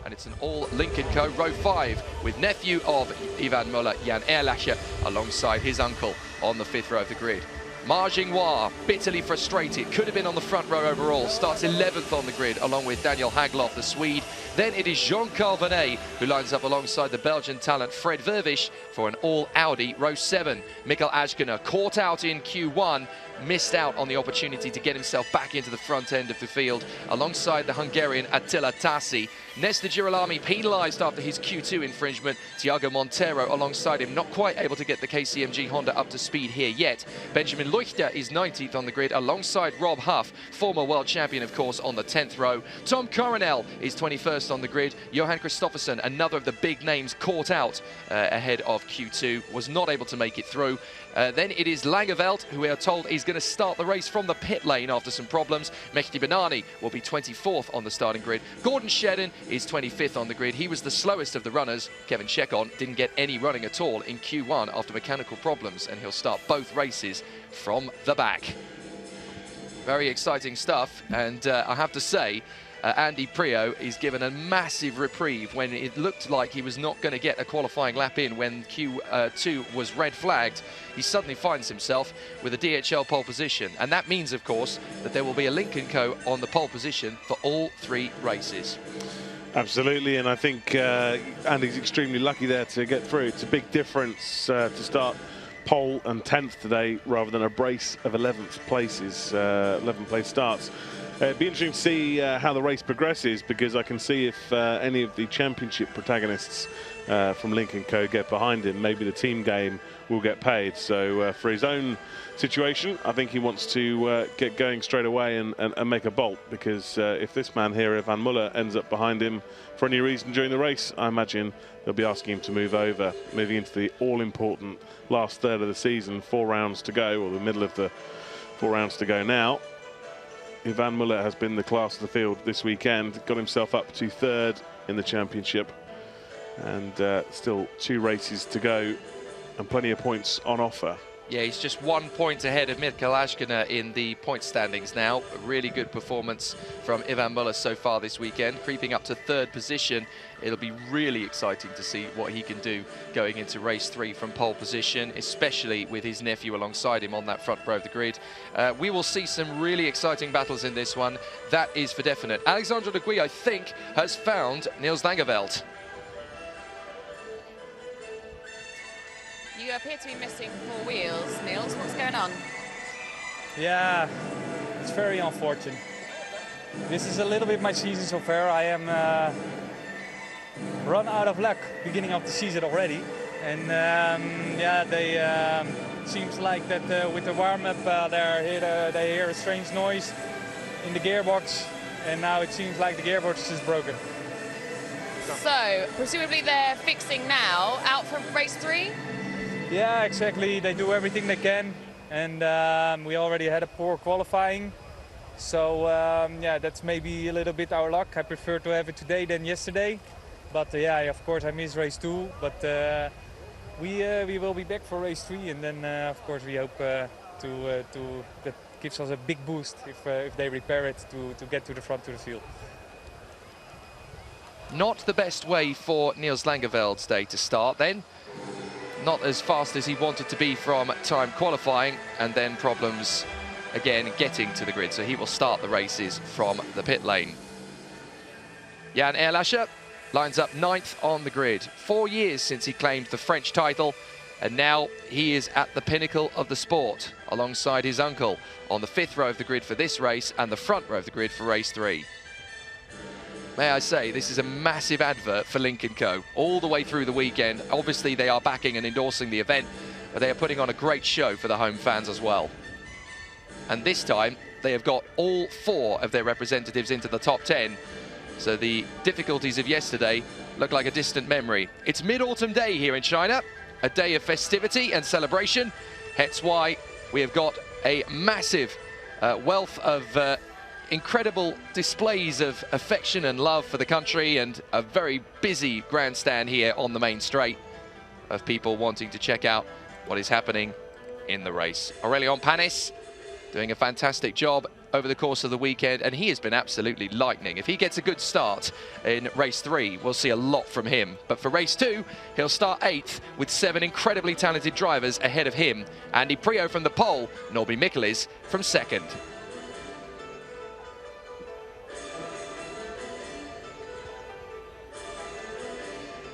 and it's an all Link & Co. row 5 with nephew of Ivan Müller, Jan Erlacher, alongside his uncle on the 5th row of the grid. Marginois, bitterly frustrated, could have been on the front row overall, starts 11th on the grid along with Daniel Hagloff, the Swede. Then it is Jean-Carl Vernet who lines up alongside the Belgian talent Fred Vervisch for an all Audi row 7. Mikkel Ajkena caught out in Q1, missed out on the opportunity to get himself back into the front end of the field alongside the Hungarian Attila Tassi. Nesta Girolami penalised after his Q2 infringement. Tiago Monteiro alongside him, not quite able to get the KCMG Honda up to speed here yet. Benjamin Leuchter is 19th on the grid alongside Rob Huff, former world champion of course, on the 10th row. Tom Coronel is 21st on the grid. Johan Kristoffersen, another of the big names, caught out ahead of Q2, was not able to make it through. Then it is Langeveld, who we are told is going to start the race from the pit lane after some problems. Mehdi Benani will be 24th on the starting grid. Gordon Shedden is 25th on the grid. He was the slowest of the runners. Kevin Chekon didn't get any running at all in Q1 after mechanical problems, and he'll start both races from the back. Very exciting stuff, and I have to say, Andy Prio is given a massive reprieve when it looked like he was not going to get a qualifying lap in when Q2 was red flagged. He suddenly finds himself with a DHL pole position, and that means of course that there will be a Link & Co. on the pole position for all 3 races. Absolutely, and I think Andy's extremely lucky there to get through. It's a big difference to start pole and 10th today rather than a brace of 11th places, 11th place starts. It'd be interesting to see how the race progresses, because I can see if any of the championship protagonists from Link & Co. get behind him, maybe the team game will get paid. So for his own situation, I think he wants to get going straight away and make a bolt, because if this man here, Ivan Müller, ends up behind him for any reason during the race, I imagine they'll be asking him to move over, moving into the all-important last third of the season, 4 rounds to go, or the middle of the 4 rounds to go now. Ivan Müller has been the class of the field this weekend, got himself up to 3rd in the championship, and still 2 races to go and plenty of points on offer. Yeah, he's just 1 point ahead of Mikkel Ajkena in the point standings now. A really good performance from Ivan Müller so far this weekend, creeping up to 3rd position. It'll be really exciting to see what he can do going into race 3 from pole position, especially with his nephew alongside him on that front row of the grid. We will see some really exciting battles in this one, that is for definite. Alexandre de Guy, I think, has found Niels Langeveld. You appear to be missing 4 wheels, Niels. What's going on? Yeah, it's very unfortunate. This is a little bit my season so far. I am run out of luck beginning of the season already. And yeah, they seems like that with the warm-up they hear a strange noise in the gearbox, and now it seems like the gearbox is broken. So, presumably they're fixing now, out for race 3? Yeah, exactly. They do everything they can, and we already had a poor qualifying. So yeah, that's maybe a little bit our luck. I prefer to have it today than yesterday. But yeah, of course I missed race 2. But we will be back for race 3, and then of course we hope that gives us a big boost if they repair it to get to the front of the field. Not the best way for Niels Langeveld's day to start then. Not as fast as he wanted to be from time qualifying, and then problems again getting to the grid. So he will start the races from the pit lane. Jan Erlacher lines up 9th on the grid. 4 years since he claimed the French title, and now he is at the pinnacle of the sport alongside his uncle on the 5th row of the grid for this race and the front row of the grid for race 3. May I say, this is a massive advert for Link & Co. all the way through the weekend. Obviously, they are backing and endorsing the event, but they are putting on a great show for the home fans as well. And this time, they have got all 4 of their representatives into the top 10. So the difficulties of yesterday look like a distant memory. It's Mid-Autumn Day here in China, a day of festivity and celebration. Hence why we have got a massive wealth of incredible displays of affection and love for the country, and a very busy grandstand here on the main straight of people wanting to check out what is happening in the race. Aurélien Panis doing a fantastic job over the course of the weekend, and he has been absolutely lightning. If he gets a good start in race 3, we'll see a lot from him. But for race 2, he'll start 8th with 7 incredibly talented drivers ahead of him. Andy Priaulx from the pole, Norby Mikkelis from 2nd.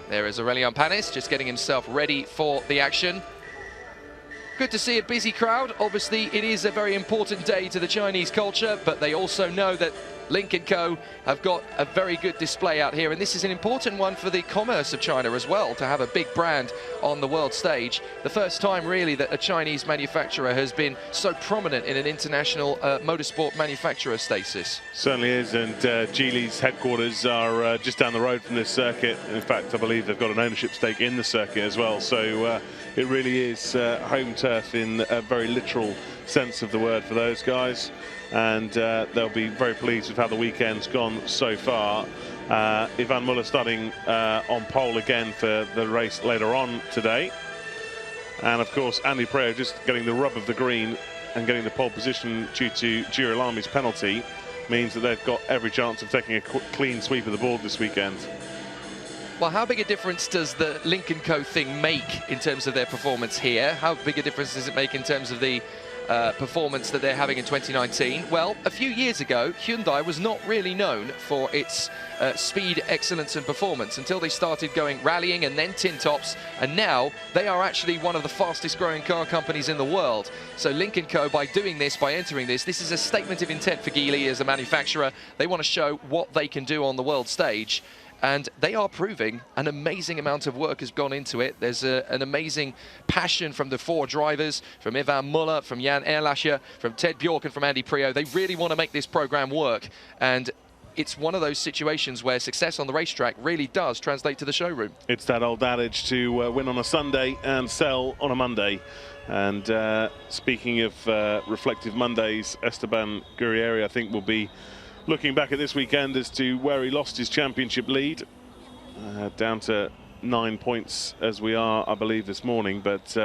There is Aurélien Panis just getting himself ready for the action. Good to see a busy crowd. Obviously, it is a very important day to the Chinese culture, but they also know that Link & Co have got a very good display out here, and this is an important one for the commerce of China as well, to have a big brand on the world stage. The first time, really, that a Chinese manufacturer has been so prominent in an international motorsport manufacturer status. Certainly is, and Geely's headquarters are just down the road from this circuit. In fact, I believe they've got an ownership stake in the circuit as well, so it really is home turf in a very literal sense of the word for those guys, and they'll be very pleased with how the weekend's gone so far. Yvan Muller starting on pole again for the race later on today, and of course Andy Priaulx just getting the rub of the green and getting the pole position due to Girolami's penalty means that they've got every chance of taking a clean sweep of the board this weekend. Well, how big a difference does the Link & Co thing make in terms of their performance here? How big a difference does it make in terms of the performance that they're having in 2019? Well, a few years ago, Hyundai was not really known for its speed, excellence and performance until they started going rallying and then tin tops, and now they are actually one of the fastest growing car companies in the world. So Link & Co, by doing this, by entering this is a statement of intent for Geely as a manufacturer. They want to show what they can do on the world stage, and they are proving an amazing amount of work has gone into it. There's an amazing passion from the 4 drivers, from Yvan Muller, from Jan Ehrlacher, from Ted Bjork and from Andy Priaulx. They really want to make this program work, and it's one of those situations where success on the racetrack really does translate to the showroom. It's that old adage to win on a Sunday and sell on a Monday. And speaking of reflective Mondays, Esteban Guerrieri, I think, will be looking back at this weekend as to where he lost his championship lead, down to 9 points as we are, I believe, this morning. But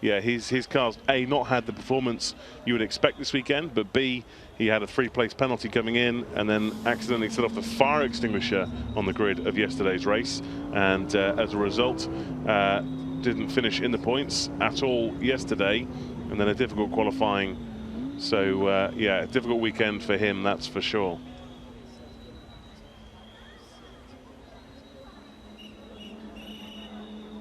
yeah, his car's A, not had the performance you would expect this weekend, but B, he had a 3-place penalty coming in and then accidentally set off the fire extinguisher on the grid of yesterday's race, and as a result didn't finish in the points at all yesterday, and then a difficult qualifying. So yeah, a difficult weekend for him, that's for sure.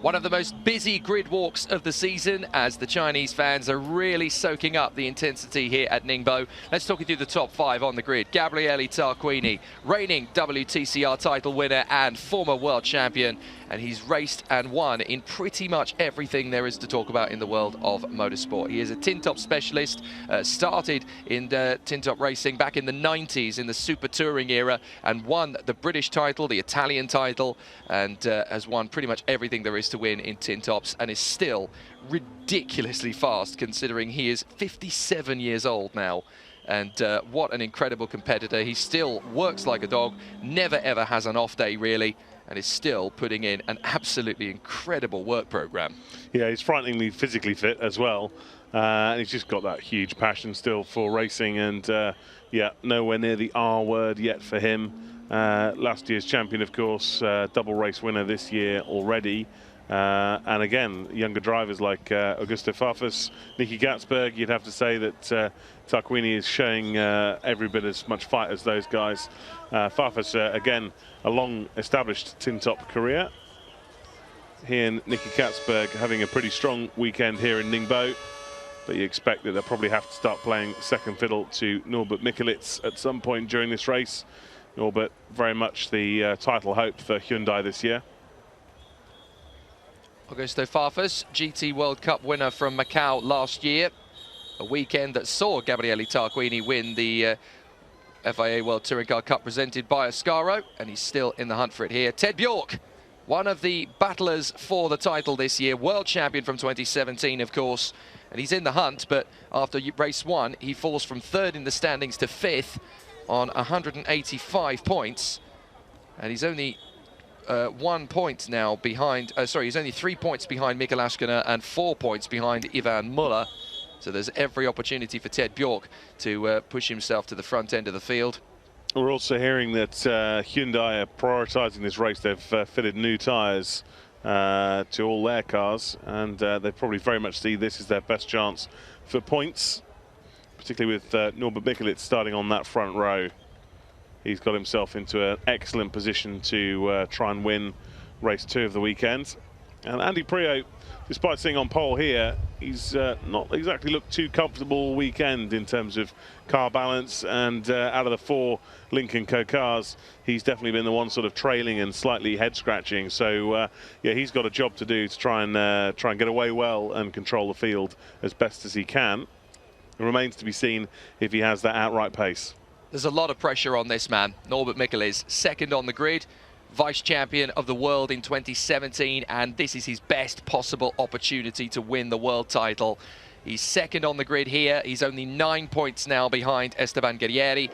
One of the most busy grid walks of the season, as the Chinese fans are really soaking up the intensity here at Ningbo. Let's talk you through the top 5 on the grid. Gabriele Tarquini, reigning WTCR title winner and former world champion, and he's raced and won in pretty much everything there is to talk about in the world of motorsport. He is a tin top specialist, started in tin top racing back in the 90s in the Super Touring era, and won the British title, the Italian title, and has won pretty much everything there is to win in tin tops, and is still ridiculously fast considering he is 57 years old now. And what an incredible competitor. He still works like a dog, never ever has an off day really, and is still putting in an absolutely incredible work program. Yeah, he's frighteningly physically fit as well, and he's just got that huge passion still for racing, and yeah, nowhere near the R word yet for him. Last year's champion, of course, double race winner this year already. And again, younger drivers like Augusto Farfus, Nicky Gatzberg, you'd have to say that Tarquini is showing every bit as much fight as those guys. Farfus, again, a long-established tin-top career. He and Nicky Gatzberg having a pretty strong weekend here in Ningbo, but you expect that they'll probably have to start playing second fiddle to Norbert Mikkelis at some point during this race. Norbert, very much the title hope for Hyundai this year. Augusto Farfus, GT World Cup winner from Macau last year. A weekend that saw Gabriele Tarquini win the FIA World Touring Car Cup presented by Ascaro, and he's still in the hunt for it here. Ted Bjork, one of the battlers for the title this year, world champion from 2017, of course, and he's in the hunt, but after race 1, he falls from 3rd in the standings to 5th on 185 points, and he's only 1 point now behind, sorry, he's only 3 points behind Mikael Ashkener and 4 points behind Yvan Muller. So there's every opportunity for Ted Bjork to push himself to the front end of the field. We're also hearing that Hyundai are prioritising this race. They've fitted new tyres to all their cars, and they probably very much see this as their best chance for points, particularly with Norbert Mikkelitz starting on that front row. He's got himself into an excellent position to try and win race 2 of the weekend. And Andy Priaulx, despite sitting on pole here, he's not exactly looked too comfortable all weekend in terms of car balance, and out of the 4 Lincoln Co cars, he's definitely been the one sort of trailing and slightly head scratching. So yeah, he's got a job to do to try and get away well and control the field as best as he can. It remains to be seen if he has that outright pace. There's a lot of pressure on this man. Norbert Mikkelitz, second on the grid, vice champion of the world in 2017, and this is his best possible opportunity to win the world title. He's second on the grid here. He's only 9 points now behind Esteban Guerrieri,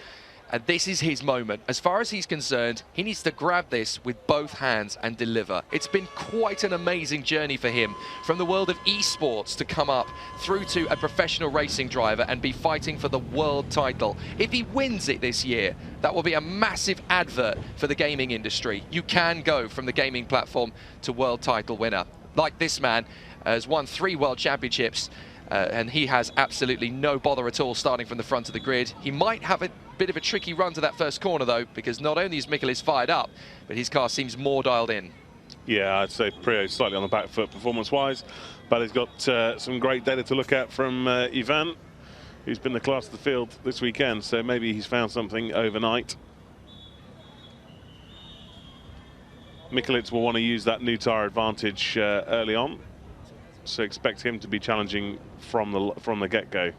and this is his moment. As far as he's concerned, he needs to grab this with both hands and deliver. It's been quite an amazing journey for him, from the world of esports to come up through to a professional racing driver and be fighting for the world title. If he wins it this year, that will be a massive advert for the gaming industry. You can go from the gaming platform to world title winner. Like this man has won 3 world championships, and he has absolutely no bother at all starting from the front of the grid. He might have a bit of a tricky run to that first corner though, because not only is Mikkelitz fired up, but his car seems more dialed in. Yeah, I'd say Priaulx slightly on the back foot performance-wise, but he's got some great data to look at from Ivan, who's been the class of the field this weekend, so maybe he's found something overnight. Mikkelitz will want to use that new tyre advantage early on, so expect him to be challenging from the get-go.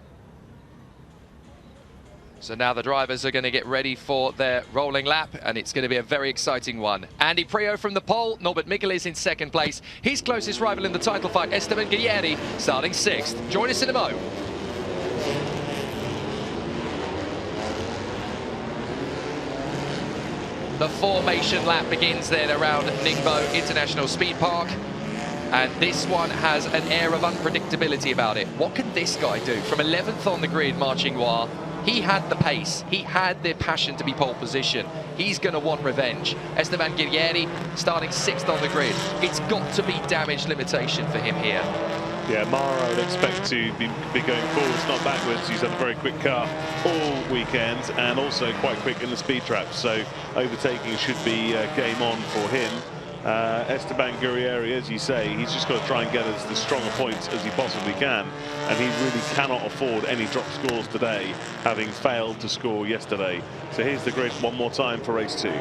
So now the drivers are going to get ready for their rolling lap, and it's going to be a very exciting one. Andy Priaulx from the pole, Norbert Mikkelitz in second place. His closest rival in the title fight, Esteban Guerrieri, starting 6th. Join us in a mo. The formation lap begins then around Ningbo International Speed Park. And this one has an air of unpredictability about it. What can this guy do? From 11th on the grid, Marching Noir, he had the pace. He had the passion to be pole position. He's going to want revenge. Esteban Guerrieri starting 6th on the grid. It's got to be damage limitation for him here. Yeah, Mara I would expect to be going forwards, not backwards. He's had a very quick car all weekend, and also quite quick in the speed trap. So overtaking should be game on for him. Esteban Guerrieri, as you say, he's just got to try and get as the stronger points as he possibly can, and he really cannot afford any drop scores today, having failed to score yesterday. So here's the grid one more time for race 2.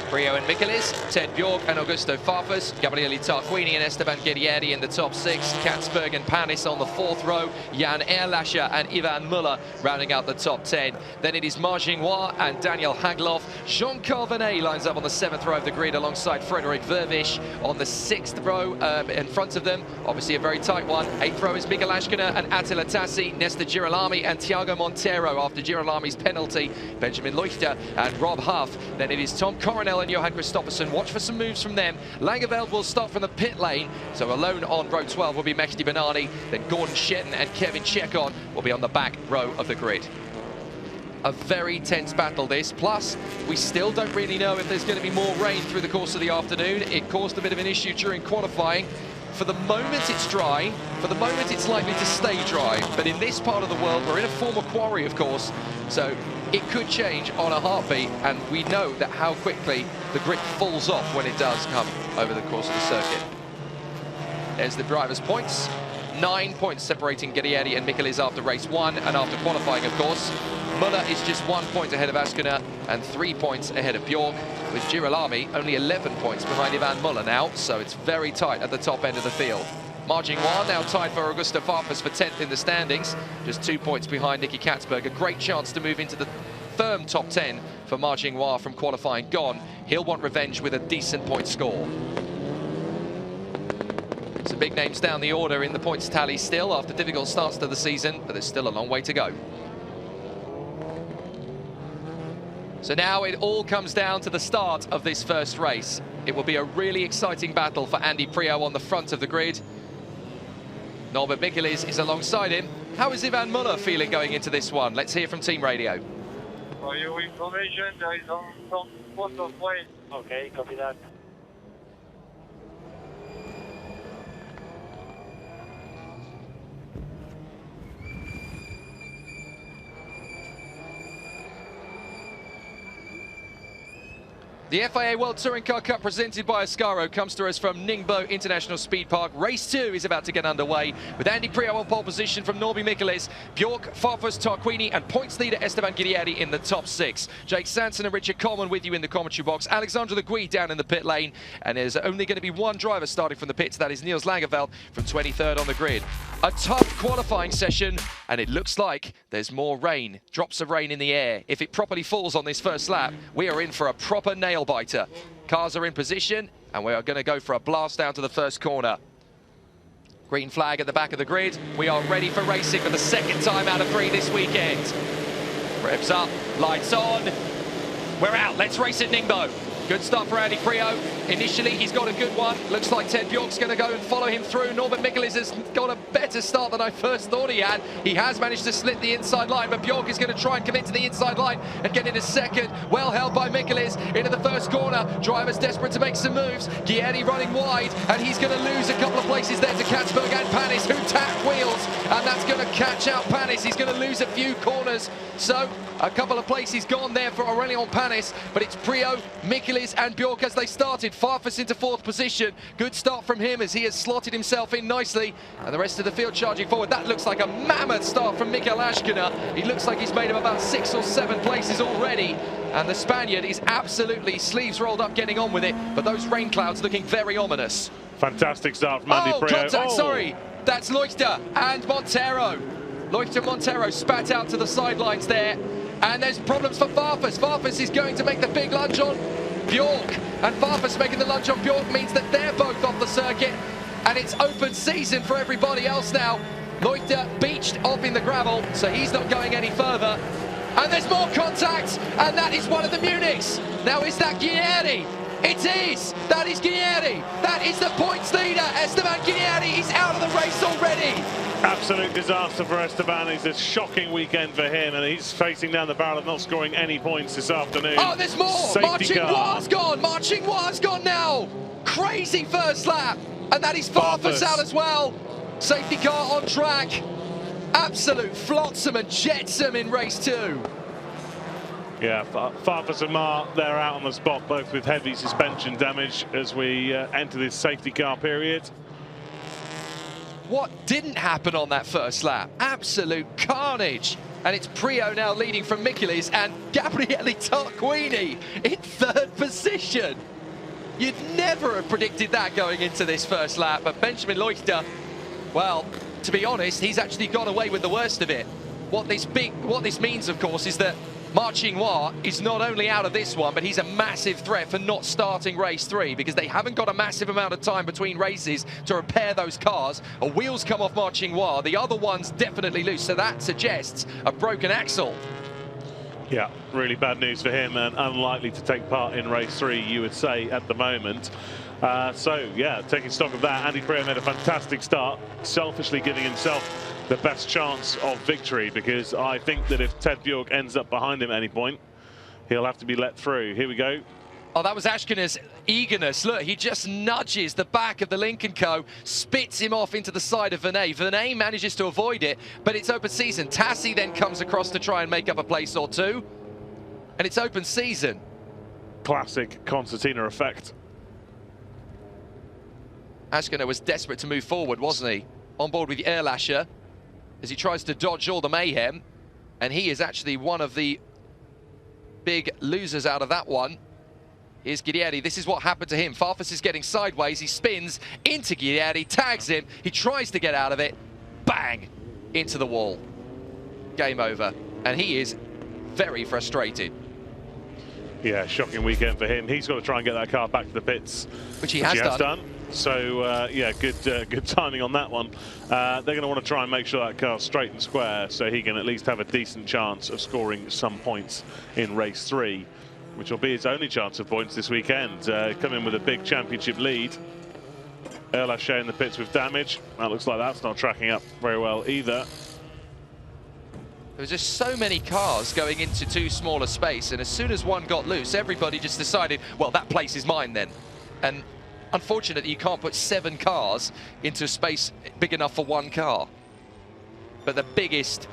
Priaulx and Mikkelitz, Ted Bjork and Augusto Farfus, Gabriele Tarquini and Esteban Guerrieri in the top 6, Katzberg and Panis on the 4th row, Jan Ehrlacher and Ivan Muller rounding out the top 10. Then it is Marching Noir and Daniel Hagloff. Jean Carvenet lines up on the 7th row of the grid alongside Frederick Vervisch on the 6th row in front of them. Obviously a very tight one. 8th row is Miguel Ashkener and Attila Tassi, Nestor Girolami and Thiago Montero after Girolami's penalty, Benjamin Leuchter and Rob Huff. Then it is Tom Coronel and Johan Kristoffersen. Watch for some moves from them. Langeveld will start from the pit lane, so alone on row 12 will be Mehdi Benani. Then Gordon Shetton and Kevin Chekon will be on the back row of the grid. A very tense battle this, plus we still don't really know if there's going to be more rain through the course of the afternoon. It caused a bit of an issue during qualifying. For the moment it's dry, for the moment it's likely to stay dry, but in this part of the world we're in a former quarry, of course, so it could change on a heartbeat, and we know that how quickly the grip falls off when it does come over the course of the circuit. There's the drivers' points. 9 points separating Guerrieri and Mikkelitz after race 1, and after qualifying, of course. Muller is just 1 point ahead of Ashkener and 3 points ahead of Bjork, with Girolami only 11 points behind Ivan Muller now, so it's very tight at the top end of the field. Marching Noir now tied for Augusto Farfus for 10th in the standings, just 2 points behind Nicky Katzberg. A great chance to move into the firm top 10 for Marching Noir from qualifying gone. He'll want revenge with a decent point score. Some big names down the order in the points tally still after difficult starts to the season, but there's still a long way to go. So now it all comes down to the start of this first race. It will be a really exciting battle for Andy Priaulx on the front of the grid. Norbert Michelis is alongside him. How is Ivan Muller feeling going into this one? Let's hear from team radio. For your information, there is some spot of rain. Okay, copy that. The FIA World Touring Car Cup presented by Ascaro comes to us from Ningbo International Speed Park. Race 2 is about to get underway with Andy Priaulx on pole position from Norby Michelis, Bjork, Farfus, Tarquini and points leader Esteban Guerrieri in the top 6. Jake Sanson and Richard Coleman with you in the commentary box. Alexandre Legui down in the pit lane, and there's only going to be one driver starting from the pits. That is Niels Langeveld from 23rd on the grid. A tough qualifying session, and it looks like there's more rain, drops of rain in the air. If it properly falls on this first lap, we are in for a proper nail-biter. Cars are in position, and we are going to go for a blast down to the first corner. Green flag at the back of the grid. We are ready for racing for the second time out of 3 this weekend. Revs up, lights on. We're out, let's race at Ningbo. Good start for Andy Priaulx. Initially, he's got a good one. Looks like Ted Bjork's going to go and follow him through. Norbert Michelis has got a better start than I first thought he had. He has managed to slit the inside line, but Bjork is going to try and commit to the inside line and get into second. Well held by Michelis into the first corner. Drivers desperate to make some moves. Guerrieri running wide, and he's going to lose a couple of places there to Katzberg and Panis, who tap wheels, and that's going to catch out Panis. He's going to lose a few corners. So a couple of places gone there for Aurélien Panis, but it's Priaulx, Michelis and Bjork as they started. Farfus into 4th position. Good start from him as he has slotted himself in nicely, and the rest of the field charging forward. That looks like a mammoth start from Mikael Ashkener. He looks like he's made him about 6 or 7 places already, and the Spaniard is absolutely sleeves rolled up getting on with it, but those rain clouds looking very ominous. Fantastic start from Andy Priaulx. Contact, sorry. That's Leuchter and Montero. Leuchter and Montero spat out to the sidelines there. And there's problems for Farfus. Farfus is going to make the big lunge on Bjork. And Farfus making the lunge on Bjork means that they're both off the circuit. And it's open season for everybody else now. Leuchter beached off in the gravel, so he's not going any further. And there's more contact, and that is one of the Munichs. Now, is that Guerrieri? It is! That is Guerrieri! That is the points leader! Esteban Guerrieri is out of the race already! Absolute disaster for Esteban. It's a shocking weekend for him, and he's facing down the barrel of not scoring any points this afternoon. Oh, there's more! Safety car. Marching gone! Marching gone now! Crazy first lap! And that is Farfus out as well! Safety car on track. Absolute flotsam and jetsam in race 2. Yeah, Farfus and Mar, they're out on the spot, both with heavy suspension damage as we enter this safety car period. What didn't happen on that first lap? Absolute carnage. And it's Priaulx now leading from Michelis, and Gabriele Tarquini in 3rd position. You'd never have predicted that going into this first lap, but Benjamin Leuchter, well, to be honest, he's actually got away with the worst of it. What this means, of course, is that Marchinois is not only out of this one, but he's a massive threat for not starting race 3, because they haven't got a massive amount of time between races to repair those cars. A wheel's come off Marchinois, the other one's definitely loose, so that suggests a broken axle. Yeah, really bad news for him, and unlikely to take part in race 3, you would say, at the moment. So, yeah, taking stock of that, Andy Priaulx made a fantastic start, selfishly giving himself the best chance of victory, because I think that if Ted Bjork ends up behind him at any point, he'll have to be let through. Here we go. Oh, that was Ashkener's eagerness. Look, he just nudges the back of the Lincoln Co, spits him off into the side of Vernet. Vernet manages to avoid it, but it's open season. Tassi then comes across to try and make up a place or two, and it's open season. Classic concertina effect. Ashkener was desperate to move forward, wasn't he? On board with Erlascher as he tries to dodge all the mayhem, and he is actually one of the big losers out of that one. Here's Guerrieri. This is what happened to him. Farfus is getting sideways. He spins into Guerrieri, tags him. He tries to get out of it. Bang! Into the wall. Game over. And he is very frustrated. Yeah, shocking weekend for him. He's got to try and get that car back to the pits, which he has done. So, yeah, good timing on that one. They're going to want to try and make sure that car's straight and square so he can at least have a decent chance of scoring some points in race 3, which will be his only chance of points this weekend. Come in with a big championship lead Erlacher in the pits with damage. That looks like that's not tracking up very well either. There was just so many cars going into too small a space, and as soon as one got loose, everybody just decided, well, that place is mine then. And unfortunately, you can't put 7 cars into a space big enough for one car. But the biggest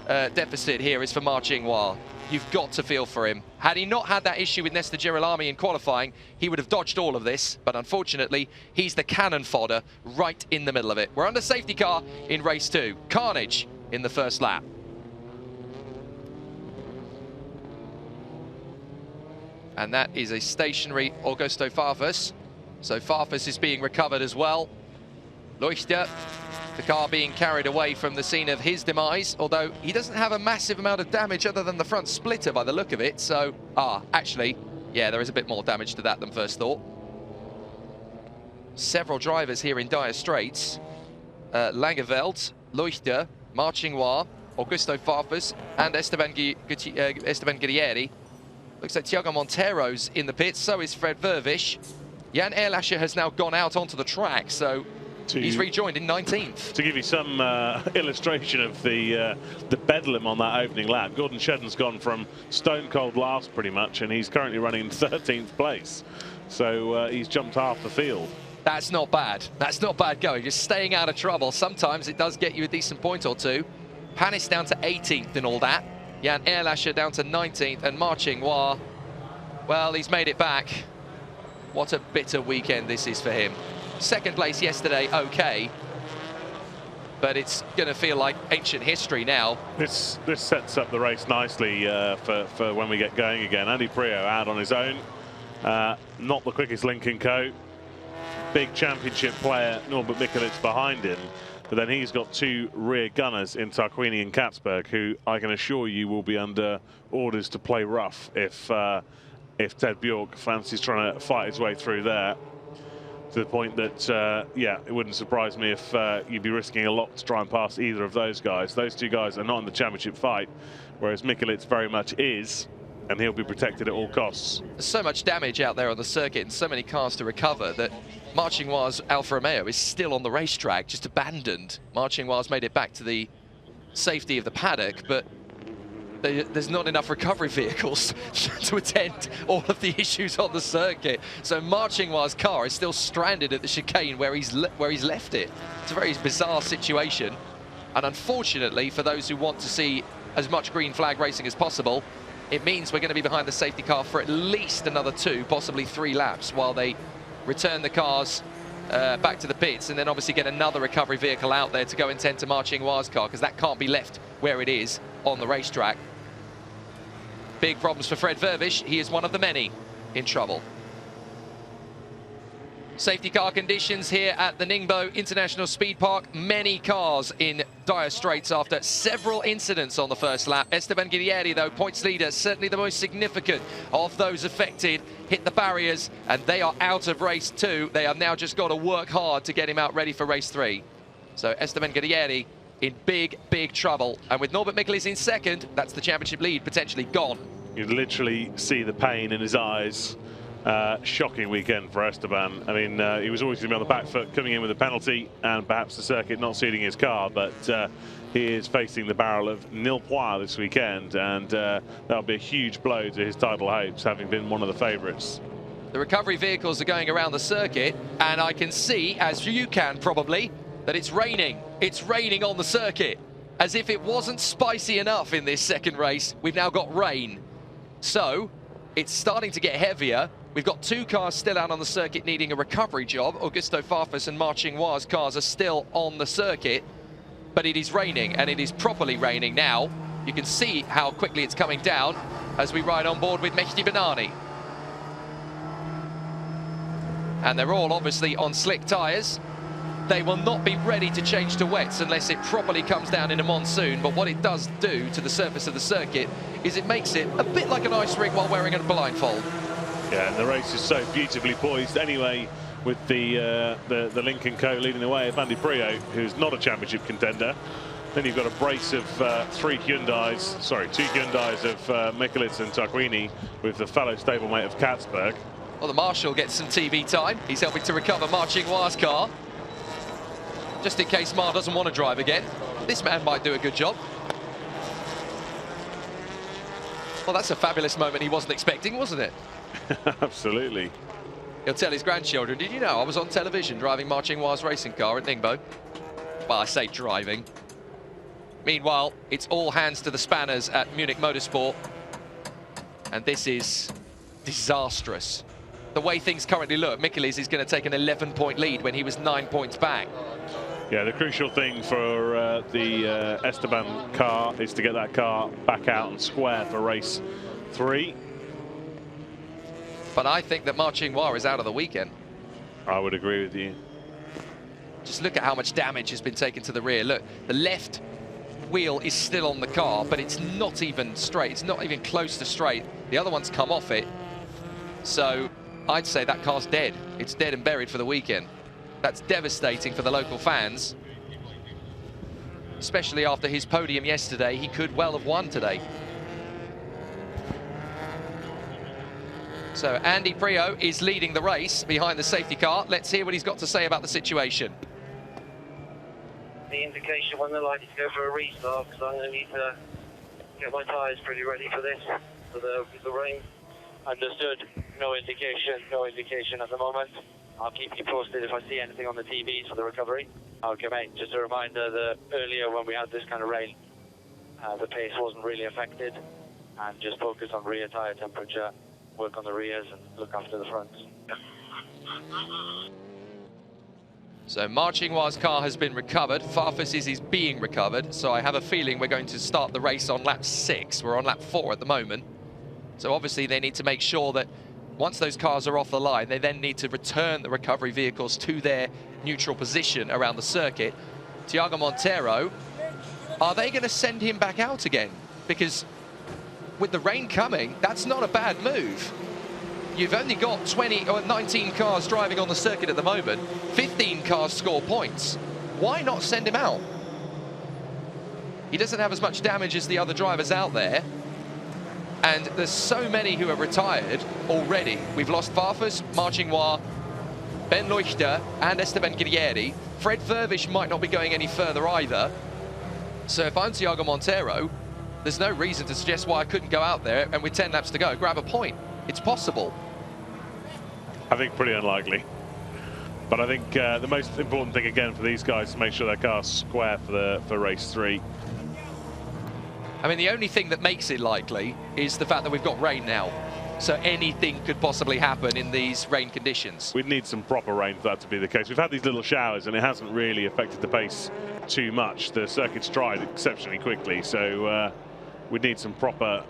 deficit here is for Ma Qinghua. You've got to feel for him. Had he not had that issue with Nesta Girolami in qualifying, he would have dodged all of this. But unfortunately, he's the cannon fodder right in the middle of it. We're under safety car in race 2. Carnage in the first lap. And that is a stationary Augusto Farfus. So Farfus is being recovered as well. Leuchter, the car being carried away from the scene of his demise, although he doesn't have a massive amount of damage other than the front splitter by the look of it. So, actually, yeah, there is a bit more damage to that than first thought. Several drivers here in dire straits. Langeveld, Leuchter, Ma Qinghua, Augusto Farfus, and Esteban Guerrieri. Looks like Thiago Montero's in the pits, so is Fred Vervisch. Jan Erlacher has now gone out onto the track, so he's rejoined in 19th. To give you some illustration of the bedlam on that opening lap, Gordon Shedden's gone from stone cold last pretty much, and he's currently running in 13th place. So he's jumped half the field. That's not bad. That's not bad going. Just staying out of trouble. Sometimes it does get you a decent point or two. Panis down to 18th in all that. Jan Erlacher down to 19th, and Ma Qinghua, well, he's made it back. What a bitter weekend this is for him. Second place yesterday, okay, but it's going to feel like ancient history now. This sets up the race nicely for when we get going again. Andy Priaulx out on his own, not the quickest Lincoln Co. Big championship player, Norbert Mikelitz behind him. But then he's got 2 rear gunners in Tarquini and Katzberg, who I can assure you will be under orders to play rough if Ted Bjork fancies trying to fight his way through there. To the point that, yeah, it wouldn't surprise me if you'd be risking a lot to try and pass either of those guys. Those 2 guys are not in the championship fight, whereas Mikelitz very much is, and he'll be protected at all costs. There's so much damage out there on the circuit and so many cars to recover that Ma Qinghua's Alfa Romeo is still on the racetrack, just abandoned. Ma Qinghua's made it back to the safety of the paddock, but there's not enough recovery vehicles to attend all of the issues on the circuit. So Ma Qinghua's car is still stranded at the chicane where he's left it. It's a very bizarre situation. And unfortunately, for those who want to see as much green flag racing as possible, it means we're going to be behind the safety car for at least another 2, possibly 3 laps while they return the cars back to the pits, and then obviously get another recovery vehicle out there to go and tend to Ma Qinghua's car, because that can't be left where it is on the racetrack. Big problems for Fred Vervisch. He is one of the many in trouble. Safety car conditions here at the Ningbo International Speed Park. Many cars in dire straits after several incidents on the first lap. Esteban Guerrieri, though, points leader, certainly the most significant of those affected, hit the barriers, and they are out of race 2. They have now just got to work hard to get him out ready for race 3. So Esteban Guerrieri in big, big trouble. And with Norbert Mikelitz in second, that's the championship lead potentially gone. You literally see the pain in his eyes. Shocking weekend for Esteban. I mean, he was always going to be on the back foot coming in with a penalty and perhaps the circuit not suiting his car, but he is facing the barrel of nil points this weekend, and that'll be a huge blow to his title hopes, having been one of the favourites. The recovery vehicles are going around the circuit, and I can see, as you can probably, that it's raining. It's raining on the circuit. As if it wasn't spicy enough in this second race, we've now got rain. So, it's starting to get heavier. We've got 2 cars still out on the circuit needing a recovery job. Augusto Farfus and Ma Qinghua's cars are still on the circuit, but it is raining, and it is properly raining now. You can see how quickly it's coming down as we ride on board with Mehdi Benani. And they're all obviously on slick tyres. They will not be ready to change to wets unless it properly comes down in a monsoon, but what it does do to the surface of the circuit is it makes it a bit like an ice rink while wearing a blindfold. Yeah, and the race is so beautifully poised anyway, with the Lincoln Co leading the way of Andy Priaulx, who's not a championship contender. Then you've got a brace of 2 Hyundais of Mikelitz and Tarquini with the fellow stablemate of Katzberg. Well, the Marshal gets some TV time. He's helping to recover Ma Qinghua's car. just in case Mar doesn't want to drive again. This man might do a good job. Well, that's a fabulous moment he wasn't expecting, wasn't it? Absolutely. He'll tell his grandchildren, did you know I was on television driving Marching Noir's racing car at Ningbo? Well, I say driving. Meanwhile, it's all hands to the spanners at Munich Motorsport. And this is disastrous. The way things currently look, Michelis is going to take an 11-point lead when he was 9 points back. Yeah, the crucial thing for the Esteban car is to get that car back out and square for race 3. But I think that Marching Noir is out of the weekend. I would agree with you. Just look at how much damage has been taken to the rear. Look, the left wheel is still on the car, but it's not even straight. It's not even close to straight. The other one's come off it. So I'd say that car's dead. It's dead and buried for the weekend. That's devastating for the local fans. Especially after his podium yesterday, he could well have won today. So Andy Prio is leading the race behind the safety car. Let's hear what he's got to say about the situation. The indication when the lights go for a restart, because I'm going to need to get my tyres pretty ready for this, for the rain. Understood. No indication at the moment. I'll keep you posted if I see anything on the TVs for the recovery. Okay, mate. Just a reminder that earlier when we had this kind of rain, the pace wasn't really affected, and just focus on rear tyre temperature, work on the rears, and look after the fronts. So Marching Noir's car has been recovered. Farfus's is being recovered. So I have a feeling we're going to start the race on lap 6. We're on lap 4 at the moment. So obviously they need to make sure that once those cars are off the line, they then need to return the recovery vehicles to their neutral position around the circuit. Tiago Monteiro, are they going to send him back out again? Because with the rain coming, that's not a bad move. You've only got 20 or 19 cars driving on the circuit at the moment. 15 cars score points. Why not send him out? He doesn't have as much damage as the other drivers out there. And there's so many who are retired already. We've lost Farfus, Marching Noir, Ben Leuchter and Esteban Guerrieri. Fred Vervish might not be going any further either. So if I'm Tiago Monteiro, there's no reason to suggest why I couldn't go out there and with 10 laps to go, grab a point. It's possible. I think pretty unlikely. But I think the most important thing again for these guys is to make sure their car's square for race 3. I mean, the only thing that makes it likely is the fact that we've got rain now. So anything could possibly happen in these rain conditions. We'd need some proper rain for that to be the case. We've had these little showers and it hasn't really affected the pace too much. The circuit's dried exceptionally quickly, so we'd need some proper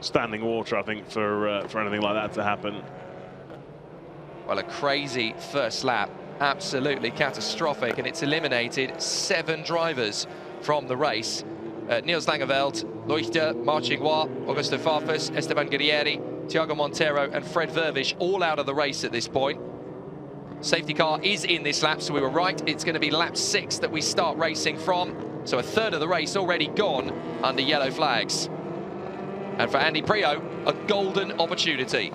standing water, I think, for anything like that to happen. Well, a crazy first lap, absolutely catastrophic, and it's eliminated 7 drivers from the race. Niels Langeveld, Leuchter, Marching Noir, Augusto Farfus, Esteban Guerrieri, Tiago Monteiro and Fred Vervish all out of the race at this point. Safety car is in this lap, so we were right. It's going to be lap 6 that we start racing from. So a third of the race already gone under yellow flags. And for Andy Prio, a golden opportunity.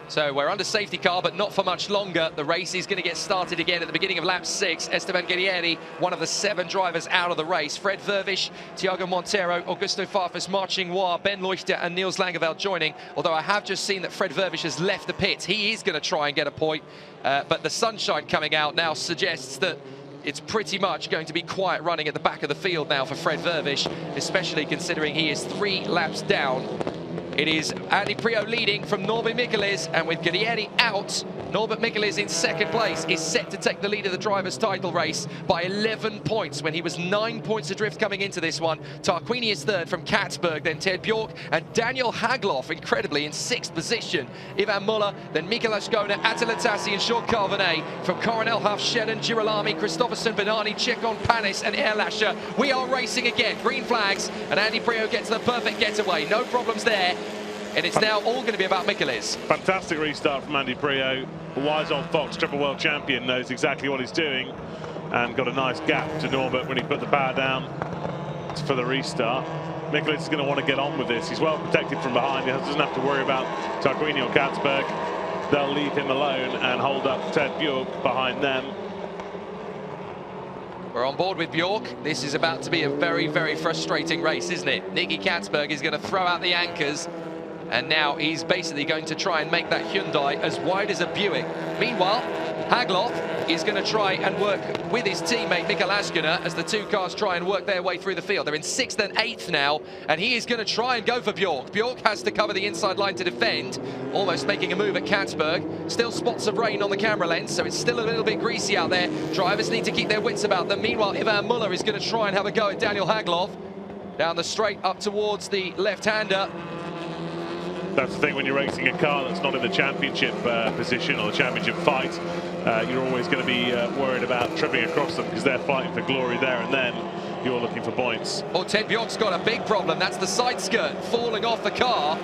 So we're under safety car, but not for much longer. The race is going to get started again at the beginning of lap 6. Esteban Guerrieri, one of the 7 drivers out of the race. Fred Vervish, Tiago Monteiro, Augusto Farfus, Marching Noir, Ben Leuchter and Niels Langeveld joining. Although I have just seen that Fred Vervish has left the pits. He is going to try and get a point. But the sunshine coming out now suggests that it's pretty much going to be quiet running at the back of the field now for Fred Vervish, especially considering he is 3 laps down. It is Andy Prio leading from Norbert Michelis, and with Guerrieri out, Norbert Michelis in 2nd place is set to take the lead of the driver's title race by 11 points when he was 9 points adrift coming into this one. Tarquini is 3rd from Katzberg, then Ted Bjork and Daniel Hagloff, incredibly, in 6th position. Ivan Muller, then Mikael Ashkona, Attila Tassi and Sean Carvenet from Coronel Huff, Sheldon Girolami, Christopherson, Benani, Chekon, Panis and Erlasher. We are racing again, green flags, and Andy Prio gets the perfect getaway. No problems there. And it's now all going to be about Michelis. Fantastic restart from Andy Prio. A wise old fox, triple world champion, knows exactly what he's doing and got a nice gap to Norbert when he put the power down for the restart. Michelis is going to want to get on with this. He's well protected from behind. He doesn't have to worry about Tarquini or Katzberg. they'll leave him alone and hold up Ted Bjork behind them. We're on board with Bjork. This is about to be a very, very frustrating race, isn't it? Nicky Katzberg is going to throw out the anchors, and now he's basically going to try and make that Hyundai as wide as a Buick. Meanwhile, Hagloff is going to try and work with his teammate Mikael Askiner as the two cars try and work their way through the field. They're in 6th and 8th now, and he is going to try and go for Bjork. Bjork has to cover the inside line to defend, almost making a move at Katzberg. Still spots of rain on the camera lens, so it's still a little bit greasy out there. Drivers need to keep their wits about them. Meanwhile, Ivan Muller is going to try and have a go at Daniel Hagloff. Down the straight up towards the left-hander. That's the thing when you're racing a car that's not in the championship position or the championship fight. You're always going to be worried about tripping across them because they're fighting for glory there and then. You're looking for points. Oh, Ted Bjork's got a big problem. That's the side skirt falling off the car.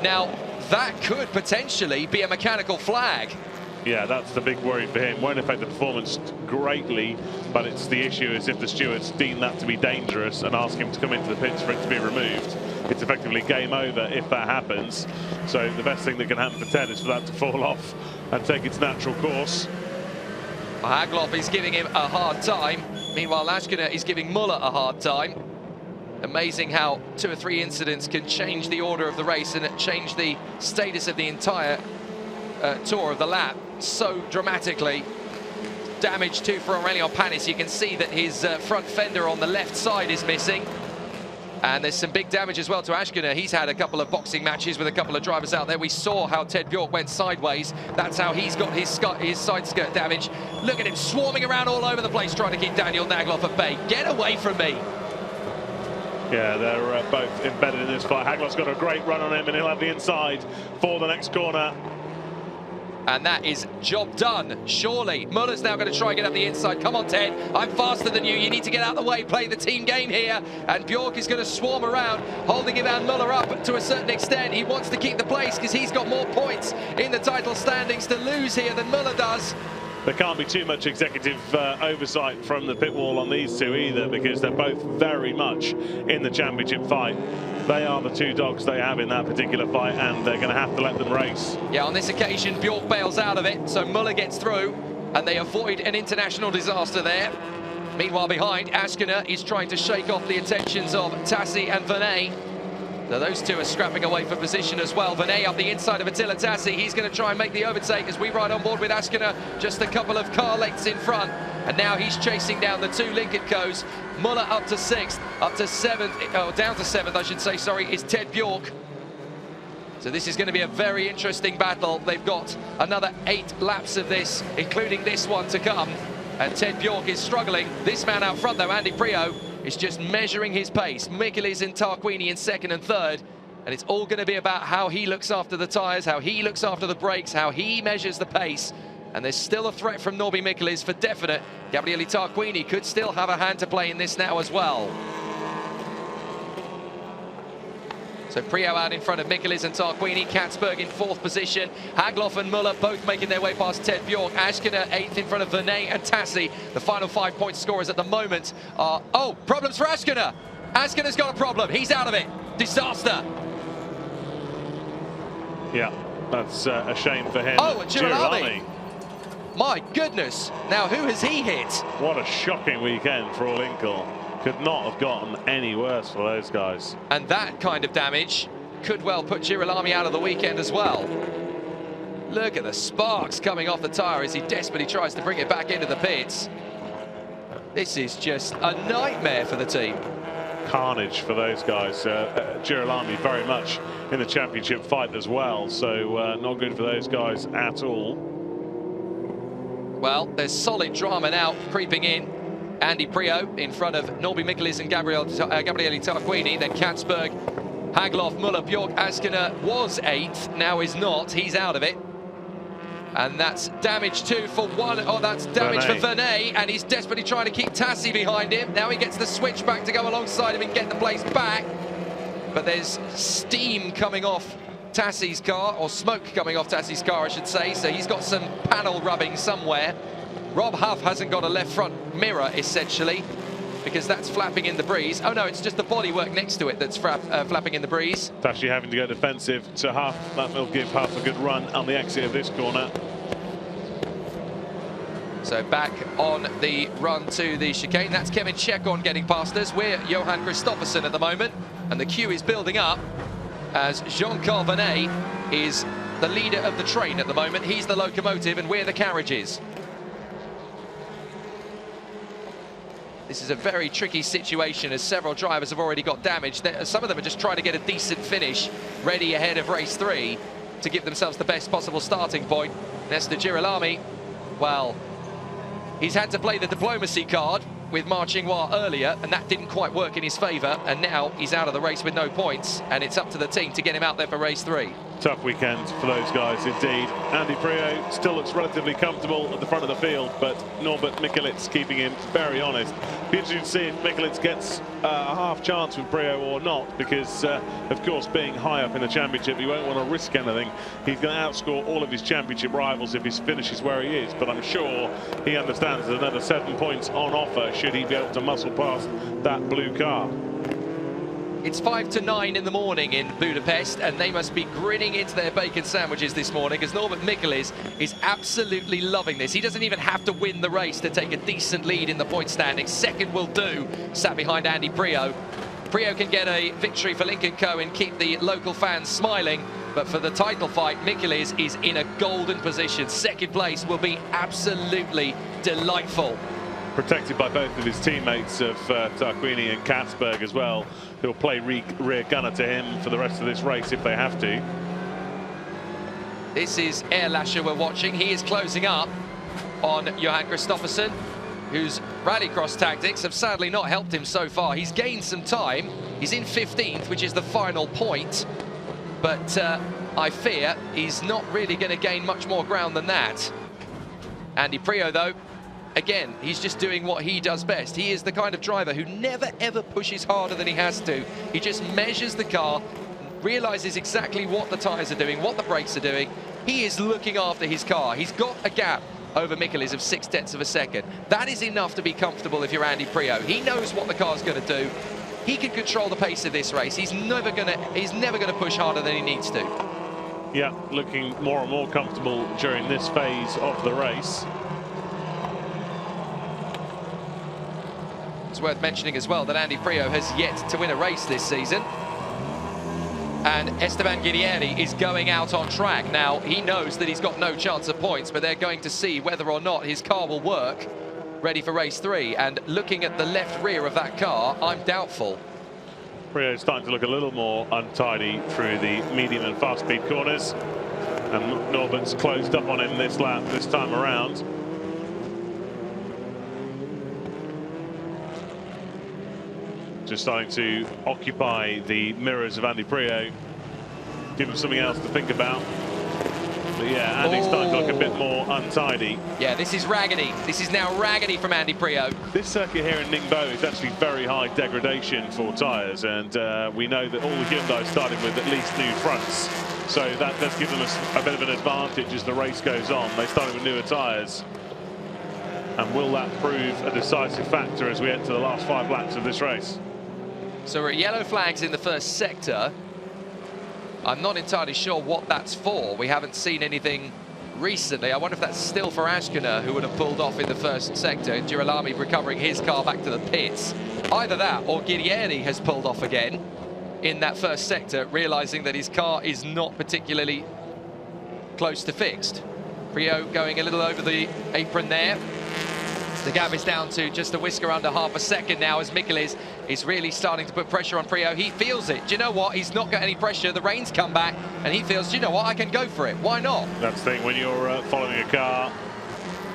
Now, that could potentially be a mechanical flag. Yeah, that's the big worry for him. Won't affect the performance greatly, but it's the issue is if the stewards deem that to be dangerous and ask him to come into the pits for it to be removed. It's effectively game over if that happens. So the best thing that can happen for Ted is for that to fall off and take its natural course. Hagloff is giving him a hard time. Meanwhile, Askiner is giving Muller a hard time. Amazing how 2 or 3 incidents can change the order of the race and change the status of the entire tour of the lap so dramatically. Damage too for Aurelien Panis. You can see that his front fender on the left side is missing. And there's some big damage as well to Askiner. He's had a couple of boxing matches with a couple of drivers out there. We saw how Ted Bjork went sideways. That's how he's got his side skirt damage. Look at him swarming around all over the place trying to keep Daniel Hagloff at bay. Get away from me. Yeah, they're both embedded in this fight. Hagloff's got a great run on him and he'll have the inside for the next corner. And that is job done, surely. Muller's now going to try and get up the inside. Come on, Ted, I'm faster than you. You need to get out of the way, play the team game here. And Bjork is going to swarm around, holding Ivan Muller up to a certain extent. He wants to keep the place because he's got more points in the title standings to lose here than Muller does. There can't be too much executive oversight from the pit wall on these two either because they're both very much in the championship fight. They are the two dogs they have in that particular fight and they're going to have to let them race. Yeah, on this occasion, Bjork bails out of it, so Muller gets through and they avoid an international disaster there. Meanwhile, behind, Askiner is trying to shake off the attentions of Tassi and Vernet. So those two are scrapping away for position as well. Vernet up the inside of Attila Tassi. He's going to try and make the overtake as we ride on board with Askiner just a couple of car lengths in front. And now he's chasing down the 2 Lincoln Co's. Muller up to 6th, up to 7th, oh, down to 7th, I should say, sorry, is Ted Bjork. So this is going to be a very interesting battle. They've got another 8 laps of this, including this one to come. And Ted Bjork is struggling. This man out front, though, Andy Prio, is just measuring his pace. Michelis and Tarquini in 2nd and 3rd. And it's all going to be about how he looks after the tyres, how he looks after the brakes, how he measures the pace. And there's still a threat from Norby Michelis for definite. Gabriele Tarquini could still have a hand to play in this now as well. So Prio out in front of Michelis and Tarquini. Katzberg in 4th position. Hagloff and Muller both making their way past Ted Bjork. Askiner 8th in front of Vernet and Tassi. The final 5-point scorers at the moment are... Oh, problems for Askiner. Askiner's got a problem. He's out of it. Disaster. Yeah, that's a shame for him. Oh, and Girolami. My goodness. Now, who has he hit? What a shocking weekend for All Inkle. Could not have gotten any worse for those guys. And that kind of damage could well put Girolami out of the weekend as well. Look at the sparks coming off the tyre as he desperately tries to bring it back into the pits. This is just a nightmare for the team. Carnage for those guys. Girolami very much in the championship fight as well, so not good for those guys at all. Well, there's solid drama now creeping in. Andy Prio in front of Norby Michelis and Gabriele Tarquini, then Katzberg, Hagloff, Muller, Bjork. Askiner was 8th, now is not. He's out of it. And that's damage too for one. Oh, that's damage for Vernet, and he's desperately trying to keep Tassi behind him. Now he gets the switch back to go alongside him and get the place back. But there's steam coming off Tassi's car, or smoke coming off Tassi's car, I should say. So he's got some panel rubbing somewhere. Rob Huff hasn't got a left front mirror, essentially. because that's flapping in the breeze. Oh no, it's just the bodywork next to it that's flapping in the breeze. It's actually having to go defensive to half. That will give half a good run on the exit of this corner. So back on the run to the chicane. That's Kevin Chekon getting past us. We're Johan Kristoffersen at the moment, and the queue is building up as Jean Carvenet is the leader of the train at the moment. He's the locomotive and we're the carriages. This is a very tricky situation as several drivers have already got damaged. Some of them are just trying to get a decent finish ready ahead of race 3 to give themselves the best possible starting point. Nestor Girolami, well, he's had to play the diplomacy card with Marchingnois earlier, and that didn't quite work in his favour, and now he's out of the race with no points, and it's up to the team to get him out there for race 3. Tough weekend for those guys indeed. Andy Priaulx still looks relatively comfortable at the front of the field, but Norbert Mikelitz keeping him very honest. Be interesting to see if Mikelitz gets a half chance with Priaulx or not, because of course being high up in the championship, he won't want to risk anything. He's going to outscore all of his championship rivals if he finishes where he is, but I'm sure he understands there's another 7 points on offer should he be able to muscle past that blue car. It's 5 to 9 in the morning in Budapest, and they must be grinning into their bacon sandwiches this morning, because Norbert Mikelitz is absolutely loving this. He doesn't even have to win the race to take a decent lead in the point standings. Second will do, sat behind Andy Priaulx. Priaulx can get a victory for Lincoln Co and keep the local fans smiling, but for the title fight, Mikelitz is in a golden position. Second place will be absolutely delightful. Protected by both of his teammates of Tarquini and Katzberg as well, who'll play rear gunner to him for the rest of this race if they have to. This is Erlascher we're watching. He is closing up on Johan Kristoffersen, whose rallycross tactics have sadly not helped him so far. He's gained some time. He's in 15th, which is the final point, but I fear he's not really going to gain much more ground than that. Andy Priaulx, though, again, he's just doing what he does best. He is the kind of driver who never ever pushes harder than he has to. He just measures the car, realizes exactly what the tyres are doing, what the brakes are doing. He is looking after his car. He's got a gap over Mikelitz of 0.6 of a second. That is enough to be comfortable if you're Andy Priaulx. He knows what the car's going to do. He can control the pace of this race. He's never going to push harder than he needs to. Yeah, looking more and more comfortable during this phase of the race. It's worth mentioning as well that Andy Priaulx has yet to win a race this season. And Esteban Guerrieri is going out on track. Now, he knows that he's got no chance of points, but they're going to see whether or not his car will work ready for race 3. And looking at the left rear of that car, I'm doubtful. Priaulx starting to look a little more untidy through the medium and fast speed corners. And Norbert's closed up on him this lap, this time around. Just starting to occupy the mirrors of Andy Priaulx, give him something else to think about. But yeah, Andy's starting to look a bit more untidy. Yeah, this is raggedy. This is now raggedy from Andy Priaulx. This circuit here in Ningbo is actually very high degradation for tyres, and we know that all the Hyundai started with at least new fronts. So that does give them a bit of an advantage as the race goes on. They started with newer tyres. And will that prove a decisive factor as we enter the last 5 laps of this race? So we're at yellow flags in the first sector. I'm not entirely sure what that's for. We haven't seen anything recently. I wonder if that's still for Ashkener, who would have pulled off in the first sector. Girolami recovering his car back to the pits. Either that or Guerrieri has pulled off again in that first sector, realizing that his car is not particularly close to fixed. Priaulx going a little over the apron there. The gap is down to just a whisker under half a second now as Mikelitz is really starting to put pressure on Priaulx. He feels it. Do you know what? He's not got any pressure. The rain's come back and he feels, do you know what? I can go for it. Why not? That's the thing, when you're following a car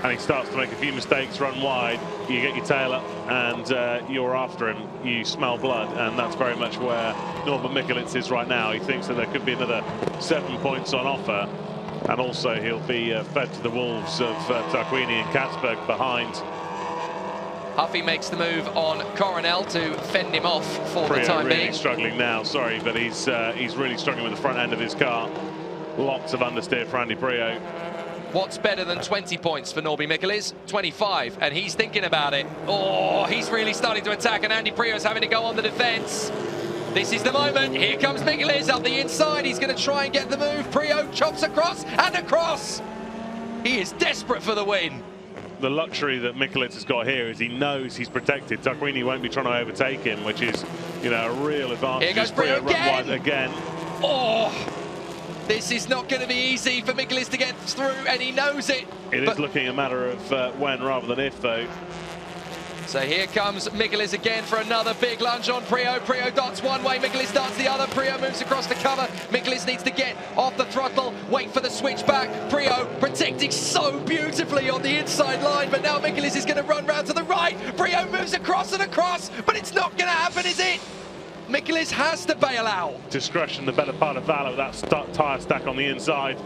and he starts to make a few mistakes, run wide, you get your tail up and you're after him. You smell blood, and that's very much where Norbert Mikelitz is right now. He thinks that there could be another 7 points on offer, and also he'll be fed to the wolves of Tarquini and Katzberg behind. Huffy makes the move on Coronel to fend him off for the time really being. Struggling now, sorry, but he's really struggling with the front end of his car. Lots of understeer for Andy Priaulx. What's better than 20 points for Norby Mikkelis? 25, and he's thinking about it. Oh, he's really starting to attack, and Andy Prio's having to go on the defence. This is the moment. Here comes Mikkelis up the inside. He's going to try and get the move. Prio chops across and across. He is desperate for the win. The luxury that Mikkelis has got here is he knows he's protected. Tarquini won't be trying to overtake him, which is, you know, a real advantage. Here goes Prio again. Oh, this is not going to be easy for Mikkelis to get through, and he knows it. It is looking a matter of when rather than if, though. So here comes Mikkelis again for another big lunge on Prio. Prio darts one way, Mikkelis darts the other. Prio moves across the cover. Mikkelis needs to get off the throttle, wait for the switch back. Prio protecting so beautifully on the inside line, but now Mikkelis is going to run round to the right. Prio moves across and across, but it's not going to happen, is it? Mikkelis has to bail out. Discretion, the better part of valor, that tyre stack on the inside.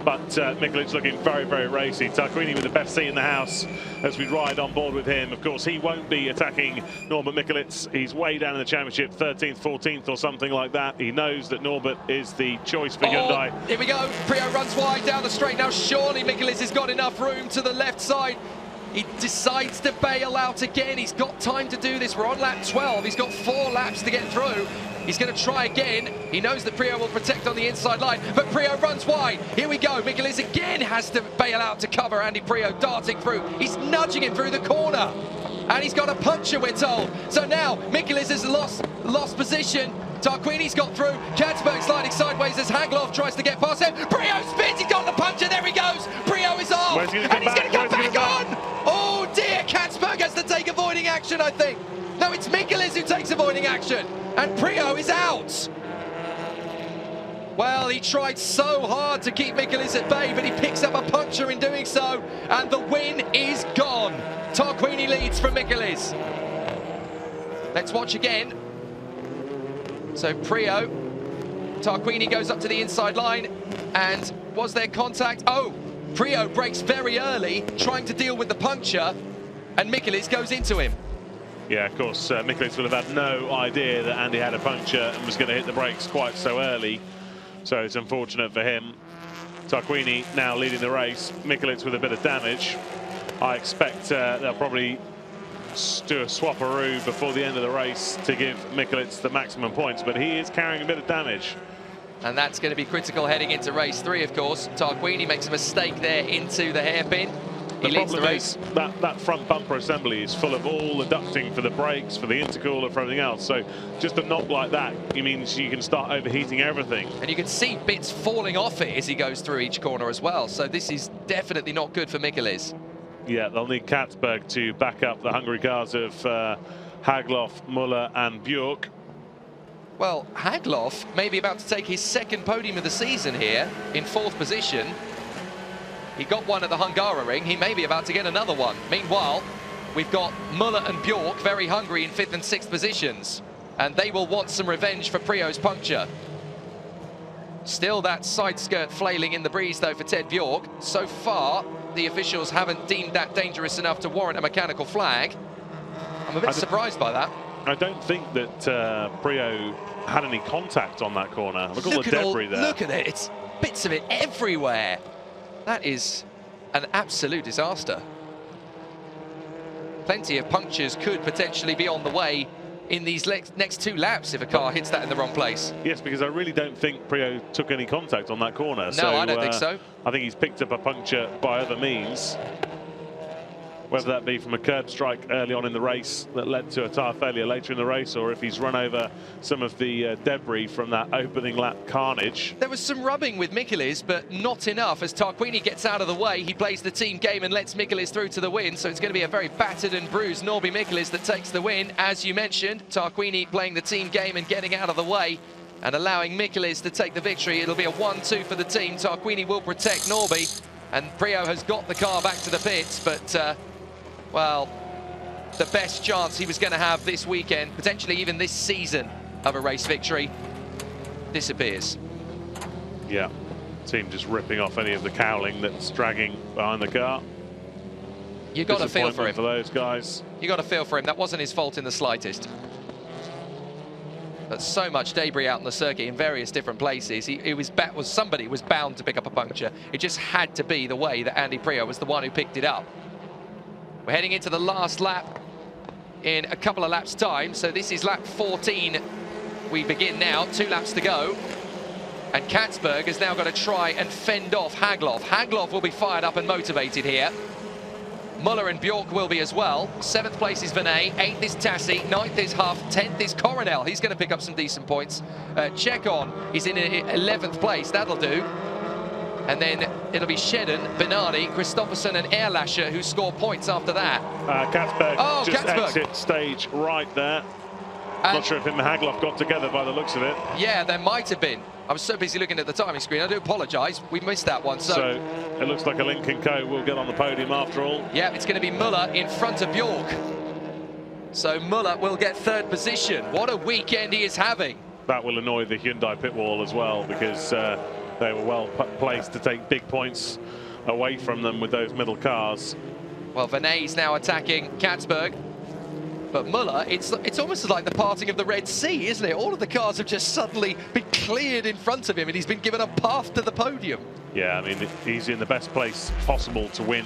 But Mikkelis looking very, very racy. Tarquini with the best seat in the house as we ride on board with him. Of course, he won't be attacking Norbert Mikkelis. He's way down in the championship, 13th, 14th or something like that. He knows that Norbert is the choice for Hyundai. Here we go. Prio runs wide down the straight. Now surely Mikkelis has got enough room to the left side. He decides to bail out again. He's got time to do this. We're on lap 12. He's got 4 laps to get through. He's going to try again. He knows that Prio will protect on the inside line, but Prio runs wide. Here we go. Mikkelis again has to bail out to cover Andy Prio darting through. He's nudging him through the corner. And he's got a puncher, we're told. So now Mikkelis has lost position. Tarquini's got through. Katzberg sliding sideways as Hagloff tries to get past him. Prio spins. He's got the puncher. There he goes. Prio is off. And he's going to come back on. Oh dear. Katzberg has to take avoiding action, I think. No, it's Mikkelis who takes avoiding action. And Prio is out. Well, he tried so hard to keep Mikkelis at bay, but he picks up a puncher in doing so. And the win is gone. Tarquini leads from Mikkelis. Let's watch again. So Prio, Tarquini goes up to the inside line, and was there contact? Oh, Prio brakes very early, trying to deal with the puncture, and Mikkelis goes into him. Yeah, of course, Mikkelis will have had no idea that Andy had a puncture and was going to hit the brakes quite so early. So it's unfortunate for him. Tarquini now leading the race, Mikkelis with a bit of damage. I expect they'll probably do a swapperoo before the end of the race to give Mikkelis the maximum points, but he is carrying a bit of damage. And that's going to be critical heading into race 3, of course. Tarquini makes a mistake there into the hairpin. He leads the race. That front bumper assembly is full of all the ducting for the brakes, for the intercooler, for everything else. So just a knock like that, it means you can start overheating everything. And you can see bits falling off it as he goes through each corner as well. So this is definitely not good for Mikkelis. Yeah, they'll need Katzberg to back up the Hungary cars of Hagloff, Muller and Bjork. Well, Hagloff may be about to take his 2nd podium of the season here in 4th position. He got one at the Hungaroring. He may be about to get another one. Meanwhile, we've got Muller and Bjork very hungry in 5th and 6th positions. And they will want some revenge for Prio's puncture. Still that side skirt flailing in the breeze, though, for Ted Bjork. So far, the officials haven't deemed that dangerous enough to warrant a mechanical flag. I'm a bit surprised by that. I don't think that Prio had any contact on that corner. Look at all the debris there. Look at it. It's bits of it everywhere. That is an absolute disaster. Plenty of punctures could potentially be on the way in these next 2 laps if a car hits that in the wrong place. Yes, because I really don't think Prio took any contact on that corner. No, so, I don't think so. I think he's picked up a puncture by other means. Whether that be from a curb strike early on in the race that led to a tyre failure later in the race, or if he's run over some of the debris from that opening lap carnage. There was some rubbing with Mikkelis, but not enough. As Tarquini gets out of the way, he plays the team game and lets Mikkelis through to the win. So it's going to be a very battered and bruised Norby Mikkelis that takes the win. As you mentioned, Tarquini playing the team game and getting out of the way and allowing Mikkelis to take the victory. It'll be a 1-2 for the team. Tarquini will protect Norby, and Prio has got the car back to the pits, but well, the best chance he was going to have this weekend, potentially even this season, of a race victory, disappears. Yeah, team just ripping off any of the cowling that's dragging behind the car. You got to feel for him. For those guys. You got to feel for him. That wasn't his fault in the slightest. But so much debris out on the circuit in various different places. Somebody was bound to pick up a puncture. It just had to be the way that Andy Prio was the one who picked it up. We're heading into the last lap in a couple of laps' time. So this is lap 14. We begin now, 2 laps to go. And Katzberg has now got to try and fend off Hagloff. Hagloff will be fired up and motivated here. Muller and Bjork will be as well. 7th place is Venet, 8th is Tassi, 9th is Huff, 10th is Coronel. He's going to pick up some decent points. Chekon is in 11th place, that'll do. And then it'll be Shedden, Bernardi, Christopherson and Erlascher who score points after that. Katzberg just exit stage right there. Not sure if him and Hagloff got together by the looks of it. Yeah, there might have been. I was so busy looking at the timing screen. I do apologise. We missed that one. So it looks like a Lincoln Co. will get on the podium after all. Yeah, it's going to be Muller in front of Bjork. So Muller will get 3rd position. What a weekend he is having. That will annoy the Hyundai pit wall as well, because they were well placed to take big points away from them with those middle cars. Well, Venet's now attacking Katzberg. But Muller, it's almost like the parting of the Red Sea, isn't it? All of the cars have just suddenly been cleared in front of him and he's been given a path to the podium. Yeah, I mean, he's in the best place possible to win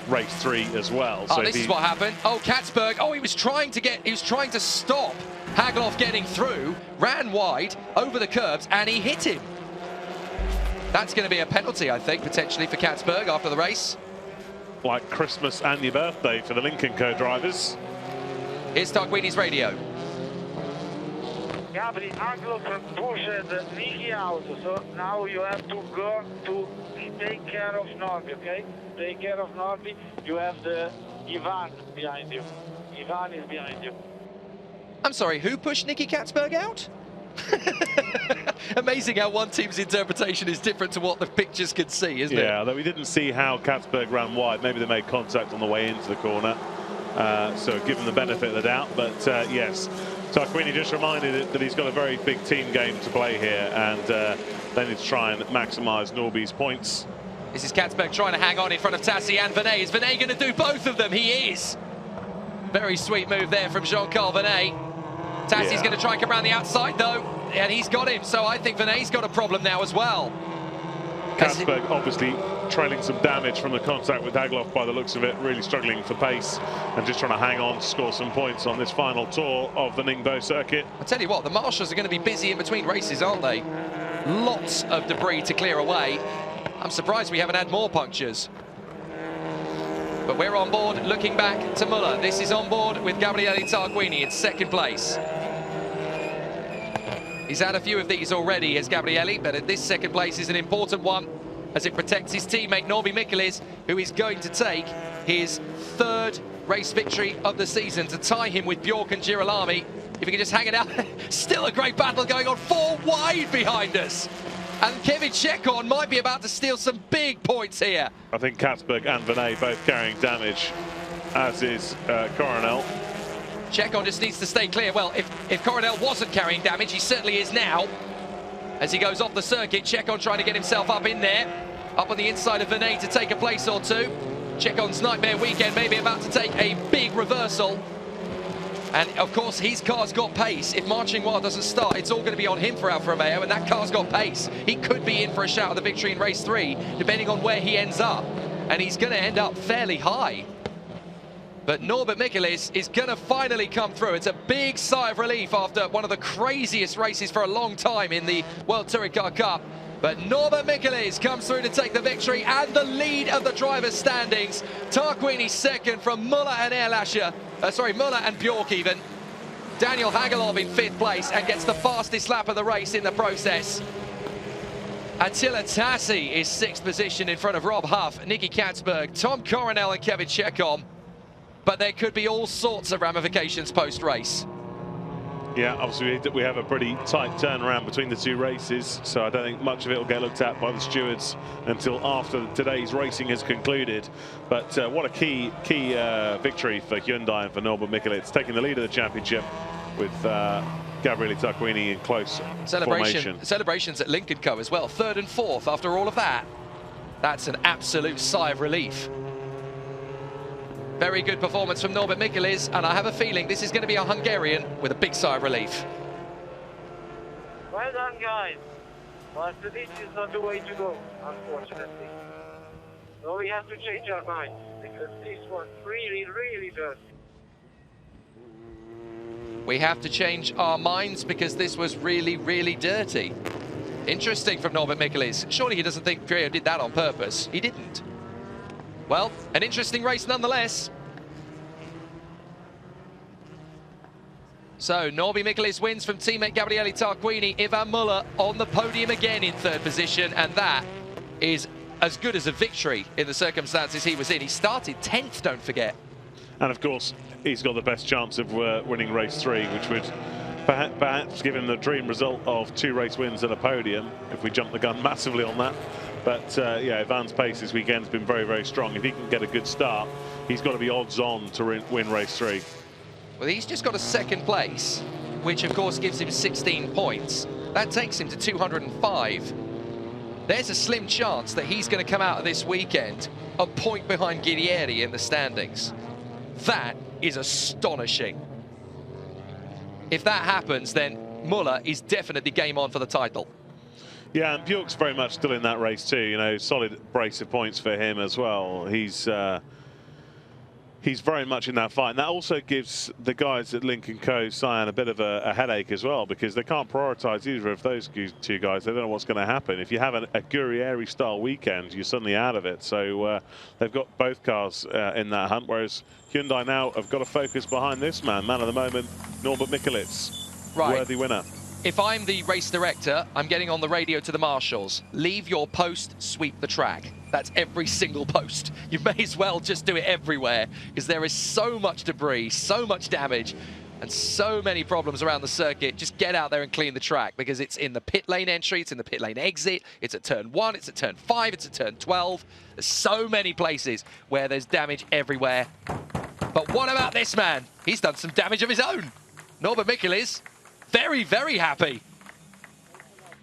race 3 as well. Oh, so this is what happened. Oh, Katzberg, he was trying to stop Hagloff getting through, ran wide over the curbs and he hit him. That's going to be a penalty, I think, potentially for Katzberg after the race. Like Christmas and your birthday for the Lincoln Co. drivers. Here's Tarquini's radio. Gabri, Hagloff pushed Nicky out, so now you have to go to take care of Norby, okay? Take care of Norby. You have the Ivan behind you. Ivan is behind you. I'm sorry, who pushed Nicky Katzberg out? Amazing how one team's interpretation is different to what the pictures could see, isn't it? Yeah, although we didn't see how Katzberg ran wide. Maybe they made contact on the way into the corner. So give him the benefit of the doubt, but yes, Tarquini just reminded that he's got a very big team game to play here, and they need to try and maximise Norby's points. This is Katzberg trying to hang on in front of Tassi and Venet. Is Venet going to do both of them? He is. Very sweet move there from Jean-Carl Venet. Tassi's going to try and come around the outside though, and he's got him, so I think Venet's got a problem now as well. Katzberg obviously trailing some damage from the contact with Hagloff by the looks of it, really struggling for pace and just trying to hang on to score some points on this final tour of the Ningbo circuit. I tell you what, the marshals are going to be busy in between races, aren't they? Lots of debris to clear away. I'm surprised we haven't had more punctures. But we're on board looking back to Muller. This is on board with Gabriele Tarquini in 2nd place. He's had a few of these already as Gabriele, but this 2nd place is an important one as it protects his teammate Norby Mikkelis, who is going to take his 3rd race victory of the season to tie him with Bjork and Girolami. If he can just hang it out, still a great battle going on, 4 wide behind us. And Kevin Chekon might be about to steal some big points here. I think Katzberg and Venet both carrying damage, as is Coronel. Chekon just needs to stay clear. Well, if Coronel wasn't carrying damage, he certainly is now. As he goes off the circuit, Chekon trying to get himself up in there. Up on the inside of Venet to take a place or two. Chekon's nightmare weekend may be about to take a big reversal. And of course, his car's got pace. If Marching Wild doesn't start, it's all going to be on him for Alfa Romeo, and that car's got pace. He could be in for a shout at the victory in race 3, depending on where he ends up. And he's going to end up fairly high. But Norbert Mikkelis is going to finally come through. It's a big sigh of relief after one of the craziest races for a long time in the World Touring Car Cup. But Norbert Mikkelis comes through to take the victory and the lead of the drivers' standings. Tarquini 2nd from Muller and Erlascher. Muller and Bjork even. Daniel Hagelov in 5th place and gets the fastest lap of the race in the process. Attila Tassi is 6th position in front of Rob Huff, Nicky Katzberg, Tom Coronel and Kevin Chekon. But there could be all sorts of ramifications post-race. Yeah, obviously we have a pretty tight turnaround between the 2 races, so I don't think much of it will get looked at by the stewards until after today's racing has concluded. But what a key victory for Hyundai and for Norbert Mikkelis, taking the lead of the championship with Gabriele Tarquini in close formation. Celebrations at Lincoln Co as well, 3rd and 4th after all of that. That's an absolute sigh of relief. Very good performance from Norbert Mikkelis, and I have a feeling this is going to be a Hungarian with a big sigh of relief. done, guys. But this is not the way to go, unfortunately. So we have to change our minds, because this was really, really dirty. We have to change our minds because this was really, really dirty. Interesting from Norbert Michelis. Surely he doesn't think Trio did that on purpose. He didn't. Well, an interesting race nonetheless. So, Norby Michelis wins from teammate Gabriele Tarquini. Ivan Muller on the podium again in third position, and that is as good as a victory in the circumstances he was in. He started 10th, don't forget. And of course, he's got the best chance of winning race 3, which would perhaps give him the dream result of 2 race wins and a podium, if we jump the gun massively on that. But yeah, Ivan's pace this weekend has been very, very strong. If he can get a good start, he's got to be odds on to win race 3. Well, he's just got a second place, which of course gives him 16 points. That takes him to 205. There's a slim chance that he's going to come out of this weekend a point behind Guerrieri in the standings. That is astonishing. If that happens, then Muller is definitely game on for the title. Yeah, and Bjork's very much still in that race too. You know, solid brace of points for him as well. He's very much in that fight. And that also gives the guys at Link & Co. Cyan a bit of a headache as well, because they can't prioritise either of those 2 guys. They don't know what's going to happen. If you have a Guerrieri-style weekend, you're suddenly out of it. So they've got both cars in that hunt, whereas Hyundai now have got to focus behind this man of the moment, Norbert Michelis. Right. Worthy winner. If I'm the race director, I'm getting on the radio to the marshals. Leave your post, sweep the track. That's every single post. You may as well just do it everywhere, because there is so much debris, so much damage, and so many problems around the circuit. Just get out there and clean the track, because it's in the pit lane entry, it's in the pit lane exit, it's at turn 1, it's at turn 5, it's at turn 12. There's so many places where there's damage everywhere. But what about this man? He's done some damage of his own. Norbert Michelis, very, very happy.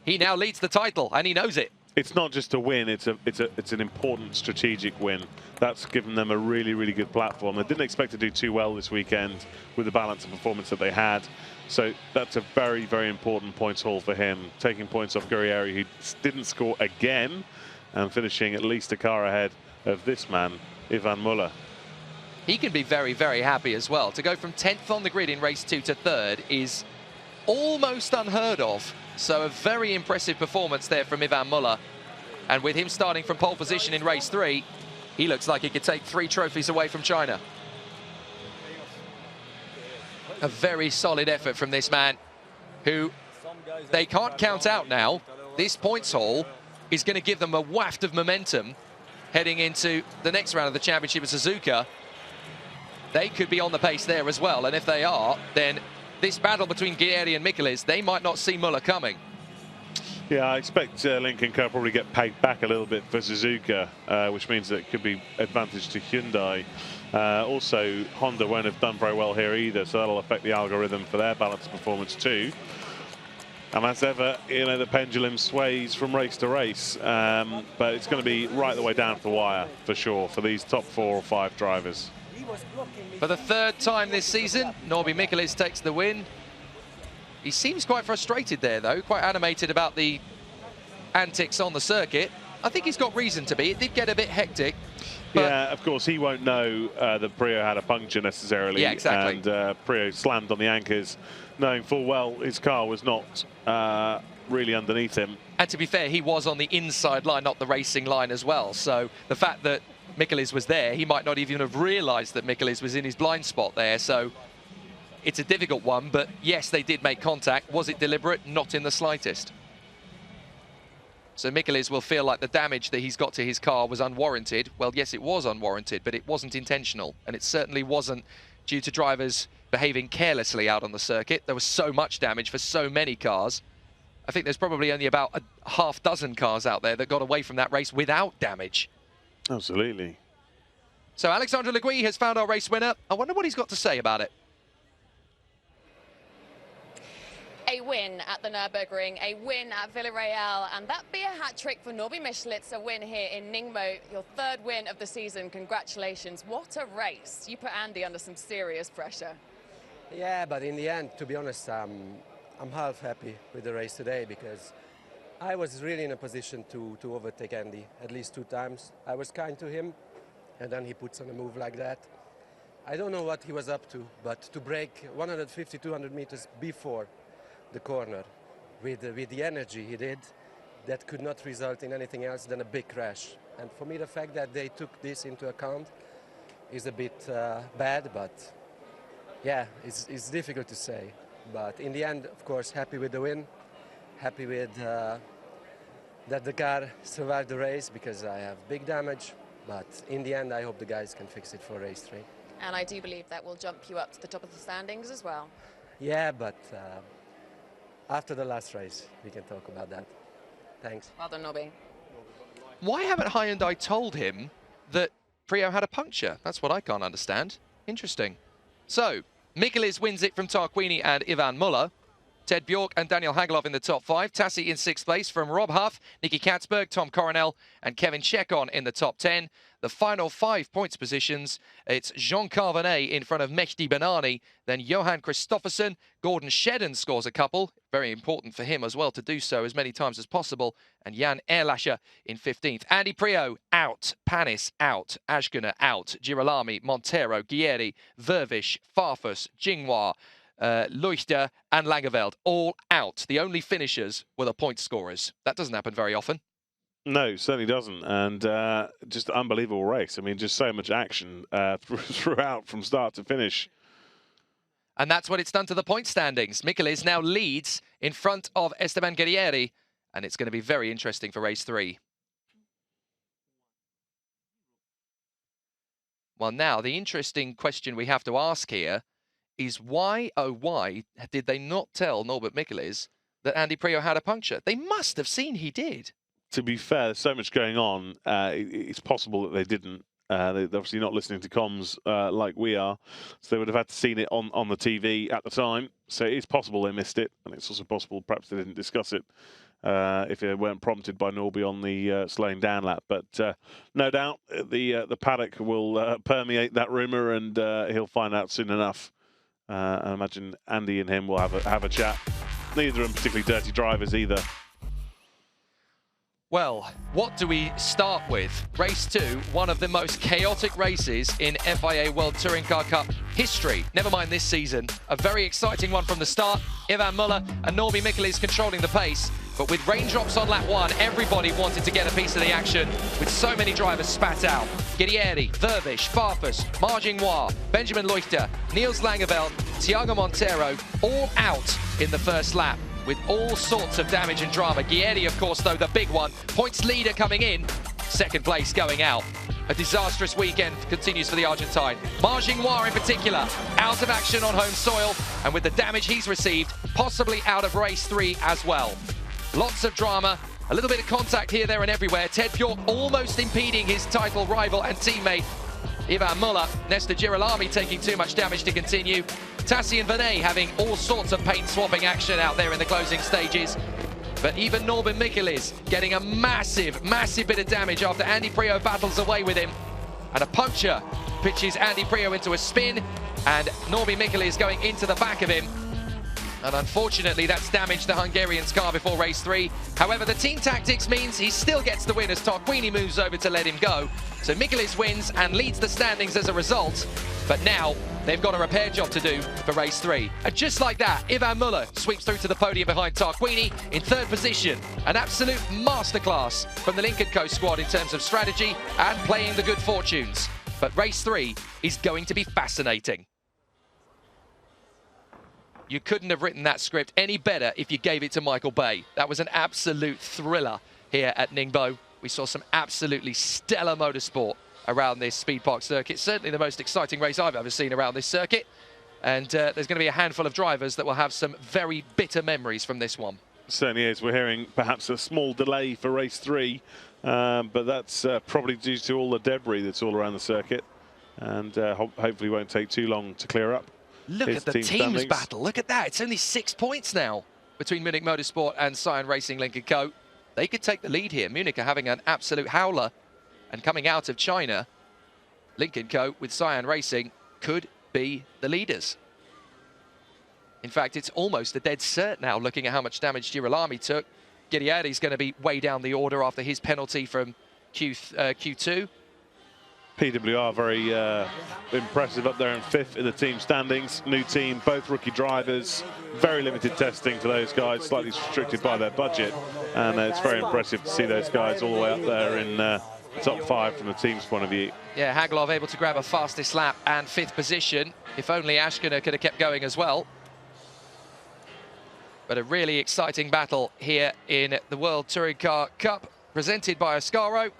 He now leads the title, and he knows it. It's not just a win, it's an important strategic win. That's given them a really, really good platform. They didn't expect to do too well this weekend with the balance of performance that they had. So that's a very, very important points haul for him. Taking points off Guerrieri, who didn't score again, and finishing at least a car ahead of this man, Ivan Muller. He can be very, very happy as well. To go from 10th on the grid in race 2 to 3rd is almost unheard of. So a very impressive performance there from Ivan Muller. And with him starting from pole position in race 3, he looks like he could take 3 trophies away from China. A very solid effort from this man, who they can't count out now. This points haul is going to give them a waft of momentum heading into the next round of the championship at Suzuka. They could be on the pace there as well. And if they are, then this battle between Guerrieri and Michelis, they might not see Muller coming. Yeah, I expect Link & Co probably get paid back a little bit for Suzuka, which means that it could be advantage to Hyundai. Also, Honda won't have done very well here either, so that'll affect the algorithm for their balance performance too. And as ever, you know, the pendulum sways from race to race, but it's going to be right the way down to the wire for sure for these top 4 or 5 drivers. For the 3rd time this season, Norby Michelis takes the win. He seems quite frustrated there, though, quite animated about the antics on the circuit. I think he's got reason to be. It did get a bit hectic. Yeah, of course, he won't know that Prio had a puncture necessarily. Yeah, exactly. And Prio slammed on the anchors, knowing full well his car was not really underneath him. And to be fair, he was on the inside line, not the racing line as well. So the fact that Michelis was there, he might not even have realised that Michelis was in his blind spot there. So it's a difficult one, but yes, they did make contact. Was it deliberate? Not in the slightest. So Michelis will feel like the damage that he's got to his car was unwarranted. Well, yes, it was unwarranted, but it wasn't intentional. And it certainly wasn't due to drivers behaving carelessly out on the circuit. There was so much damage for so many cars. I think there's probably only about a half dozen cars out there that got away from that race without damage. Absolutely. So Alexandre Legui has found our race winner. I wonder what he's got to say about it. A win at the Nürburgring, a win at Villarreal, and that be a hat-trick for Norby Michelis, a win here in Ningbo, your 3rd win of the season. Congratulations. What a race. You put Andy under some serious pressure. Yeah, but in the end, to be honest, I'm half happy with the race today because I was really in a position to overtake Andy at least 2 times. I was kind to him, and then he puts on a move like that. I don't know what he was up to, but to break 150, 200 meters before the corner with the energy he did, that could not result in anything else than a big crash. And for me, the fact that they took this into account is a bit bad, but yeah, it's difficult to say. But in the end, of course, happy with the win, happy with that the car survived the race because I have big damage. But in the end, I hope the guys can fix it for race 3. And I do believe that will jump you up to the top of the standings as well. Yeah, but after the last race, we can talk about that. Thanks. Well done, Nobby. Why haven't Hyundai told him that Prio had a puncture? That's what I can't understand. Interesting. So, Michelis wins it from Tarquini and Ivan Muller. Ted Bjork and Daniel Hagelov in the top 5. Tassi in 6th place from Rob Huff, Nicky Katzberg, Tom Coronel and Kevin Chekon in the top 10. The final 5 points positions, it's Jean Carvenet in front of Mehdi Benani, then Johan Kristoffersen, Gordon Shedden scores a couple, very important for him as well to do so as many times as possible, and Jan Erlascher in 15th. Andy Prio out, Panis out, Ashkener out, Girolami, Montero, Guieri, Vervish, Farfus, Jinghua, Leuchter and Langeveld all out. The only finishers were the point scorers. That doesn't happen very often. No, certainly doesn't. And just unbelievable race. I mean, just so much action throughout from start to finish. And that's what it's done to the point standings. Michelis now leads in front of Esteban Guerrieri, and it's going to be very interesting for race 3. Well, now, the interesting question we have to ask here is why, oh why, did they not tell Norbert Michelis that Andy Prio had a puncture? They must have seen he did. To be fair, there's so much going on. It's possible that they didn't. They're obviously not listening to comms like we are, so they would have had to seen it on the TV at the time. So it is possible they missed it, and it's also possible perhaps they didn't discuss it if they weren't prompted by Norby on the slowing down lap. But no doubt the paddock will permeate that rumour, and he'll find out soon enough. I imagine Andy and him will have a chat. Neither of them particularly dirty drivers either. Well, what do we start with? Race 2, one of the most chaotic races in FIA World Touring Car Cup history. Never mind this season. A very exciting one from the start. Ivan Muller and Norby Michelis controlling the pace. But with raindrops on lap 1, everybody wanted to get a piece of the action with so many drivers spat out. Guerrieri, Vervish, Farfus, Marginois, Benjamin Leuchter, Niels Langeveld, Thiago Montero, all out in the first lap, with all sorts of damage and drama. Guieri, of course, though, the big one. Points leader coming in, second place going out. A disastrous weekend continues for the Argentine. Marginois in particular, out of action on home soil, and with the damage he's received, possibly out of race 3 as well. Lots of drama, a little bit of contact here, there and everywhere. Ted Bjork almost impeding his title rival and teammate, Ivan Muller. Nestor Girolami taking too much damage to continue. Tassi and Venet having all sorts of paint swapping action out there in the closing stages. But even Norbert Michelis getting a massive, massive bit of damage after Andy Prio battles away with him. And a puncture pitches Andy Prio into a spin, and Norby Michelis going into the back of him. And unfortunately, that's damaged the Hungarian's car before race 3. However, the team tactics means he still gets the win as Tarquini moves over to let him go. So Michelis wins and leads the standings as a result. But now they've got a repair job to do for race 3. And just like that, Ivan Muller sweeps through to the podium behind Tarquini in 3rd position. An absolute masterclass from the Lincoln Co squad in terms of strategy and playing the good fortunes. But race 3 is going to be fascinating. You couldn't have written that script any better if you gave it to Michael Bay. That was an absolute thriller here at Ningbo. We saw some absolutely stellar motorsport around this Speed Park circuit. Certainly the most exciting race I've ever seen around this circuit. And there's going to be a handful of drivers that will have some very bitter memories from this one. Certainly is. We're hearing perhaps a small delay for race 3, but that's probably due to all the debris that's all around the circuit, and hopefully won't take too long to clear up. Look at the team's battle. Look at that. It's only 6 points now between Munich Motorsport and Cyan Racing Lincoln Co. They could take the lead here. Munich are having an absolute howler. And coming out of China, Lincoln Co. with Cyan Racing could be the leaders. In fact, it's almost a dead cert now, looking at how much damage Girolami took. Guerrieri's going to be way down the order after his penalty from Q2. PWR very impressive up there in 5th in the team standings. New team, both rookie drivers. Very limited testing for those guys, slightly restricted by their budget. And it's very impressive to see those guys all the way up there in the top 5 from the team's point of view. Yeah, Haglov able to grab a fastest lap and 5th position. If only Ashkener could have kept going as well. But a really exciting battle here in the World Touring Car Cup, presented by Ascaro.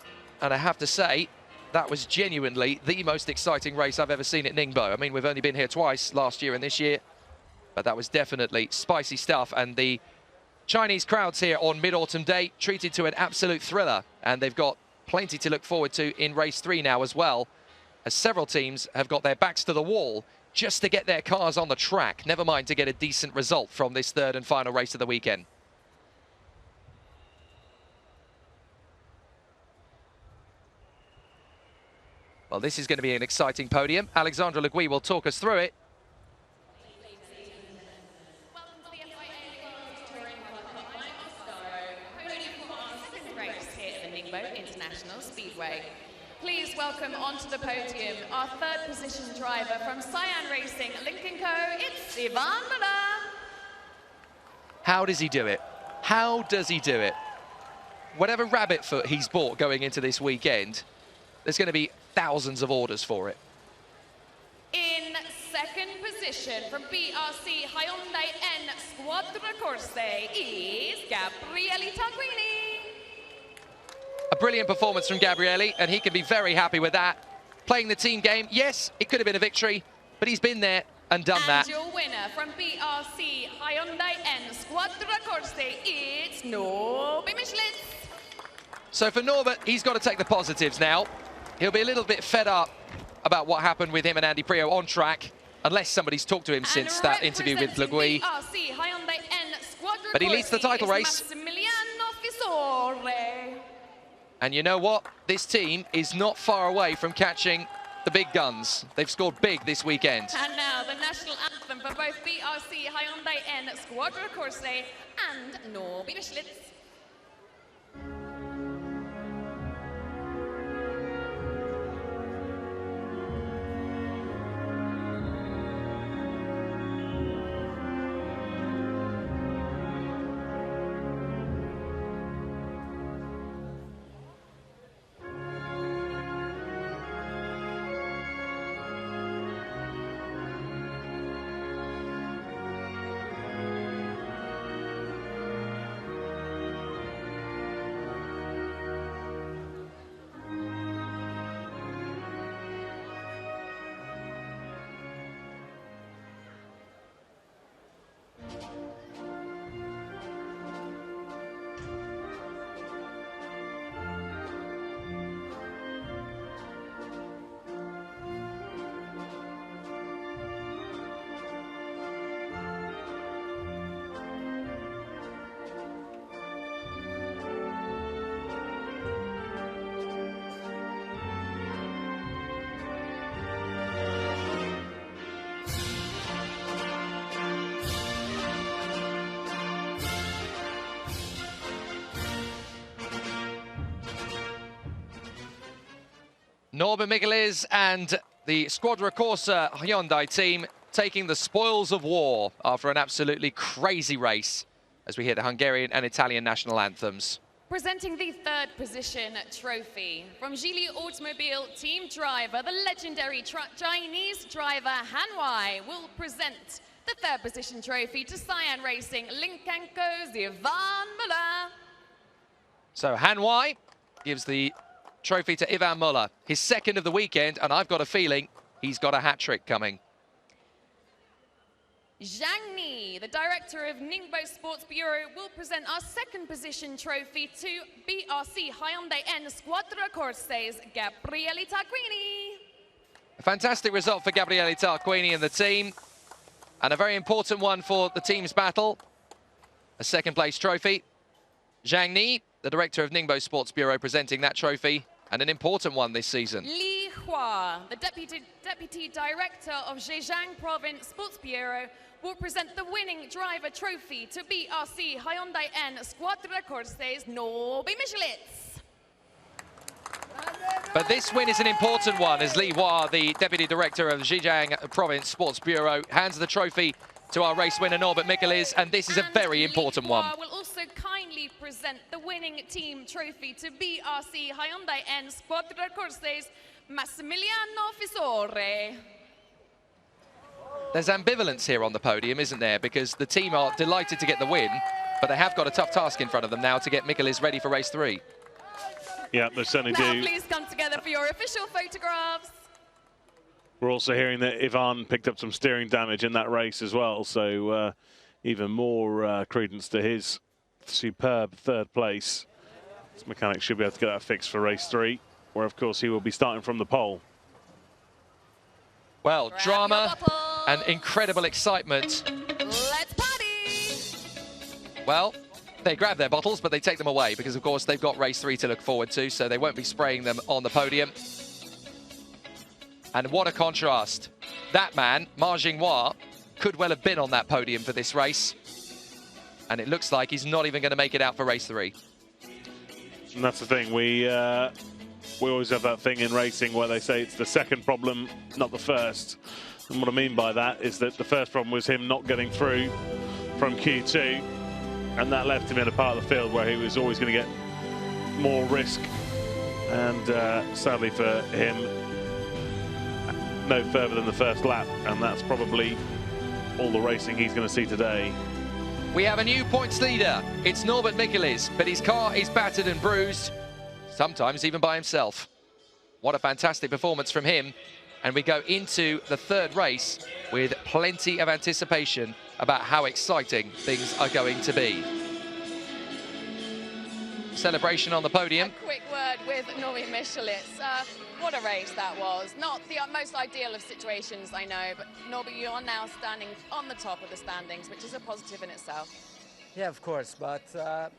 And I have to say, that was genuinely the most exciting race I've ever seen at Ningbo. I mean, we've only been here twice, last year and this year, but that was definitely spicy stuff. And the Chinese crowds here on Mid-Autumn Day treated to an absolute thriller. And they've got plenty to look forward to in race 3 now as well, as several teams have got their backs to the wall just to get their cars on the track, never mind to get a decent result from this 3rd and final race of the weekend. Well, this is going to be an exciting podium. Alexandre Le Gui will talk us through it. Welcome to the FIA Touring Car Cup. I'm Oscaro, podium for our 2nd race here at the Ningbo International Speedway. Please welcome onto the podium our 3rd position driver from Cyan Racing Link & Co. It's Ivan Muller. How does he do it? How does he do it? Whatever rabbit foot he's bought going into this weekend, there's going to be thousands of orders for it. In 2nd position from BRC Hyundai N Squadra Corse is Gabriele Tarquini. A brilliant performance from Gabriele, and he can be very happy with that. Playing the team game, yes, it could have been a victory, but he's been there and done that. And your winner from BRC Hyundai N Squadra Corse, it's Nobby Michelitz. So for Norbert, he's got to take the positives now. He'll be a little bit fed up about what happened with him and Andy Prio on track, unless somebody's talked to him since that interview with Le Gui. But he leads the title race. And you know what? This team is not far away from catching the big guns. They've scored big this weekend. And now the national anthem for both BRC Hyundai N Squadra Corse and Nobby Michelitz. Norbert Michelitz and the Squadra Corsa Hyundai team taking the spoils of war after an absolutely crazy race as we hear the Hungarian and Italian national anthems. Presenting the 3rd position trophy from Geely Automobile team driver, the legendary Chinese driver Han Wei will present the 3rd position trophy to Cyan Racing Link & Co.'s Ivan Muller. So Han Wei gives the trophy to Ivan Muller, his 2nd of the weekend, and I've got a feeling he's got a hat-trick coming. Zhang Ni, the director of Ningbo Sports Bureau, will present our 2nd position trophy to BRC Hyundai N Squadra Corse's Gabriele Tarquini. A fantastic result for Gabriele Tarquini and the team, and a very important one for the team's battle. A 2nd place trophy. Zhang Ni, the director of Ningbo Sports Bureau, presenting that trophy, and an important one this season. Li Hua, the Deputy Director of Zhejiang Province Sports Bureau, will present the winning driver trophy to BRC Hyundai N Squadra Corses Norby Michelitz. But this win is an important one as Li Hua, the Deputy Director of Zhejiang Province Sports Bureau, hands the trophy to our race winner Norbert Michelis, and this is a very important one. Li Hua will also kindly present the winning team trophy to BRC Hyundai N Squadra Corses Massimiliano Fisore. There's ambivalence here on the podium, isn't there? Because the team are delighted to get the win, but they have got a tough task in front of them now to get Michelis ready for race 3. Yeah, they certainly Now do. please come together for your official photographs. We're also hearing that Ivan picked up some steering damage in that race as well, so even more credence to his superb third place. This mechanic should be able to get that fixed for race 3, where of course he will be starting from the pole. Well, Grab drama your and incredible excitement. Let's party! Well, they grab their bottles, but they take them away because, of course, they've got race 3 to look forward to, so they won't be spraying them on the podium. And what a contrast. That man, Ma Jinghua, could well have been on that podium for this race. And it looks like he's not even going to make it out for race 3. And that's the thing, we always have that thing in racing where they say it's the second problem, not the first. And what I mean by that is that the first problem was him not getting through from Q2, and that left him in a part of the field where he was always going to get more risk. And sadly for him, no further than the first lap, and that's probably all the racing he's going to see today. We have a new points leader. It's Norbert Michelis, but his car is battered and bruised, sometimes even by himself. What a fantastic performance from him. And we go into the third race with plenty of anticipation about how exciting things are going to be. Celebration on the podium. A quick word with Norbert Michelis. What a race that was. Not the most ideal of situations, I know, but Norbert, you are now standing on the top of the standings, which is a positive in itself. Yeah, of course, but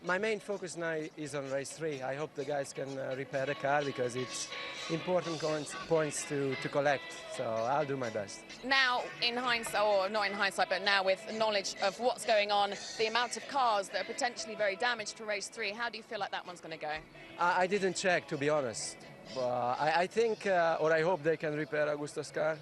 my main focus now is on race 3. I hope the guys can repair the car because it's important points to collect, so I'll do my best. Now, in hindsight, or not in hindsight, but now with knowledge of what's going on, the amount of cars that are potentially very damaged for race 3, how do you feel like that one's going to go? I didn't check, to be honest. I think, or I hope they can repair Augusto's car,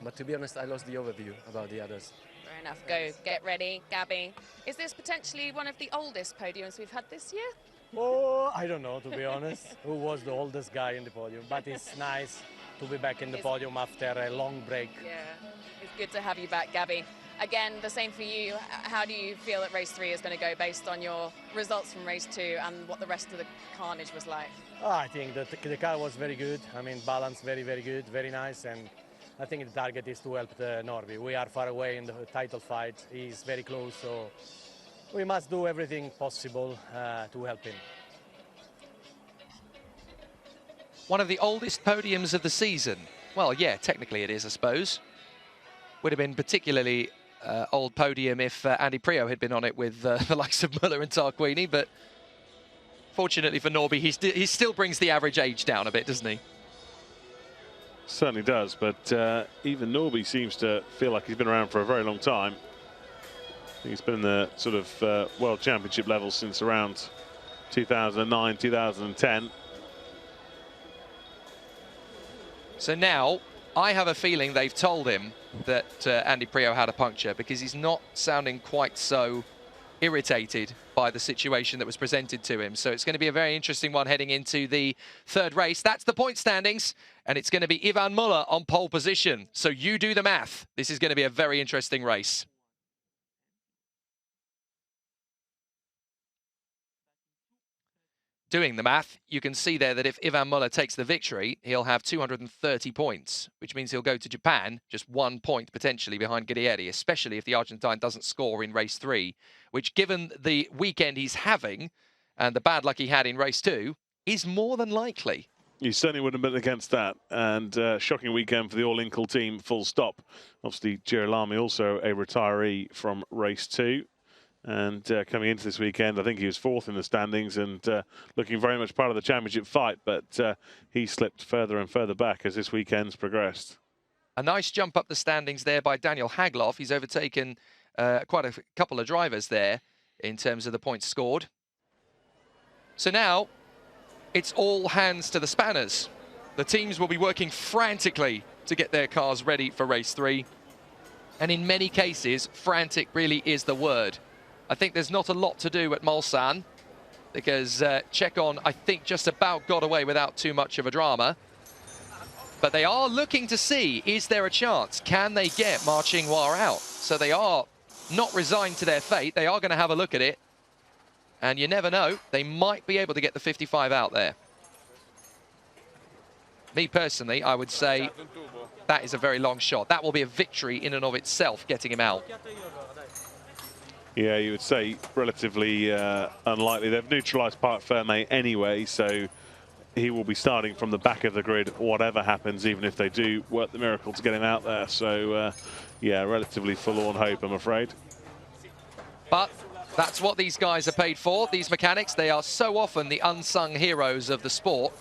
but to be honest, I lost the overview about the others. Fair enough. Go, get ready. Gabby, is this potentially one of the oldest podiums we've had this year? Oh, I don't know, to be honest, who was the oldest guy in the podium. But it's nice to be back in the podium after a long break. Yeah, it's good to have you back, Gabby. Again, the same for you. How do you feel that race 3 is going to go based on your results from race 2 and what the rest of the carnage was like? Oh, I think that the car was very good. I mean, balance very, very good, very nice. And I think the target is to help Norby. We are far away in the title fight. He's very close, so we must do everything possible to help him. One of the oldest podiums of the season. Well, yeah, technically it is, I suppose. Would have been particularly old podium if Andy Priaulx had been on it with the likes of Muller and Tarquini, but fortunately for Norby, he still brings the average age down a bit, doesn't he? Certainly does, but even Norby seems to feel like he's been around for a very long time. I think he's been in the sort of World Championship level since around 2009, 2010. So now, I have a feeling they've told him that Andy Priaulx had a puncture because he's not sounding quite so irritated by the situation that was presented to him. So it's going to be a very interesting one heading into the third race. That's the point standings, and it's going to be Ivan Muller on pole position. So you do the math. This is going to be a very interesting race. Doing the math, you can see there that if Ivan Muller takes the victory, he'll have 230 points, which means he'll go to Japan just 1 point potentially behind Guerrieri, especially if the Argentine doesn't score in race 3, which given the weekend he's having and the bad luck he had in race 2, is more than likely. You certainly wouldn't have been against that. And shocking weekend for the All-Inkle team, full stop. Obviously, Girolami also a retiree from race 2. And coming into this weekend, I think he was 4th in the standings and looking very much part of the championship fight, but he slipped further and further back as this weekend's progressed. A nice jump up the standings there by Daniel Hagloff. He's overtaken quite a couple of drivers there in terms of the points scored. So now it's all hands to the spanners. The teams will be working frantically to get their cars ready for race 3. And in many cases, frantic really is the word. I think there's not a lot to do at Mulsanne because Chekon, I think, just about got away without too much of a drama. But they are looking to see, is there a chance? Can they get Marching Noir out? So they are not resigned to their fate. They are going to have a look at it. And you never know, they might be able to get the 55 out there. Me personally, I would say that is a very long shot. That will be a victory in and of itself, getting him out. Yeah, you would say relatively unlikely. They've neutralised Parc Fermé anyway, so he will be starting from the back of the grid, whatever happens, even if they do work the miracle to get him out there. So, yeah, relatively forlorn hope, I'm afraid. But that's what these guys are paid for, these mechanics. They are so often the unsung heroes of the sport.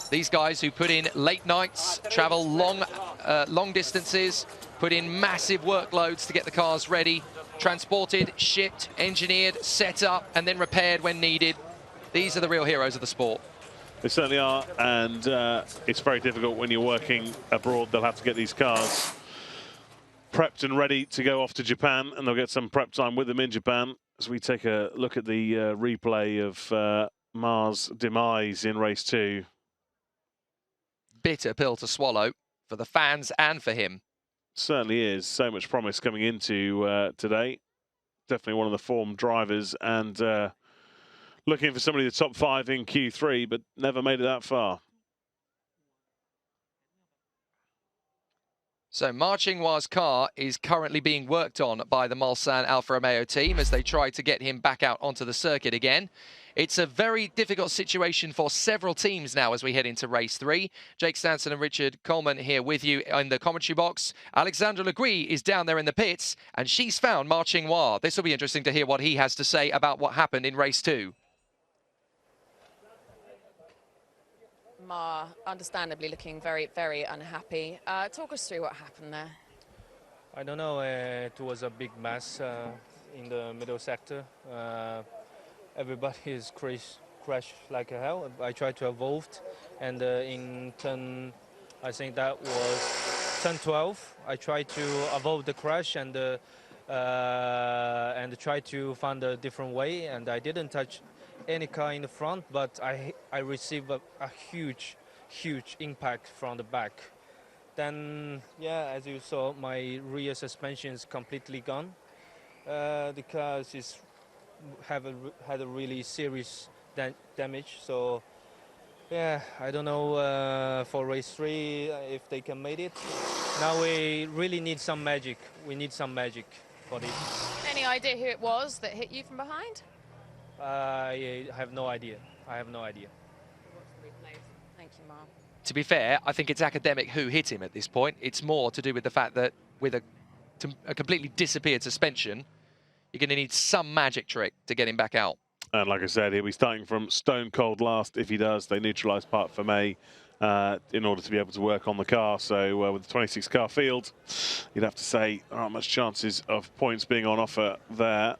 These guys who put in late nights, travel long distances, put in massive workloads to get the cars ready, transported, shipped, engineered, set up, and then repaired when needed. These are the real heroes of the sport. They certainly are, and it's very difficult when you're working abroad. They'll have to get these cars prepped and ready to go off to Japan, and they'll get some prep time with them in Japan. As we take a look at the replay of Mars' demise in race 2. Bitter pill to swallow for the fans and for him. Certainly is. So much promise coming into today. Definitely one of the form drivers, and looking for somebody in the top 5 in Q3, but never made it that far. So Marching Noir's car is currently being worked on by the Mulsanne Alfa Romeo team as they try to get him back out onto the circuit again. It's a very difficult situation for several teams now as we head into race 3. Jake Stanson and Richard Coleman here with you in the commentary box. Alexandra Legui is down there in the pits, and she's found Marching Noir. This will be interesting to hear what he has to say about what happened in race 2. Mar, understandably looking very, very unhappy. Talk us through what happened there. I don't know, it was a big mess in the middle sector. Everybody is crashed like hell. I tried to avoid, and in turn, I think that was turn 12, I tried to avoid the crash and try to find a different way, and I didn't touch any car in the front, but I received a huge impact from the back. Then, yeah, as you saw, my rear suspension is completely gone. The car had a really serious damage. So, yeah, I don't know for race 3 if they can make it. Now we really need some magic. We need some magic for this. Any idea who it was that hit you from behind? I have no idea. I have no idea. Thank you, Mark. To be fair, I think it's academic who hit him at this point. It's more to do with the fact that with a completely disappeared suspension, you're going to need some magic trick to get him back out. And like I said, he'll be starting from stone cold last if he does. They neutralise Parc Fermé in order to be able to work on the car. So with the 26 car field, you'd have to say there aren't much chances of points being on offer there.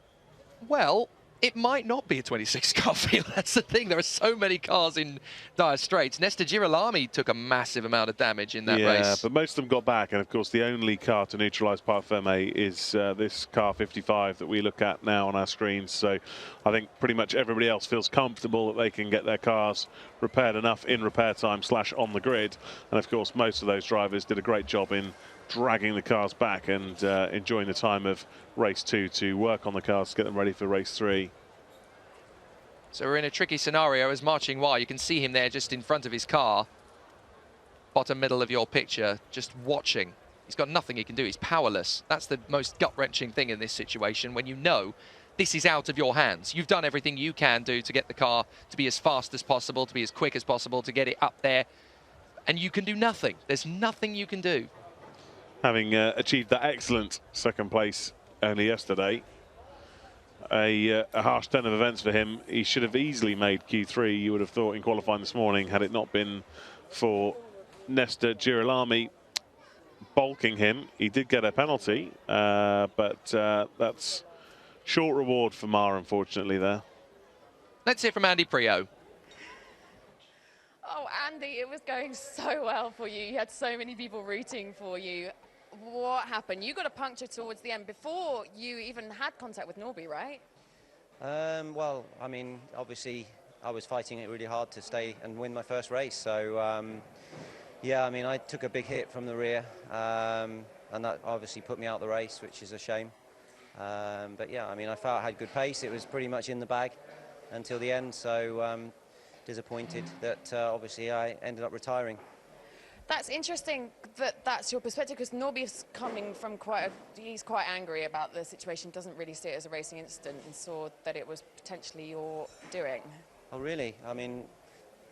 Well, it might not be a 26-car field. That's the thing. There are so many cars in dire straits. Nesta Girolami took a massive amount of damage in that race. Yeah, but most of them got back. And, of course, the only car to neutralise Parc Fermé is this car 55 that we look at now on our screens. So I think pretty much everybody else feels comfortable that they can get their cars repaired enough in repair time / on the grid. And, of course, most of those drivers did a great job in dragging the cars back and enjoying the time of race 2 to work on the cars to get them ready for race 3. So we're in a tricky scenario as Marching Noir. You can see him there just in front of his car. Bottom middle of your picture, just watching. He's got nothing he can do. He's powerless. That's the most gut-wrenching thing in this situation, when you know this is out of your hands. You've done everything you can do to get the car to be as fast as possible, to be as quick as possible, to get it up there. And you can do nothing. There's nothing you can do. Having achieved that excellent second place only yesterday, a harsh turn of events for him. He should have easily made Q3, you would have thought, in qualifying this morning, had it not been for Nestor Girolami bulking him. He did get a penalty, but that's short reward for Ma, unfortunately, there. Let's hear from Andy Prio. Oh, Andy, it was going so well for you. You had so many people rooting for you. What happened? You got a puncture towards the end before you even had contact with Norby, right? Well, I mean, obviously, I was fighting it really hard to stay and win my first race. So, yeah, I mean, I took a big hit from the rear, and that obviously put me out the race, which is a shame. But yeah, I mean, I felt I had good pace. It was pretty much in the bag until the end. So, disappointed that obviously I ended up retiring. That's interesting that that's your perspective, because Norby's coming from he's quite angry about the situation, doesn't really see it as a racing incident and saw that it was potentially your doing. Oh, really? I mean,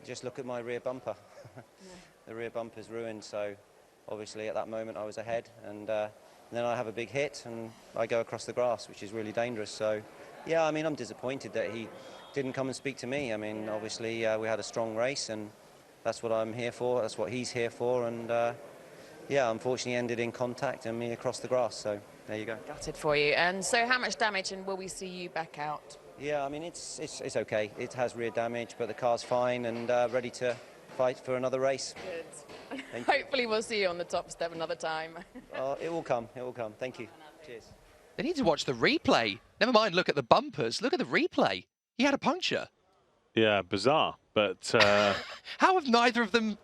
just look at my rear bumper. Yeah. The rear bumper's ruined, so obviously at that moment I was ahead, and then I have a big hit and I go across the grass, which is really dangerous. So, yeah, I mean, I'm disappointed that he didn't come and speak to me. I mean, obviously we had a strong race, and that's what I'm here for, that's what he's here for, and yeah, unfortunately ended in contact and me across the grass, so there you go. Gutted for you. And so how much damage, and will we see you back out? Yeah, I mean, it's okay. It has rear damage, but the car's fine and ready to fight for another race. Good. Hopefully we'll see you on the top step another time. It will come, it will come. Thank you. Cheers. They need to watch the replay. Never mind, look at the bumpers. Look at the replay. He had a puncture. Yeah, bizarre, but... How have neither of them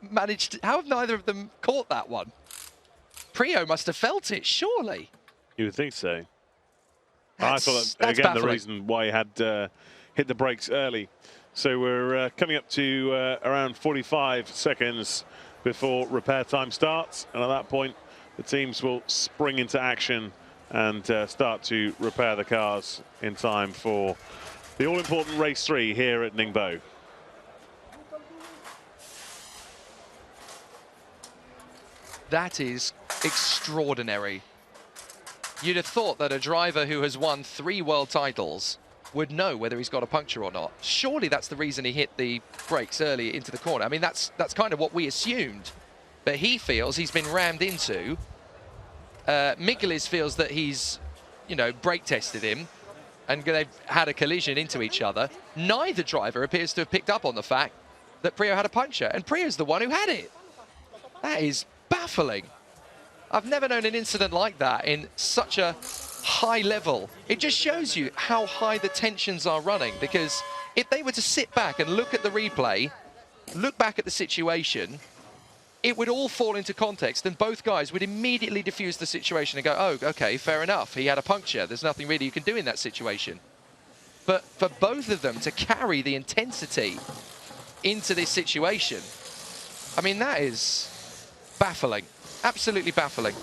caught that one? Prio must have felt it, surely. You would think so. I thought that, that's again, baffling. the reason why he had hit the brakes early. So we're coming up to around 45 seconds before repair time starts. And at that point, the teams will spring into action and start to repair the cars in time for the all-important race 3 here at Ningbo. That is extraordinary. You'd have thought that a driver who has won 3 world titles would know whether he's got a puncture or not. Surely that's the reason he hit the brakes early into the corner. I mean, that's kind of what we assumed. But he feels he's been rammed into. Michaelis feels that he's, you know, brake tested him and they've had a collision into each other. Neither driver appears to have picked up on the fact that Prio had a puncture, and Prio's the one who had it. That is baffling. I've never known an incident like that in such a high level. It just shows you how high the tensions are running, because if they were to sit back and look at the replay, look back at the situation, it would all fall into context and both guys would immediately diffuse the situation and go, oh, okay, fair enough, he had a puncture, there's nothing really you can do in that situation. But for both of them to carry the intensity into this situation, I mean, that is baffling, absolutely baffling.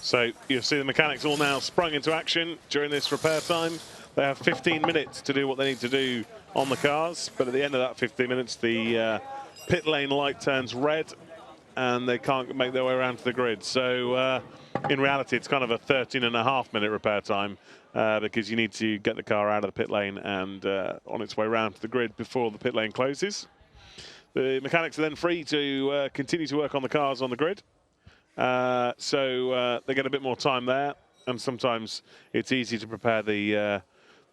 So you'll see the mechanics all now sprung into action during this repair time. They have 15 minutes to do what they need to do on the cars, but at the end of that 15 minutes, the pit lane light turns red and they can't make their way around to the grid. So in reality, it's kind of a 13.5-minute repair time because you need to get the car out of the pit lane and on its way around to the grid before the pit lane closes. The mechanics are then free to continue to work on the cars on the grid. So they get a bit more time there, and sometimes it's easy to prepare the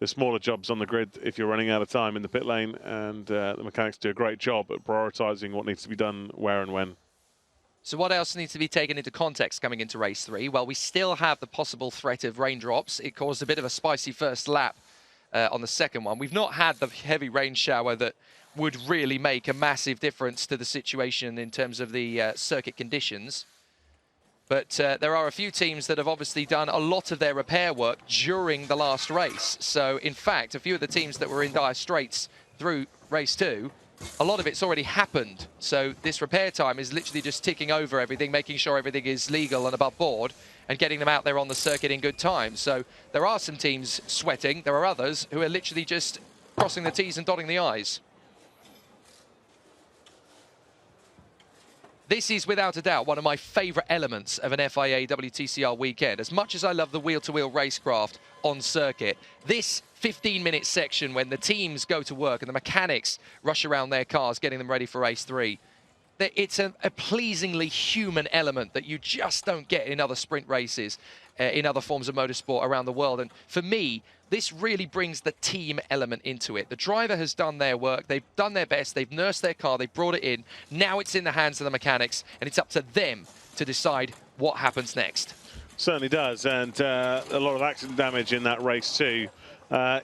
smaller jobs on the grid if you're running out of time in the pit lane, and the mechanics do a great job at prioritizing what needs to be done where and when. So what else needs to be taken into context coming into race 3? Well, we still have the possible threat of raindrops. It caused a bit of a spicy first lap on the second one. We've not had the heavy rain shower that would really make a massive difference to the situation in terms of the circuit conditions. But there are a few teams that have obviously done a lot of their repair work during the last race. So, in fact, a few of the teams that were in dire straits through race 2, a lot of it's already happened. So this repair time is literally just ticking over everything, making sure everything is legal and above board, and getting them out there on the circuit in good time. So there are some teams sweating. There are others who are literally just crossing the T's and dotting the I's. This is without a doubt one of my favourite elements of an FIA WTCR weekend. As much as I love the wheel-to-wheel racecraft on circuit, this 15-minute section when the teams go to work and the mechanics rush around their cars getting them ready for race 3, it's a pleasingly human element that you just don't get in other sprint races, in other forms of motorsport around the world. And for me, this really brings the team element into it. The driver has done their work, they've done their best, they've nursed their car, they've brought it in. Now it's in the hands of the mechanics, and it's up to them to decide what happens next. Certainly does, and a lot of accident damage in that race too,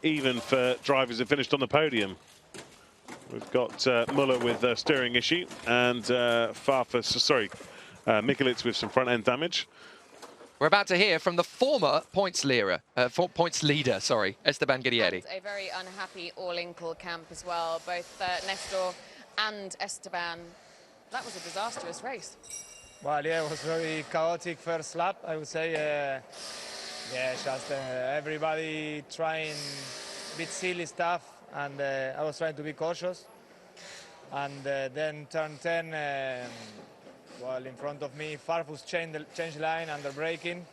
even for drivers that finished on the podium. We've got Muller with a steering issue, and Mikulits with some front end damage. We're about to hear from the former points leader, Esteban Guerrieri. A very unhappy all-Inkle camp as well, both Nestor and Esteban. That was a disastrous race. Well, yeah, it was very chaotic first lap, I would say. Yeah, just everybody trying a bit silly stuff, and I was trying to be cautious. And then turn 10, well, in front of me, Farfus changed line under braking.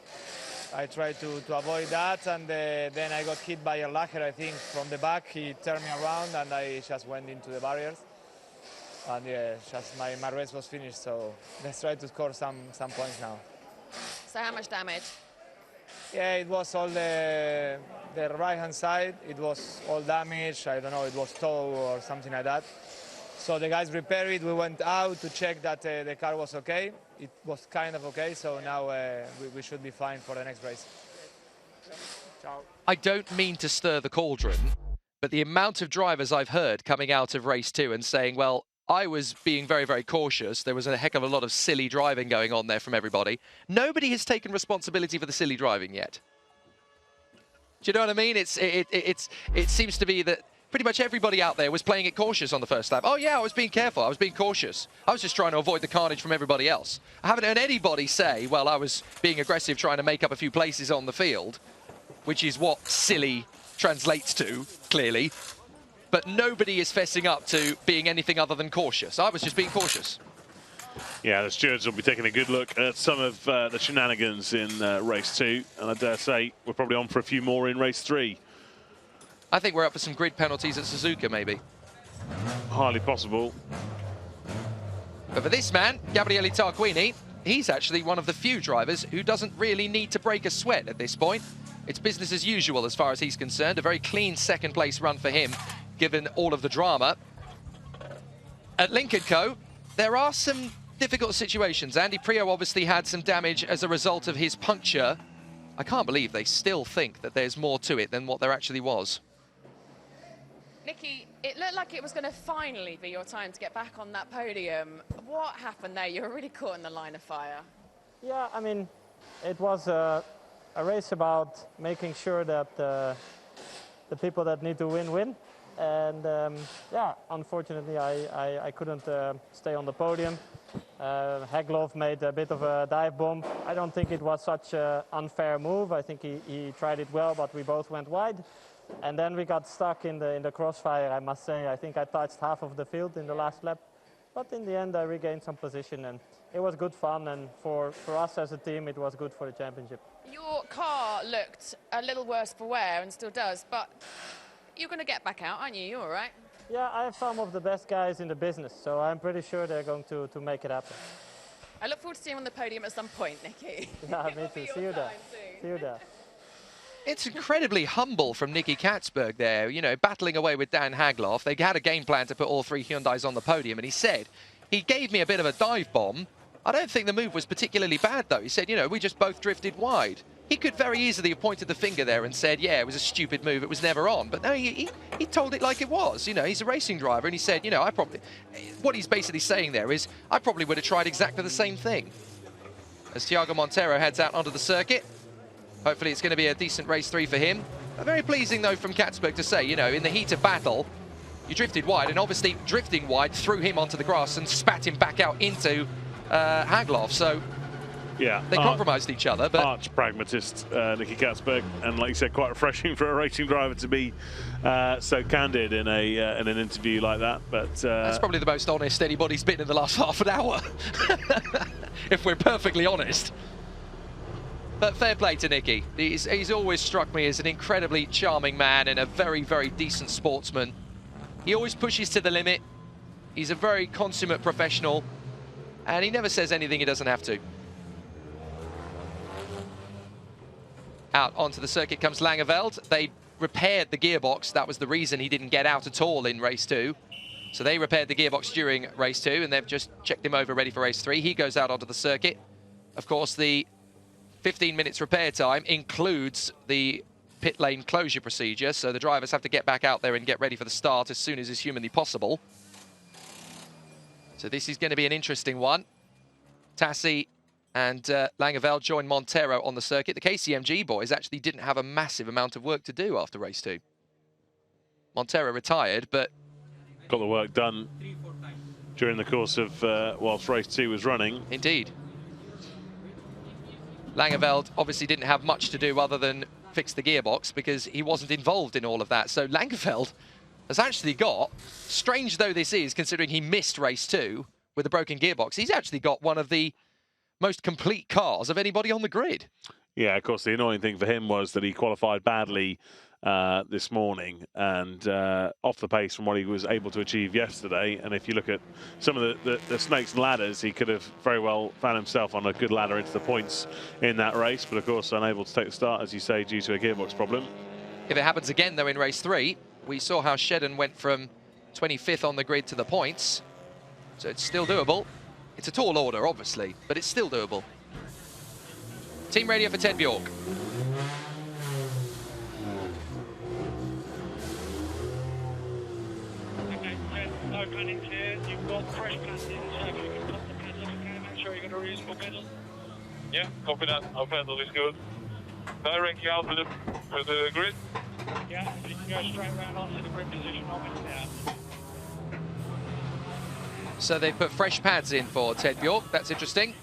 I tried to avoid that, and then I got hit by Erlacher, I think, from the back. He turned me around, and I just went into the barriers. And yeah, just my race was finished, so let's try to score some points now. So how much damage? Yeah, it was all the right-hand side. It was all damaged. I don't know, it was toe or something like that. So the guys repaired it. We went out to check that the car was okay. It was kind of okay, so now we should be fine for the next race. Ciao. I don't mean to stir the cauldron, but the amount of drivers I've heard coming out of race 2 and saying, well, I was being very, very cautious. There was a heck of a lot of silly driving going on there from everybody. Nobody has taken responsibility for the silly driving yet. Do you know what I mean? It seems to be that pretty much everybody out there was playing it cautious on the first lap. Oh yeah, I was being careful, I was being cautious. I was just trying to avoid the carnage from everybody else. I haven't heard anybody say, well, I was being aggressive trying to make up a few places on the field, which is what silly translates to, clearly. But nobody is fessing up to being anything other than cautious. I was just being cautious. Yeah, the stewards will be taking a good look at some of the shenanigans in race 2, and I dare say we're probably on for a few more in race 3. I think we're up for some grid penalties at Suzuka, maybe. Hardly possible. But for this man, Gabriele Tarquini, he's actually one of the few drivers who doesn't really need to break a sweat at this point. It's business as usual as far as he's concerned. A very clean second-place run for him, given all of the drama. At Link & Co, there are some difficult situations. Andy Prio obviously had some damage as a result of his puncture. I can't believe they still think that there's more to it than what there actually was. Nicky, it looked like it was going to finally be your time to get back on that podium. What happened there? You were really caught in the line of fire. Yeah, I mean, it was a race about making sure that the people that need to win. And yeah, unfortunately, I couldn't stay on the podium. Hegloff made a bit of a dive bomb. I don't think it was such an unfair move. I think he tried it well, but we both went wide. And then we got stuck in the crossfire, I must say. I think I touched half of the field in the last lap. But in the end, I regained some position, and it was good fun. And for us as a team, it was good for the championship. Your car looked a little worse for wear and still does, but you're going to get back out, aren't you? You're all right. Yeah, I have some of the best guys in the business, so I'm pretty sure they're going to make it happen. I look forward to seeing you on the podium at some point, Nicky. Yeah, me too. See you there. See you there. It's incredibly humble from Nicky Katzberg there, you know, battling away with Dan Hagloff. They had a game plan to put all 3 Hyundais on the podium, and he said, he gave me a bit of a dive bomb. I don't think the move was particularly bad, though. He said, you know, we just both drifted wide. He could very easily have pointed the finger there and said, yeah, it was a stupid move, it was never on. But no, he told it like it was. You know, he's a racing driver, and he said, you know, what he's basically saying there is, I probably would have tried exactly the same thing. As Thiago Montero heads out onto the circuit, hopefully it's going to be a decent race 3 for him. Very pleasing, though, from Katzberg to say, you know, in the heat of battle, you drifted wide, and obviously drifting wide threw him onto the grass and spat him back out into Hagloff. So Yeah, They compromised each other, but arch pragmatist Nicky Katzberg, and like you said, quite refreshing for a racing driver to be so candid in an interview like that. But that's probably the most honest anybody's been in the last half an hour, if we're perfectly honest. But fair play to Nicky. He's always struck me as an incredibly charming man and a very, very decent sportsman. He always pushes to the limit. He's a very consummate professional, and he never says anything he doesn't have to. Out onto the circuit comes Langeveld. They repaired the gearbox. That was the reason he didn't get out at all in race 2. So they repaired the gearbox during race 2, and they've just checked him over ready for race 3. He goes out onto the circuit. Of course, the 15 minutes repair time includes the pit lane closure procedure, so the drivers have to get back out there and get ready for the start as soon as is humanly possible. So this is going to be an interesting one. Tassi and Langeveld join Montero on the circuit. The KCMG boys actually didn't have a massive amount of work to do after race 2. Montero retired, but got the work done during the course of whilst race 2 was running. Indeed. Langeveld obviously didn't have much to do other than fix the gearbox because he wasn't involved in all of that. So Langeveld has actually got, strange though this is, considering he missed race 2 with a broken gearbox, he's actually got one of the most complete cars of anybody on the grid. Yeah, of course, the annoying thing for him was that he qualified badly this morning and off the pace from what he was able to achieve yesterday. And if you look at some of the snakes and ladders, he could have very well found himself on a good ladder into the points in that race, but of course unable to take the start, as you say, due to a gearbox problem. If it happens again, though, in race 3, we saw how Shedden went from 25th on the grid to the points, so it's still doable. It's a tall order, obviously, but it's still doable. Team radio for Ted Bjork. Okay, no panic here. You've got fresh pads in, so if you can pop the pads off again, make sure you've got a reasonable pedal. Yeah, copy that. Our pedal is good. Directly out to the grid. Yeah, if you can go straight around onto the grid position, I'll be down. So they put fresh pads in for Ted Bjork. That's interesting.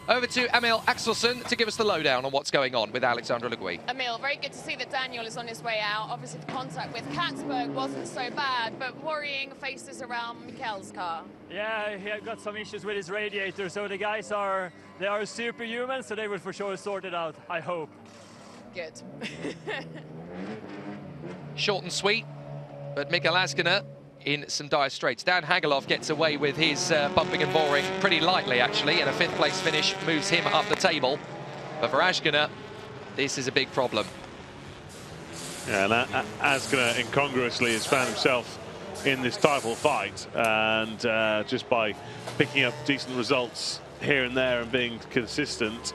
Over to Emil Axelsson to give us the lowdown on what's going on with Alexandra Le Gouy. Emil, very good to see that Daniel is on his way out. Obviously, the contact with Katzberg wasn't so bad, but worrying faces around Mikel's car. Yeah, he had got some issues with his radiator, so the guys are superhuman, so they will for sure sort it out, I hope. Good. Short and sweet, but Mikael Askiner in some dire straits. Dan Hageloff gets away with his bumping and boring pretty lightly, actually, and a 5th place finish moves him up the table. But for Askiner, this is a big problem. Yeah, and Askiner incongruously has found himself in this title fight, and just by picking up decent results here and there and being consistent,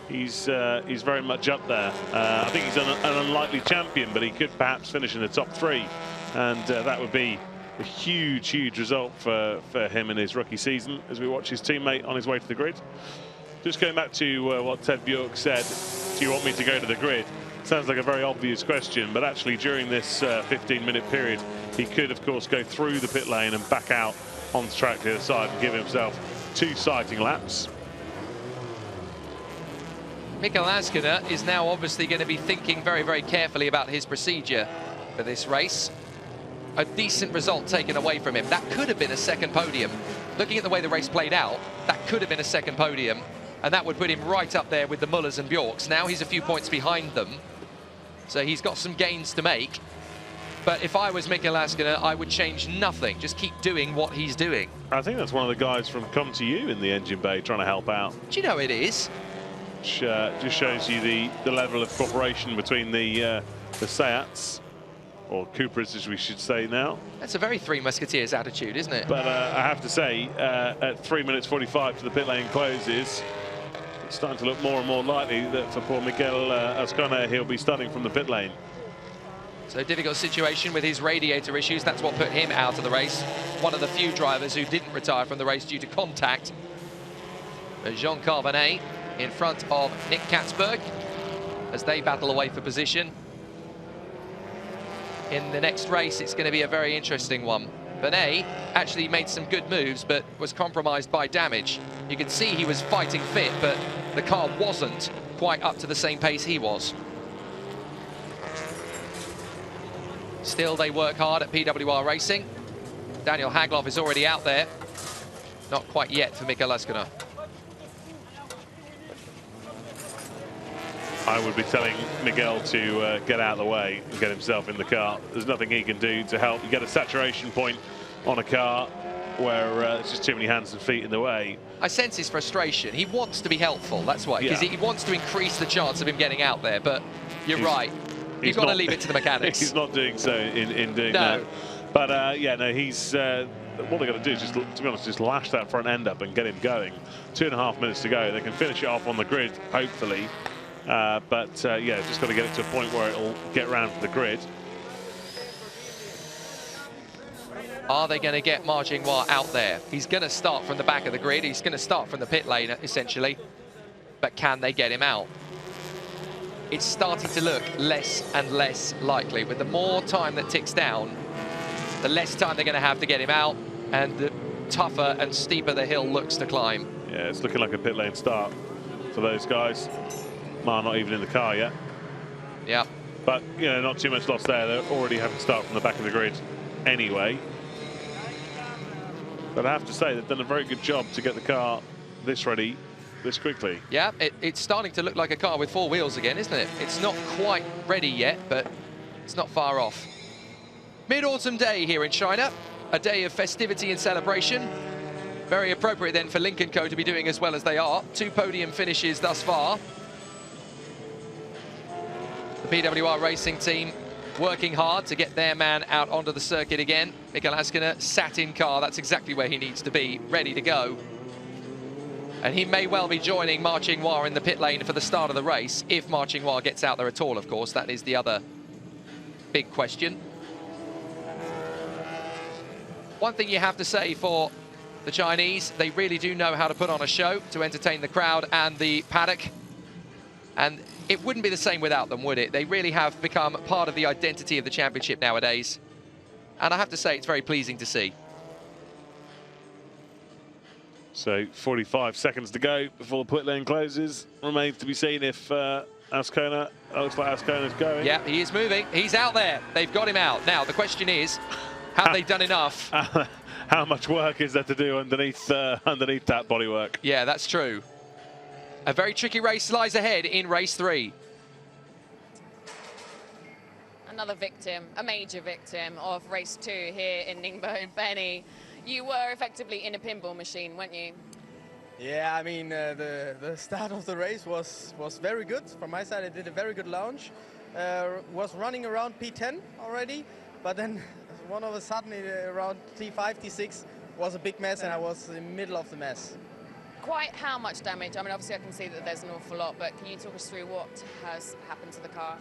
he's very much up there. I think he's an unlikely champion, but he could perhaps finish in the top 3, and that would be a huge, huge result for him in his rookie season as we watch his teammate on his way to the grid. Just going back to what Ted Bjork said, do you want me to go to the grid? Sounds like a very obvious question, but actually during this 15-minute period, he could, of course, go through the pit lane and back out on the track to the other side and give himself 2 sighting laps. Mikael Askiner is now obviously going to be thinking very, very carefully about his procedure for this race. A decent result taken away from him. That could have been a 2nd podium. Looking at the way the race played out, that could have been a 2nd podium, and that would put him right up there with the Mullers and Bjorks. Now he's a few points behind them, so he's got some gains to make. But if I was Mikael Askiner, I would change nothing. Just keep doing what he's doing. I think that's one of the guys from Come To You in the engine bay trying to help out. Do you know it is? Which just shows you the level of cooperation between the Seats, or Cupras as we should say now. That's a very Three Musketeers attitude, isn't it? But I have to say, at 3 minutes 45 to the pit lane closes, it's starting to look more and more likely that for poor Mikael Askiner, he'll be starting from the pit lane. So difficult situation with his radiator issues. That's what put him out of the race. One of the few drivers who didn't retire from the race due to contact. Jean Carbonet in front of Nick Katzberg as they battle away for position. In the next race, it's going to be a very interesting one. Benet actually made some good moves, but was compromised by damage. You could see he was fighting fit, but the car wasn't quite up to the same pace he was. Still, they work hard at PWR Racing. Daniel Hagloff is already out there. Not quite yet for Mika Laskinen. I would be telling Miguel to get out of the way and get himself in the car. There's nothing he can do to help. You get a saturation point on a car where there's just too many hands and feet in the way. I sense his frustration. He wants to be helpful, that's why, because he wants to increase the chance of him getting out there, but you're right. You've got to leave it to the mechanics. He's not doing so in doing that. But yeah, no, he's what they're going to do is just, to be honest, just lash that front end up and get him going. 2.5 minutes to go. They can finish it off on the grid, hopefully. But yeah, just got to get it to a point where it'll get round to the grid. Are they going to get Ma Jinghua out there? He's going to start from the back of the grid. He's going to start from the pit lane, essentially. But can they get him out? It's starting to look less and less likely. With the more time that ticks down, the less time they're going to have to get him out, and the tougher and steeper the hill looks to climb. Yeah, it's looking like a pit lane start for those guys. Ma not even in the car yet. Yeah. But, you know, not too much loss there. They're already having to start from the back of the grid anyway. But I have to say, they've done a very good job to get the car this ready this quickly. Yeah, it's starting to look like a car with 4 wheels again, isn't it? It's not quite ready yet, but it's not far off. Mid-autumn day here in China, a day of festivity and celebration. Very appropriate then for Lynk & Co to be doing as well as they are. 2 podium finishes thus far. The PWR Racing team working hard to get their man out onto the circuit again. Mika Laskinen sat in car, that's exactly where he needs to be, ready to go. And he may well be joining Ma Jinghua in the pit lane for the start of the race, if Ma Jinghua gets out there at all, of course. That is the other big question. One thing you have to say for the Chinese, they really do know how to put on a show to entertain the crowd and the paddock. And it wouldn't be the same without them, would it? They really have become part of the identity of the championship nowadays. And I have to say, it's very pleasing to see. So 45 seconds to go before the pit lane closes. Remains to be seen if Ascona, looks like Ascona's going. Yeah, he is moving. He's out there. They've got him out. Now, the question is, have they done enough? How much work is there to do underneath underneath that bodywork? Yeah, that's true. A very tricky race lies ahead in race 3. Another victim, a major victim of race 2 here in Ningbo. Benny, you were effectively in a pinball machine, weren't you? Yeah, I mean, the start of the race was very good. From my side, I did a very good launch. Was running around P10 already, but then one of a sudden around T5, T6 was a big mess, and I was in the middle of the mess. Quite how much damage? I mean, obviously I can see that there's an awful lot, but can you talk us through what has happened to the car?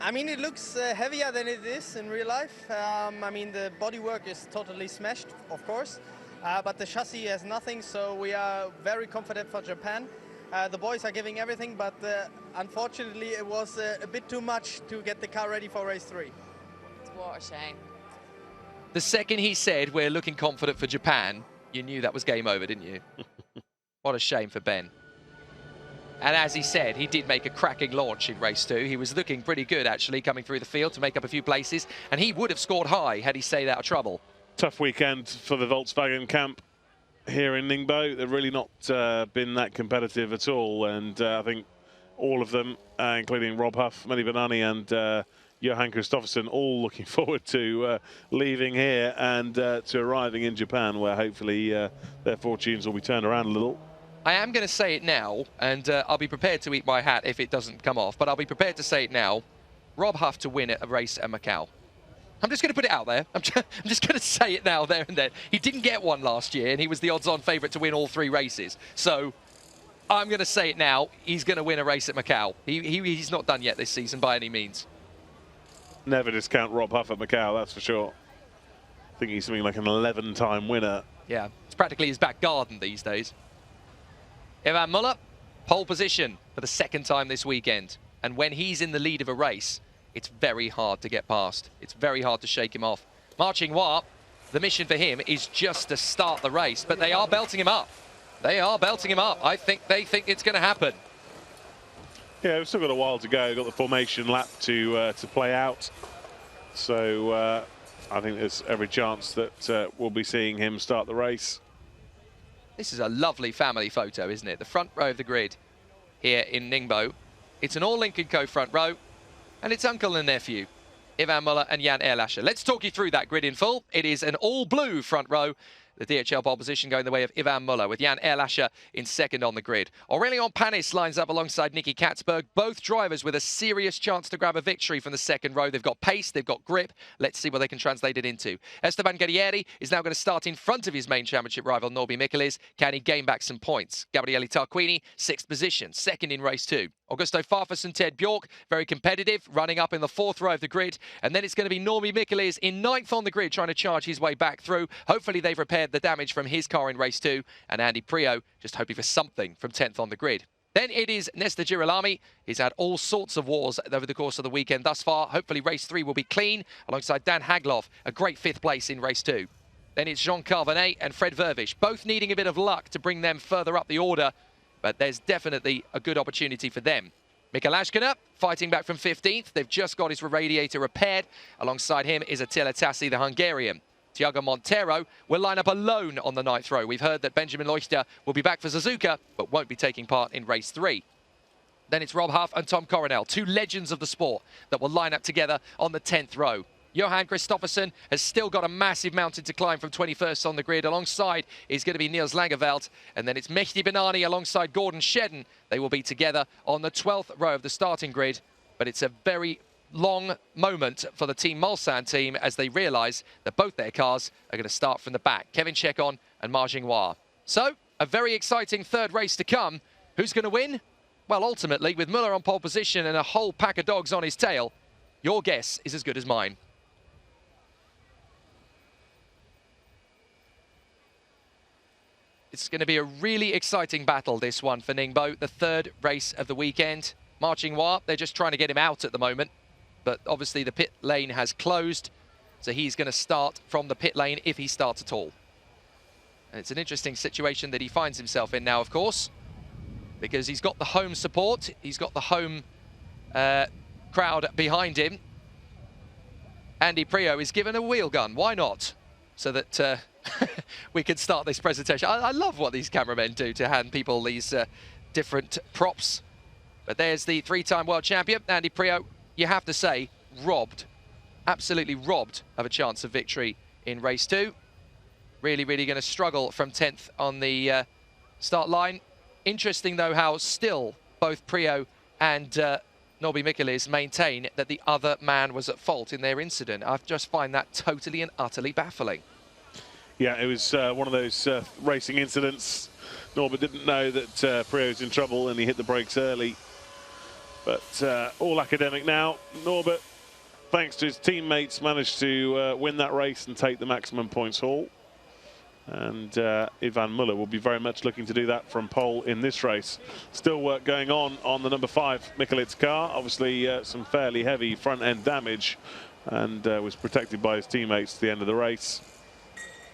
I mean, it looks heavier than it is in real life. I mean, the bodywork is totally smashed, of course, but the chassis has nothing, so we are very confident for Japan. The boys are giving everything, but unfortunately it was a bit too much to get the car ready for race 3. What a shame. The second he said, we're looking confident for Japan, you knew that was game over, didn't you? What a shame for Ben. And as he said, he did make a cracking launch in race 2. He was looking pretty good, actually, coming through the field to make up a few places. And he would have scored high had he stayed out of trouble. Tough weekend for the Volkswagen camp here in Ningbo. They've really not been that competitive at all. And I think all of them, including Rob Huff, Mehdi Banani and Johan Kristoffersson, all looking forward to leaving here and to arriving in Japan, where hopefully their fortunes will be turned around a little. I am going to say it now, and I'll be prepared to eat my hat if it doesn't come off, but I'll be prepared to say it now. Rob Huff to win a race at Macau. I'm just going to put it out there. I'm just going to say it now, there and then. He didn't get one last year, and he was the odds-on favourite to win all 3 races. So I'm going to say it now. He's going to win a race at Macau. He's not done yet this season by any means. Never discount Rob Huff at Macau, that's for sure. I think he's something like an 11-time winner. Yeah, it's practically his back garden these days. Ivan Muller, pole position for the 2nd time this weekend. And when he's in the lead of a race, it's very hard to get past. It's very hard to shake him off. Ma Jinghua the mission for him is just to start the race, but they are belting him up. They are belting him up. I think they think it's going to happen. Yeah, we've still got a while to go. Got the formation lap to play out. So I think there's every chance that we'll be seeing him start the race. This is a lovely family photo, isn't it? The front row of the grid here in Ningbo. It's an all Link & Co front row, and it's uncle and nephew, Ivan Muller and Jan Erlascher. Let's talk you through that grid in full. It is an all-blue front row. The DHL pole position going the way of Ivan Muller, with Jan Erlascher in second on the grid. Aurelian Panis lines up alongside Nicky Katzberg. Both drivers with a serious chance to grab a victory from the second row. They've got pace, they've got grip. Let's see what they can translate it into. Esteban Guerrieri is now going to start in front of his main championship rival, Norby Michelis. Can he gain back some points? Gabriele Tarquini, 6th position, second in race 2. Augusto Farfus and Ted Bjork, very competitive, running up in the 4th row of the grid. And then it's going to be Norby Michelis in 9th on the grid, trying to charge his way back through. Hopefully they've repaired the damage from his car in race 2. And Andy Prio just hoping for something from 10th on the grid. Then it is Nesta Girolami. He's had all sorts of wars over the course of the weekend thus far. Hopefully race 3 will be clean, alongside Dan Hagloff, a great 5th place in race 2. Then it's Jean Carvenet and Fred Vervish, both needing a bit of luck to bring them further up the order. But there's definitely a good opportunity for them. Mikael Ashkener fighting back from 15th. They've just got his radiator repaired. Alongside him is Attila Tassi, the Hungarian. Tiago Montero will line up alone on the 9th row. We've heard that Benjamin Leuchter will be back for Suzuka, but won't be taking part in race 3. Then it's Rob Huff and Tom Coronel, 2 legends of the sport that will line up together on the 10th row. Johan Kristoffersen has still got a massive mountain to climb from 21st on the grid. Alongside is going to be Niels Langeveld. And then it's Mehdi Benani alongside Gordon Shedden. They will be together on the 12th row of the starting grid. But it's a very long moment for the Team Mulsanne team as they realise that both their cars are going to start from the back. Kevin Chekon and Ma Jinghua. So, a very exciting 3rd race to come. Who's going to win? Well, ultimately, with Muller on pole position and a whole pack of dogs on his tail, your guess is as good as mine. It's going to be a really exciting battle, this one, for Ningbo, the 3rd race of the weekend. Ma Jinghua, they're just trying to get him out at the moment. But obviously the pit lane has closed, so he's going to start from the pit lane if he starts at all. And it's an interesting situation that he finds himself in now, of course, because he's got the home support, he's got the home crowd behind him. Andy Prio is given a wheel gun, why not? So that we can start this presentation. I love what these cameramen do to hand people these different props. But there's the 3-time world champion, Andy Prio. You have to say, robbed, absolutely robbed of a chance of victory in race 2. Really, really going to struggle from 10th on the start line. Interesting, though, how still both Prio and Norby Michelis maintain that the other man was at fault in their incident. I just find that totally and utterly baffling. Yeah, it was one of those racing incidents. Norbert didn't know that Prio's in trouble and he hit the brakes early. But all academic now. Norbert, thanks to his teammates, managed to win that race and take the maximum points haul. And Ivan Muller will be very much looking to do that from pole in this race. Still work going on the number 5 Michelis car. Obviously some fairly heavy front end damage, and was protected by his teammates at the end of the race.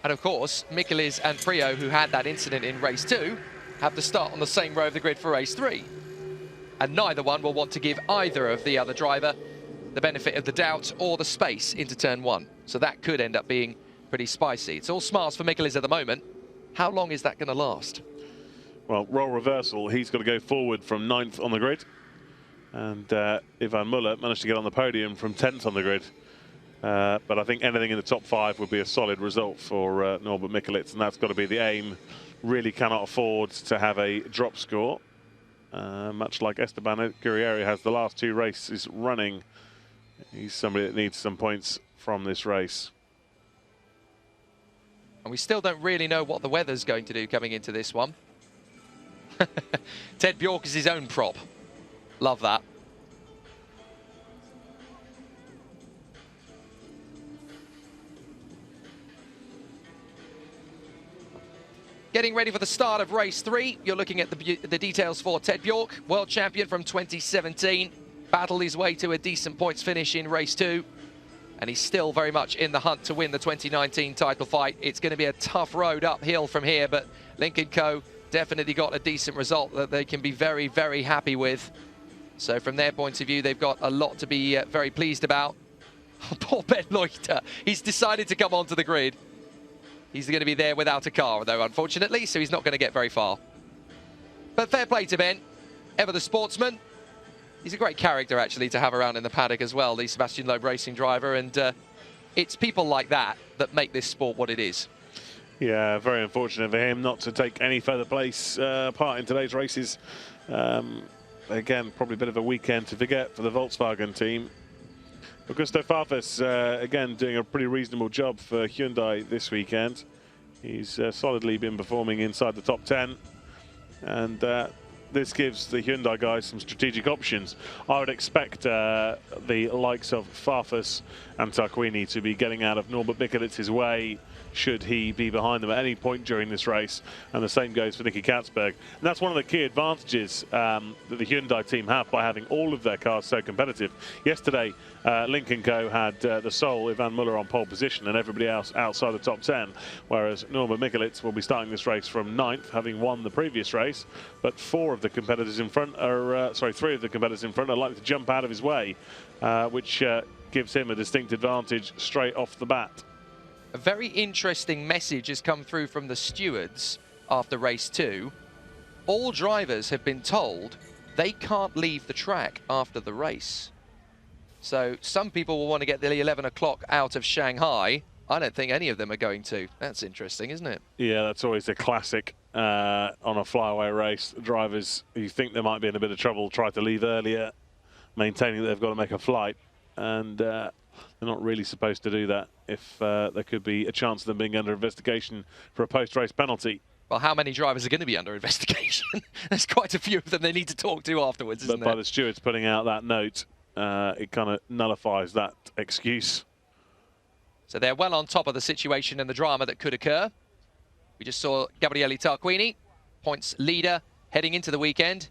And of course, Michelis and Prio, who had that incident in race 2, have to start on the same row of the grid for race 3. And neither one will want to give either of the other driver the benefit of the doubt or the space into turn 1. So that could end up being pretty spicy. It's all smarts for Michelis at the moment. How long is that going to last? Well, role reversal. He's got to go forward from 9th on the grid. And Ivan Muller managed to get on the podium from 10th on the grid. But I think anything in the top 5 would be a solid result for Norbert Michelis, and that's got to be the aim. Really cannot afford to have a drop score. Much like Esteban Guerrieri has the last 2 races running. He's somebody that needs some points from this race. And we still don't really know what the weather's going to do coming into this one. Ted Bjork is his own prop. Love that. Getting ready for the start of race 3. You're looking at the details for Ted Bjork, world champion from 2017. Battled his way to a decent points finish in race 2. and he's still very much in the hunt to win the 2019 title fight. It's going to be a tough road uphill from here, but Link & Co. definitely got a decent result that they can be very, very happy with. So from their point of view, they've got a lot to be very pleased about. Poor Ben Leuchter, he's decided to come onto the grid. He's going to be there without a car, though, unfortunately, so he's not going to get very far. But fair play to Ben, ever the sportsman. He's a great character, actually, to have around in the paddock as well, the Sebastian Loeb racing driver, and it's people like that that make this sport what it is. Yeah, very unfortunate for him not to take any further part in today's races. Again, probably a bit of a weekend to forget for the Volkswagen team. Augusto Farfus, again, doing a pretty reasonable job for Hyundai this weekend. He's solidly been performing inside the top 10. And this gives the Hyundai guys some strategic options. I would expect the likes of Farfus and Tarquini to be getting out of Norbert Mikelitz's way should he be behind them at any point during this race, and the same goes for Nicky Katzberg. And that's one of the key advantages that the Hyundai team have by having all of their cars so competitive. Yesterday, Link & Co. had the sole Ivan Muller on pole position and everybody else outside the top 10, whereas Norbert Mikelitz will be starting this race from 9th, having won the previous race, but three of the competitors in front are likely to jump out of his way, which gives him a distinct advantage straight off the bat. A very interesting message has come through from the stewards after race 2. All drivers have been told they can't leave the track after the race. So some people will want to get the 11 o'clock out of Shanghai. I don't think any of them are going to. That's interesting, isn't it? Yeah, that's always a classic on a flyaway race. The drivers who think they might be in a bit of trouble try to leave earlier, maintaining that they've got to make a flight. And they're not really supposed to do that if there could be a chance of them being under investigation for a post-race penalty. Well, how many drivers are going to be under investigation? There's quite a few of them they need to talk to afterwards, isn't there? But by the stewards putting out that note, it kind of nullifies that excuse. So they're well on top of the situation and the drama that could occur. We just saw Gabriele Tarquini, points leader heading into the weekend.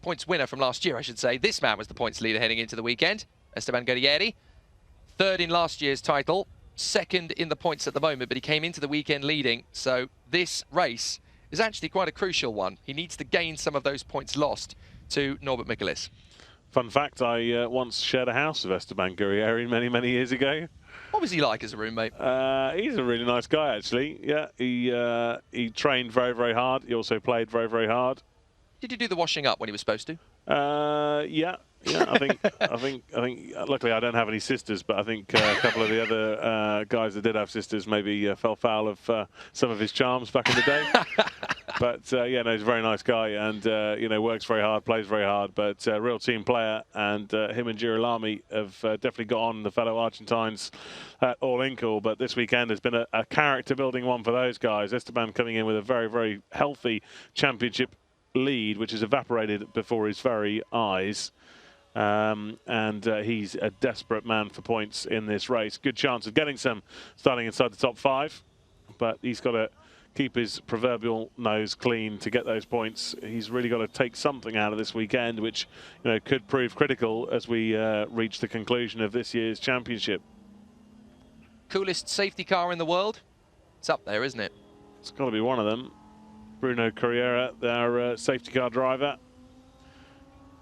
Points winner from last year, I should say. This man was the points leader heading into the weekend. Esteban Guerrieri, 3rd in last year's title, 2nd in the points at the moment, but he came into the weekend leading. So this race is actually quite a crucial one. He needs to gain some of those points lost to Norbert Mikelitz. Fun fact, I once shared a house with Esteban Guerrieri many, many years ago. What was he like as a roommate? He's a really nice guy, actually. Yeah, he trained very, very hard. He also played very, very hard. Did he do the washing up when he was supposed to? Yeah. I think. Luckily, I don't have any sisters, but I think a couple of the other guys that did have sisters maybe fell foul of some of his charms back in the day. But yeah, no, he's a very nice guy, and works very hard, plays very hard, but a real team player. And him and Girolami have definitely got on the fellow Argentines at All Inkle. But this weekend has been a character-building one for those guys. Esteban coming in with a very, very healthy championship lead, which has evaporated before his very eyes. And he's a desperate man for points in this race. Good chance of getting some starting inside the top 5, but he's got to keep his proverbial nose clean to get those points. He's really got to take something out of this weekend, which could prove critical as we reach the conclusion of this year's championship. Coolest safety car in the world? It's up there, isn't it? It's got to be one of them. Bruno Carrera, their safety car driver.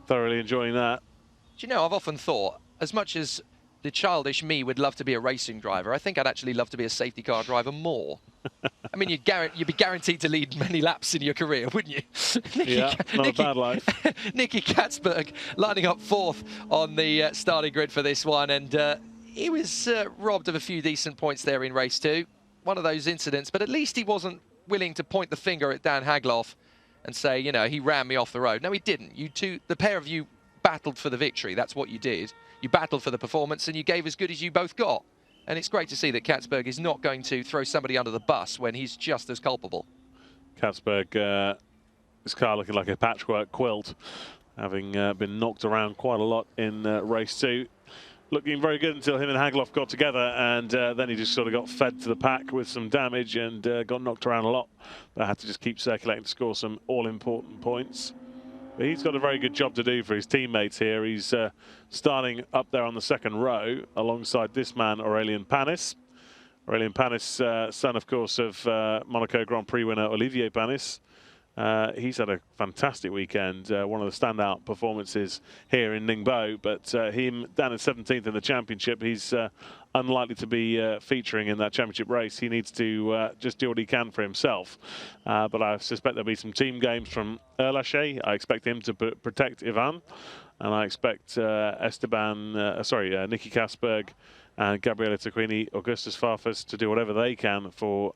Thoroughly enjoying that. Do you know, I've often thought, as much as the childish me would love to be a racing driver, I think I'd actually love to be a safety car driver more. I mean, you'd be guaranteed to lead many laps in your career, wouldn't you? Not a bad life. Nicky Katzberg lining up 4th on the starting grid for this one, and he was robbed of a few decent points there in race 2. One of those incidents, but at least he wasn't willing to point the finger at Dan Hagloff and say, he ran me off the road. No, he didn't. You two, the pair of you, battled for the victory. That's what you did. You battled for the performance and you gave as good as you both got. And it's great to see that Katzberg is not going to throw somebody under the bus when he's just as culpable. Katzberg, his car looking like a patchwork quilt, having been knocked around quite a lot in race 2. Looking very good until him and Hagloff got together, and then he just sort of got fed to the pack with some damage and got knocked around a lot. But had to just keep circulating to score some all-important points. But he's got a very good job to do for his teammates here. He's starting up there on the second row alongside this man, Aurélien Panis. Aurélien Panis, son, of course, of Monaco Grand Prix winner Olivier Panis. He's had a fantastic weekend, one of the standout performances here in Ningbo, but him down in 17th in the championship, he's unlikely to be featuring in that championship race. He needs to just do what he can for himself. But I suspect there'll be some team games from Erlaché. I expect him to protect Ivan, and I expect Nicky Kasberg and Gabriele Tacquini, Augustus Farfus to do whatever they can for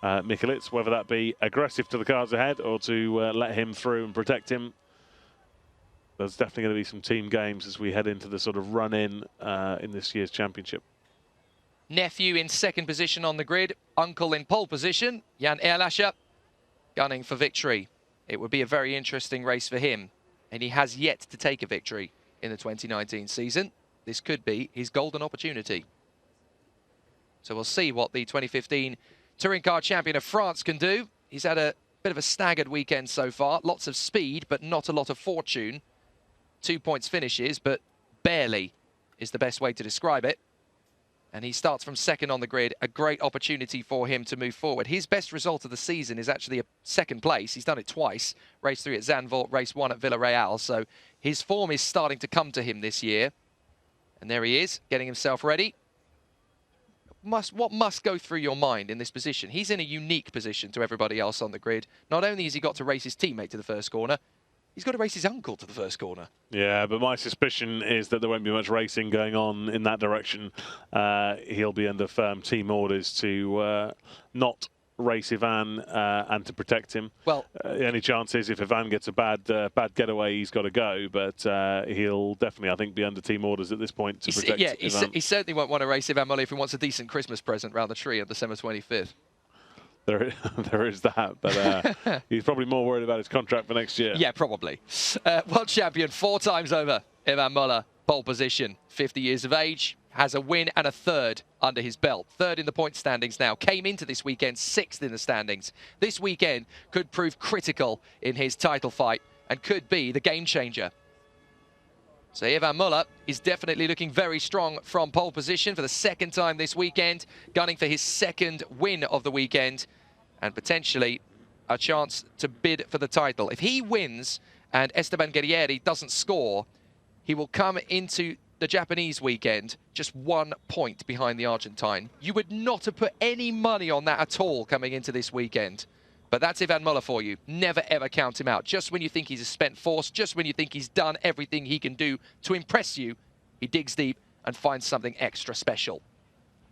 Michelisz, whether that be aggressive to the cars ahead or to let him through and protect him. There's definitely going to be some team games as we head into the sort of run-in in this year's championship. Nephew in second position on the grid, uncle in pole position, Jan Erlacher, gunning for victory. It would be a very interesting race for him, and he has yet to take a victory in the 2019 season. This could be his golden opportunity. So we'll see what the 2015 Touring Car Champion of France can do. He's had a bit of a staggered weekend so far. Lots of speed, but not a lot of fortune. 2 points finishes, but barely is the best way to describe it. And he starts from second on the grid. A great opportunity for him to move forward. His best result of the season is actually a second place. He's done it twice. Race 3 at Zandvoort, race 1 at Villarreal. So his form is starting to come to him this year. And there he is, getting himself ready. What must go through your mind in this position? He's in a unique position to everybody else on the grid. Not only has he got to race his teammate to the first corner, he's got to race his uncle to the first corner. Yeah, but my suspicion is that there won't be much racing going on in that direction. He'll be under firm team orders to not race Ivan and to protect him. Well, the only chance is if Ivan gets a bad getaway, he's got to go. But he'll definitely, I think, be under team orders at this point to protect Ivan. He certainly won't want to race Ivan Molly if he wants a decent Christmas present round the tree on December 25th. There is that, but he's probably more worried about his contract for next year. Yeah, probably. World champion 4 times over, Ivan Moller, pole position, 50 years of age, has a win and a third under his belt. Third in the point standings now. Came into this weekend 6th in the standings. This weekend could prove critical in his title fight and could be the game changer. So Ivan Moller is definitely looking very strong from pole position for the second time this weekend, gunning for his second win of the weekend and potentially a chance to bid for the title. If he wins and Esteban Guerrieri doesn't score, he will come into the Japanese weekend just 1 point behind the Argentine. You would not have put any money on that at all coming into this weekend. But that's Ivan Moller for you. Never, ever count him out. Just when you think he's a spent force, just when you think he's done everything he can do to impress you, he digs deep and finds something extra special.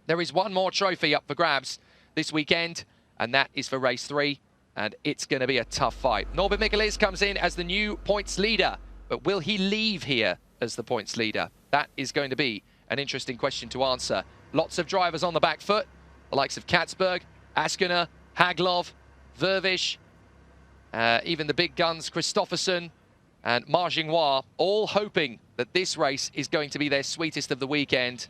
There is one more trophy up for grabs this weekend, and that is for race 3, and it's going to be a tough fight. Norbert Michelisz comes in as the new points leader, but will he leave here as the points leader? That is going to be an interesting question to answer. Lots of drivers on the back foot, the likes of Katzberg, Askener, Haglov, Vervish, even the big guns, Christofferson and Marginois, all hoping that this race is going to be their sweetest of the weekend.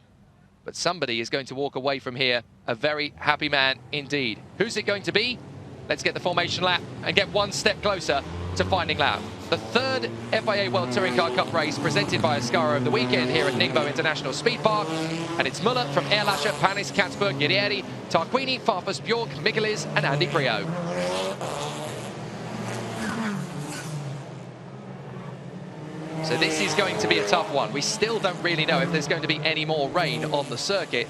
But somebody is going to walk away from here a very happy man indeed. Who's it going to be? Let's get the formation lap and get one step closer to finding out. The third FIA World Touring Car Cup race presented by Ascaro of the weekend here at Ningbo International Speed Park. And it's Muller from Erlacher, Panis, Katzberg, Guerrieri, Tarquini, Farfus, Bjork, Michelisz and Andy Priaulx. So this is going to be a tough one. We still don't really know if there's going to be any more rain on the circuit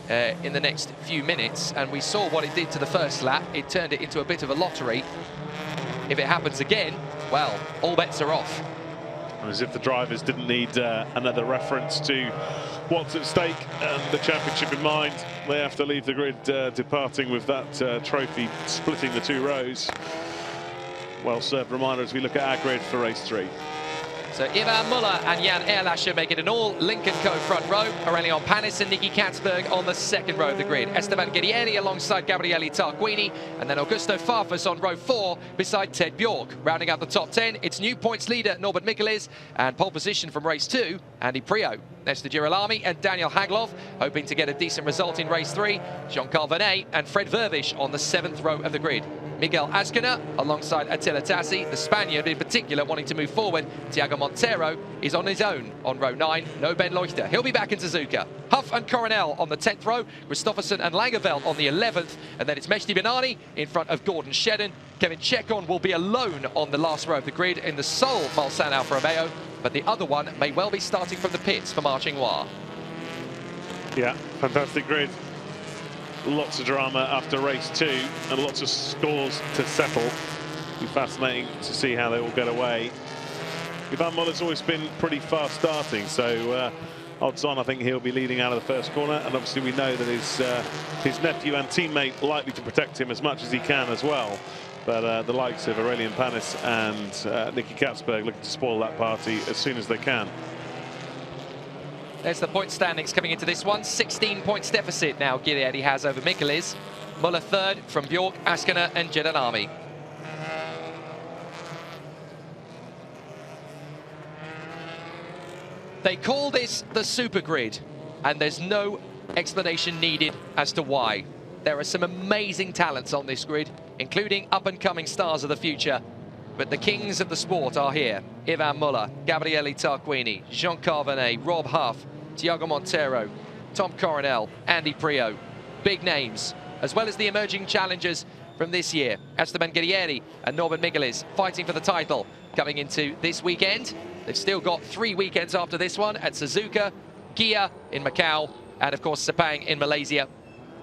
in the next few minutes. And we saw what it did to the first lap. It turned it into a bit of a lottery. If it happens again, well, all bets are off. As if the drivers didn't need another reference to what's at stake and the championship in mind. They have to leave the grid departing with that trophy splitting the 2 rows. Well served reminder as we look at our grid for race 3. So Ivan Muller and Jan Erlacher make it an all Lynk & Co front row. Aurélien Panis and Nicky Katzberg on the second row of the grid. Esteban Guerrieri alongside Gabriele Tarquini. And then Augusto Farfus on row 4 beside Ted Bjork. Rounding out the top 10, it's new points leader Norbert Michelisz. And pole position from race 2, Andy Priaulx. Nesta Girolami and Daniel Hagloff hoping to get a decent result in race 3. Jean-Carl Vernet and Fred Vervish on the 7th row of the grid. Miguel Azcona alongside Attila Tassi, the Spaniard in particular wanting to move forward. Thiago Montero is on his own on row 9. No Ben Leuchter. He'll be back in Suzuka. Huff and Coronel on the 10th row. Christofferson and Langeveld on the 11th. And then it's Mehdi Benani in front of Gordon Shedden. Kevin Chekon will be alone on the last row of the grid in the sole Mulsanne Alfa Romeo. But the other one may well be starting from the pits for Marching Noir. Yeah, fantastic grid. Lots of drama after race 2 and lots of scores to settle. It'll be fascinating to see how they all get away. Ivan Muller's always been pretty fast starting, so odds on I think he'll be leading out of the first corner, and obviously we know that his nephew and teammate likely to protect him as much as he can as well. But the likes of Aurelien Panis and Nicky Katzberg looking to spoil that party as soon as they can. There's the point standings coming into this one. 16 points deficit now Guilherme has over Michelis. Muller third from Bjork, Azcona and Girolami. They call this the super grid, and there's no explanation needed as to why. There are some amazing talents on this grid, including up-and-coming stars of the future. But the kings of the sport are here. Ivan Muller, Gabriele Tarquini, Jean-Carl Vernet, Rob Huff, Thiago Montero, Tom Coronel, Andy Priaulx. Big names, as well as the emerging challengers from this year. Esteban Guerrieri and Norman Michelis fighting for the title coming into this weekend. They've still got 3 weekends after this one at Suzuka, Gia in Macau, and of course Sepang in Malaysia.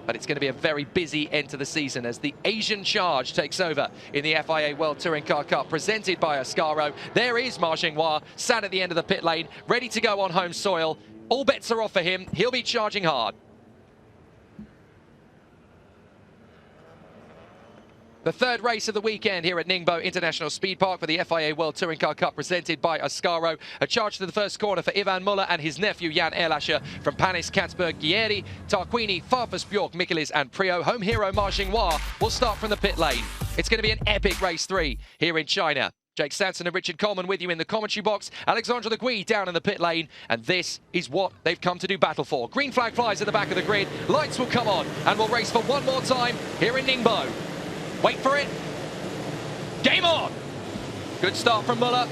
But it's going to be a very busy end to the season as the Asian charge takes over in the FIA World Touring Car Cup presented by Ascaro. There is Marching Noir, sat at the end of the pit lane, ready to go on home soil. All bets are off for him. He'll be charging hard. The third race of the weekend here at Ningbo International Speed Park for the FIA World Touring Car Cup presented by Ascaro. A charge to the first corner for Ivan Muller and his nephew Jan Erlacher from Panis, Katzberg, Guerrieri, Tarquini, Farfus, Bjork, Michelis and Priaulx. Home hero Marching Noir will start from the pit lane. It's going to be an epic race 3 here in China. Jake Stanton and Richard Coleman with you in the commentary box. Alexandre Legui down in the pit lane. And this is what they've come to do battle for. Green flag flies at the back of the grid. Lights will come on and we'll race for one more time here in Ningbo. Wait for it. Game on. Good start from Muller.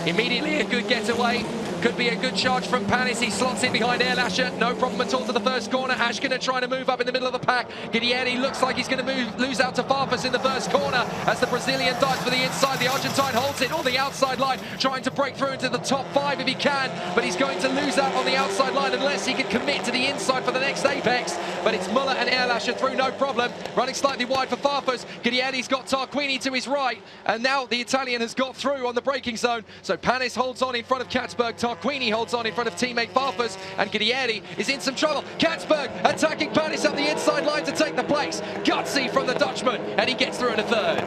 Immediately a good getaway. Could be a good charge from Panis. He slots in behind Erlacher. No problem at all to the first corner. Azcona trying to move up in the middle of the pack. Guerrieri looks like he's going to lose out to Farfus in the first corner as the Brazilian dives for the inside. The Argentine holds it on the outside line, trying to break through into the top 5 if he can. But he's going to lose out on the outside line unless he can commit to the inside for the next apex. But it's Muller and Erlacher through, no problem. Running slightly wide for Farfus. Guerrieri's got Tarquini to his right. And now the Italian has got through on the braking zone. So Panis holds on in front of Katzberg. Tarquini holds on in front of teammate Farfus, and Guerrieri is in some trouble. Katzberg attacking Panis up the inside line to take the place. Gutsy from the Dutchman, and he gets through in a third.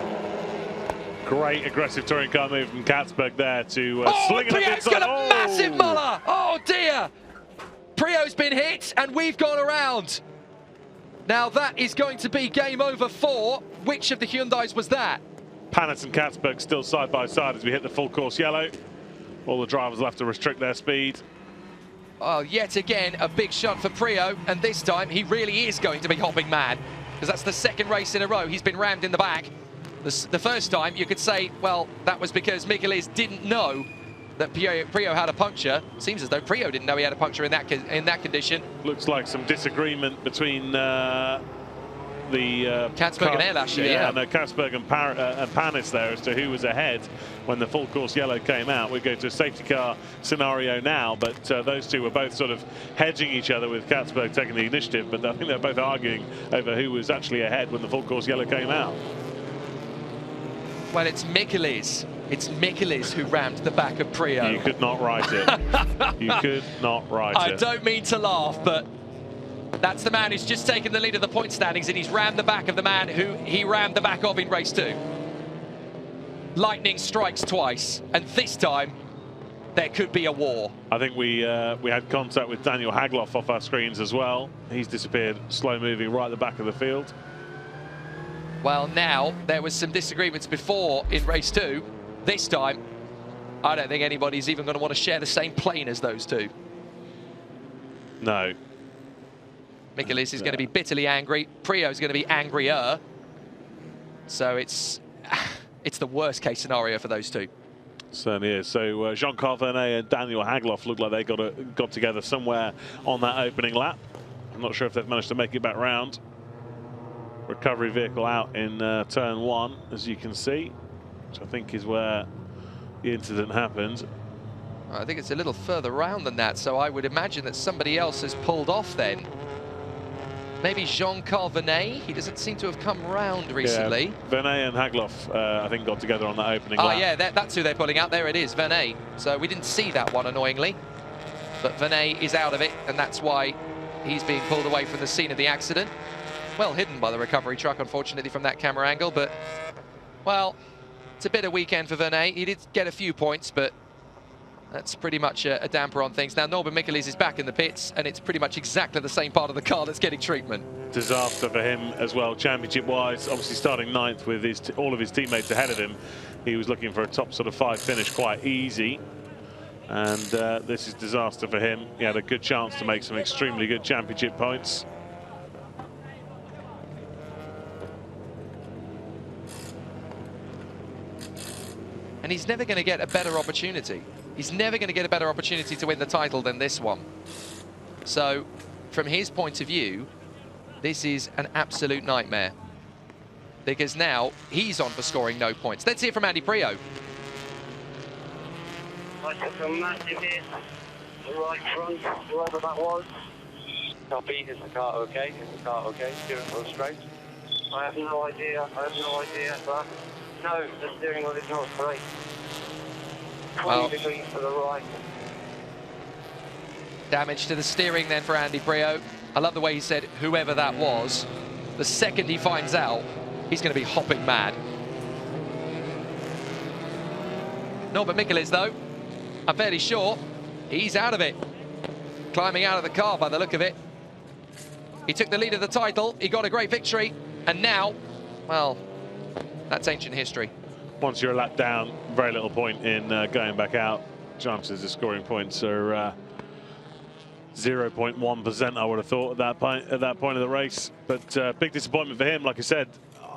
Great aggressive touring car move from Katzberg there to sling it up Priaulx's inside. got a massive Muller. Oh dear. Priaulx's been hit, and we've gone around. Now that is going to be game over for which of the Hyundais was that? Panis and Katzberg still side by side as we hit the full course yellow. All the drivers will have to restrict their speed. Oh, yet again, a big shot for Priaulx, and this time he really is going to be hopping mad, because that's the second race in a row he's been rammed in the back. The first time, you could say, well, that was because Michelis didn't know that Priaulx had a puncture. Seems as though Priaulx didn't know he had a puncture in that condition. Looks like some disagreement between Katzberg and Erlacher, yeah. No, Katzberg and Panis there as to who was ahead when the full course yellow came out. We go to a safety car scenario now, but those two were both sort of hedging each other with Katzberg taking the initiative, but I think they're both arguing over who was actually ahead when the full course yellow came out. Well, it's Michelis. It's Michelis who rammed the back of Priaulx. You could not write it. You could not write it. I don't mean to laugh, but that's the man who's just taken the lead of the point standings, and he's rammed the back of the man who he rammed the back of in race 2. Lightning strikes twice, and this time there could be a war. I think we had contact with Daniel Hagloff off our screens as well. He's disappeared, slow moving right at the back of the field. Well, now there was some disagreements before in race 2. This time, I don't think anybody's even going to want to share the same plane as those two. No. Michaelis is going to be bitterly angry. Prio is going to be angrier. So it's the worst case scenario for those two. Certainly is. So Jean-Carl Vernet and Daniel Hagloff look like they got together somewhere on that opening lap. I'm not sure if they've managed to make it back round. Recovery vehicle out in turn 1, as you can see, which I think is where the incident happened. I think it's a little further round than that, so I would imagine that somebody else has pulled off then. Maybe Jean-Carl Vernet. He doesn't seem to have come round recently. Yeah, Vernet and Hagloff, I think, got together on that opening lap. Oh, yeah, that's who they're pulling out. There it is, Vernet. So we didn't see that one, annoyingly. But Vernet is out of it, and that's why he's being pulled away from the scene of the accident. Well hidden by the recovery truck, unfortunately, from that camera angle. But, well, it's a bit of weekend for Vernet. He did get a few points, but that's pretty much a damper on things. Now, Norbert Michaelis is back in the pits, and it's pretty much exactly the same part of the car that's getting treatment. Disaster for him as well, championship-wise. Obviously starting 9th with all of his teammates ahead of him. He was looking for a top sort of 5 finish quite easy. And this is disaster for him. He had a good chance to make some extremely good championship points. And he's never going to get a better opportunity. He's never going to get a better opportunity to win the title than this one. So, from his point of view, this is an absolute nightmare. Because now, he's on for scoring no points. Let's hear from Andy Prio. I took a massive hit. The right front, whoever that was. Copy, is the car okay? Is the car okay? Steering wheel straight? I have no idea, but no, the steering wheel is not straight. 20 degrees to the right. Damage to the steering then for Andy Prio. I love the way he said, whoever that was. The second he finds out, he's going to be hopping mad. Norbert Michaelis, though, I'm fairly sure he's out of it. Climbing out of the car by the look of it. He took the lead of the title, he got a great victory, and now, well, that's ancient history. Once you're a lap down, very little point in going back out. Chances of scoring points are 0.1%, I would have thought, at that point of the race. But big disappointment for him. Like I said,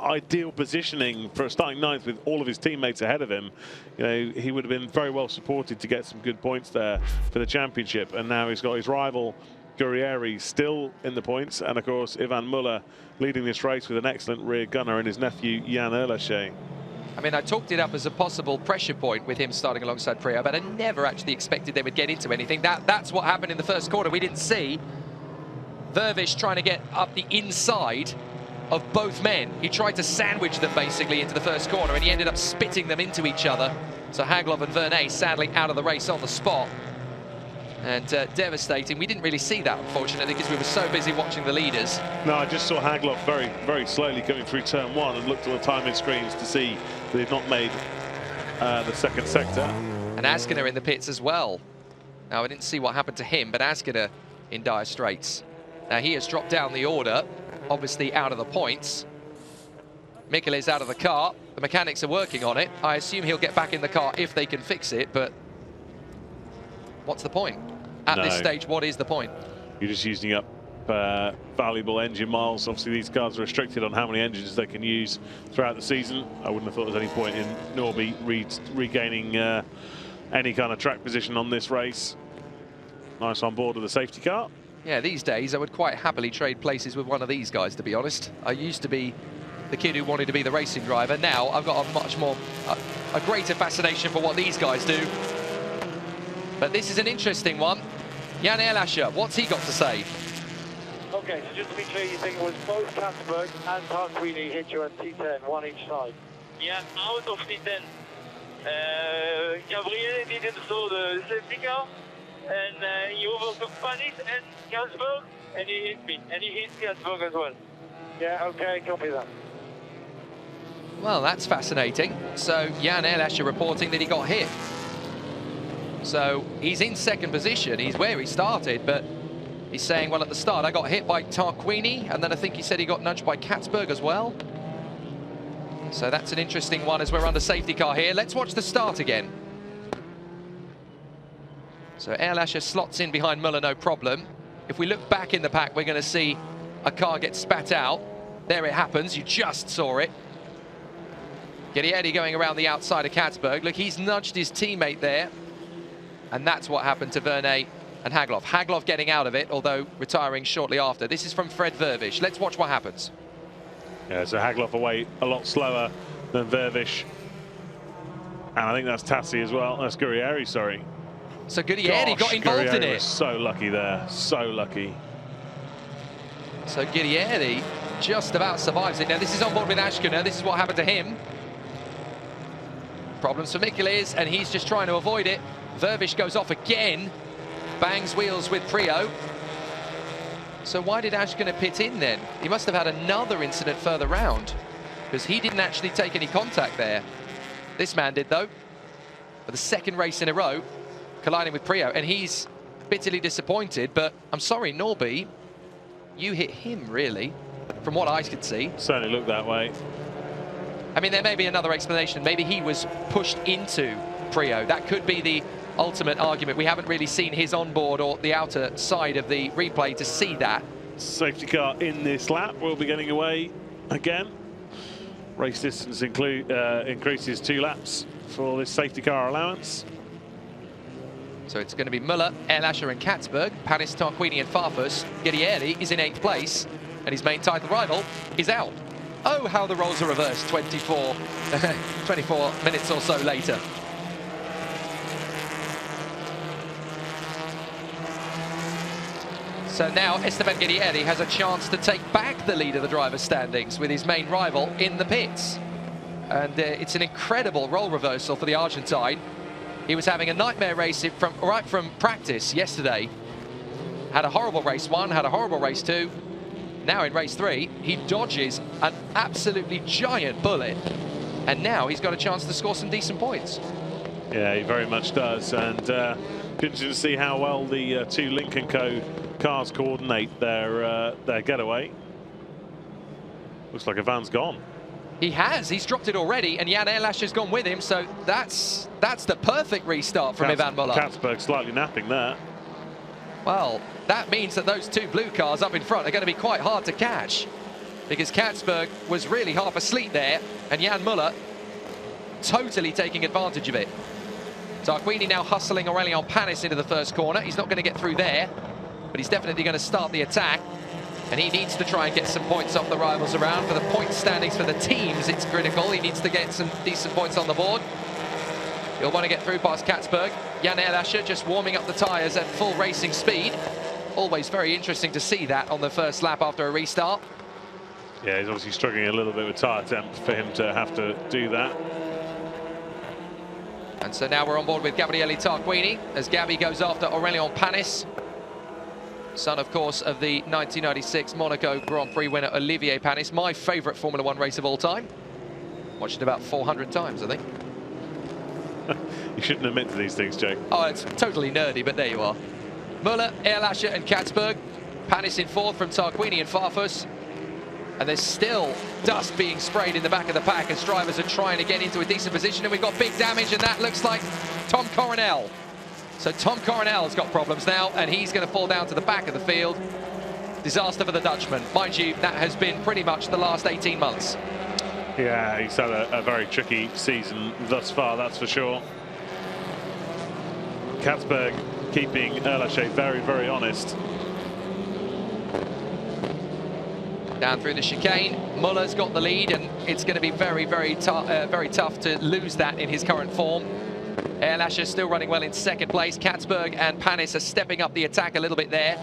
ideal positioning for starting 9th with all of his teammates ahead of him. You know, he would have been very well supported to get some good points there for the championship. And now he's got his rival Guerrieri still in the points, and of course Ivan Muller leading this race with an excellent rear gunner in his nephew Jan Erlacher. I mean, I talked it up as a possible pressure point with him starting alongside Prio, but I never actually expected they would get into anything. That's what happened in the first quarter. We didn't see Vervish trying to get up the inside of both men. He tried to sandwich them basically into the first corner, and he ended up spitting them into each other. So Hagloff and Vernet sadly out of the race on the spot. And devastating. We didn't really see that, unfortunately, because we were so busy watching the leaders. No, I just saw Hagloff very, very slowly coming through turn 1 and looked at the timing screens to see that he'd not made the second sector. And Askiner in the pits as well. Now, I didn't see what happened to him, but Askiner in dire straits. Now, he has dropped down the order, obviously out of the points. Michaelis out of the car. The mechanics are working on it. I assume he'll get back in the car if they can fix it, but what's the point? At this stage, what is the point? You're just using up valuable engine miles. Obviously, these cars are restricted on how many engines they can use throughout the season. I wouldn't have thought there's any point in Norby regaining any kind of track position on this race. Nice on board with the safety car. Yeah, these days, I would quite happily trade places with one of these guys, to be honest. I used to be the kid who wanted to be the racing driver. Now, I've got a much more, a greater fascination for what these guys do. But this is an interesting one. Jan Erlacher, what's he got to say? Okay, so just to be clear, you think it was both Katzenberg and Tarquini hit you at T10, one each side? Yeah, out of T10. Gabriel didn't saw the safety car, and he overtook Panis and Katzenberg, and he hit me, and he hit Katzenberg as well. Yeah, okay, copy that. Well, that's fascinating. So Jan Erlacher reporting that he got hit. So he's in second position. He's where he started, but he's saying, well, at the start, I got hit by Tarquini, and then I think he said he got nudged by Katzberg as well. So that's an interesting one as we're under safety car here. Let's watch the start again. So Erlacher slots in behind Muller, no problem. If we look back in the pack, we're going to see a car get spat out. There it happens. You just saw it. Guerrieri going around the outside of Katzberg. Look, he's nudged his teammate there. And that's what happened to Vernet and Hagloff. Hagloff getting out of it, although retiring shortly after. This is from Fred Vervish. Let's watch what happens. Yeah, so Hagloff away a lot slower than Vervish. And I think that's Tassi as well. That's Guerrieri, sorry. So Guerrieri got involved in it. Was so lucky there, so lucky. So Guerrieri just about survives it. Now this is on board with Ashkener. This is what happened to him. Problems for Michelis, and he's just trying to avoid it. Vervish goes off again, bangs wheels with Prio. So why did Ashkener pit in then? He must have had another incident further round, because he didn't actually take any contact there. This man did though, for the second race in a row, colliding with Prio, and he's bitterly disappointed. But I'm sorry, Norby, you hit him really, from what I could see. Certainly looked that way. I mean, there may be another explanation. Maybe he was pushed into Prio. That could be the ultimate argument. We haven't really seen his onboard or the outer side of the replay to see that. Safety car in this lap will be getting away again. Race distance increases 2 laps for this safety car allowance. So it's going to be Müller, Erlascher and Katzberg, Panis, Tarquini and Farfus. Guerrieri is in 8th place, and his main title rival is out. Oh, how the roles are reversed 24 minutes or so later. So now Esteban Guerrieri has a chance to take back the lead of the driver's standings with his main rival in the pits. And it's an incredible role reversal for the Argentine. He was having a nightmare race right from practice yesterday. Had a horrible race 1, had a horrible race 2. Now in race 3, he dodges an absolutely giant bullet. And now he's got a chance to score some decent points. Yeah, he very much does. And interesting to see how well the 2 Link & Co cars coordinate their getaway. Looks like Ivan's gone. He has. He's dropped it already, and Jan Erlascher's gone with him. So that's the perfect restart from Ivan Müller. Katzberg slightly napping there. Well, that means that those 2 blue cars up in front are going to be quite hard to catch, because Katzberg was really half asleep there, and Jan Müller totally taking advantage of it. Tarquini now hustling Aurélien Panis into the first corner. He's not going to get through there, but he's definitely going to start the attack. And he needs to try and get some points off the rivals around. For the point standings for the teams, it's critical. He needs to get some decent points on the board. He'll want to get through past Katzberg. Jan Erlascher just warming up the tyres at full racing speed. Always very interesting to see that on the first lap after a restart. Yeah, he's obviously struggling a little bit with tyre temp for him to have to do that. And so now we're on board with Gabriele Tarquini as Gabby goes after Aurélien Panis. Son, of course, of the 1996 Monaco Grand Prix winner Olivier Panis, my favourite Formula 1 race of all time. Watched it about 400 times, I think. You shouldn't admit to these things, Jake. Oh, it's totally nerdy, but there you are. Müller, Erlascher and Katzberg. Panis in 4th from Tarquini and Farfus. And there's still dust being sprayed in the back of the pack as drivers are trying to get into a decent position. And we've got big damage, and that looks like Tom Coronel. So Tom Coronel's got problems now, and he's going to fall down to the back of the field. Disaster for the Dutchman. Mind you, that has been pretty much the last 18 months. Yeah, he's had a very tricky season thus far, that's for sure. Katzberg keeping Erlascher very, very honest. Down through the chicane, Muller's got the lead, and it's going to be very, very tough to lose that in his current form. Erlascher still running well in 2nd place. Katzberg and Panis are stepping up the attack a little bit there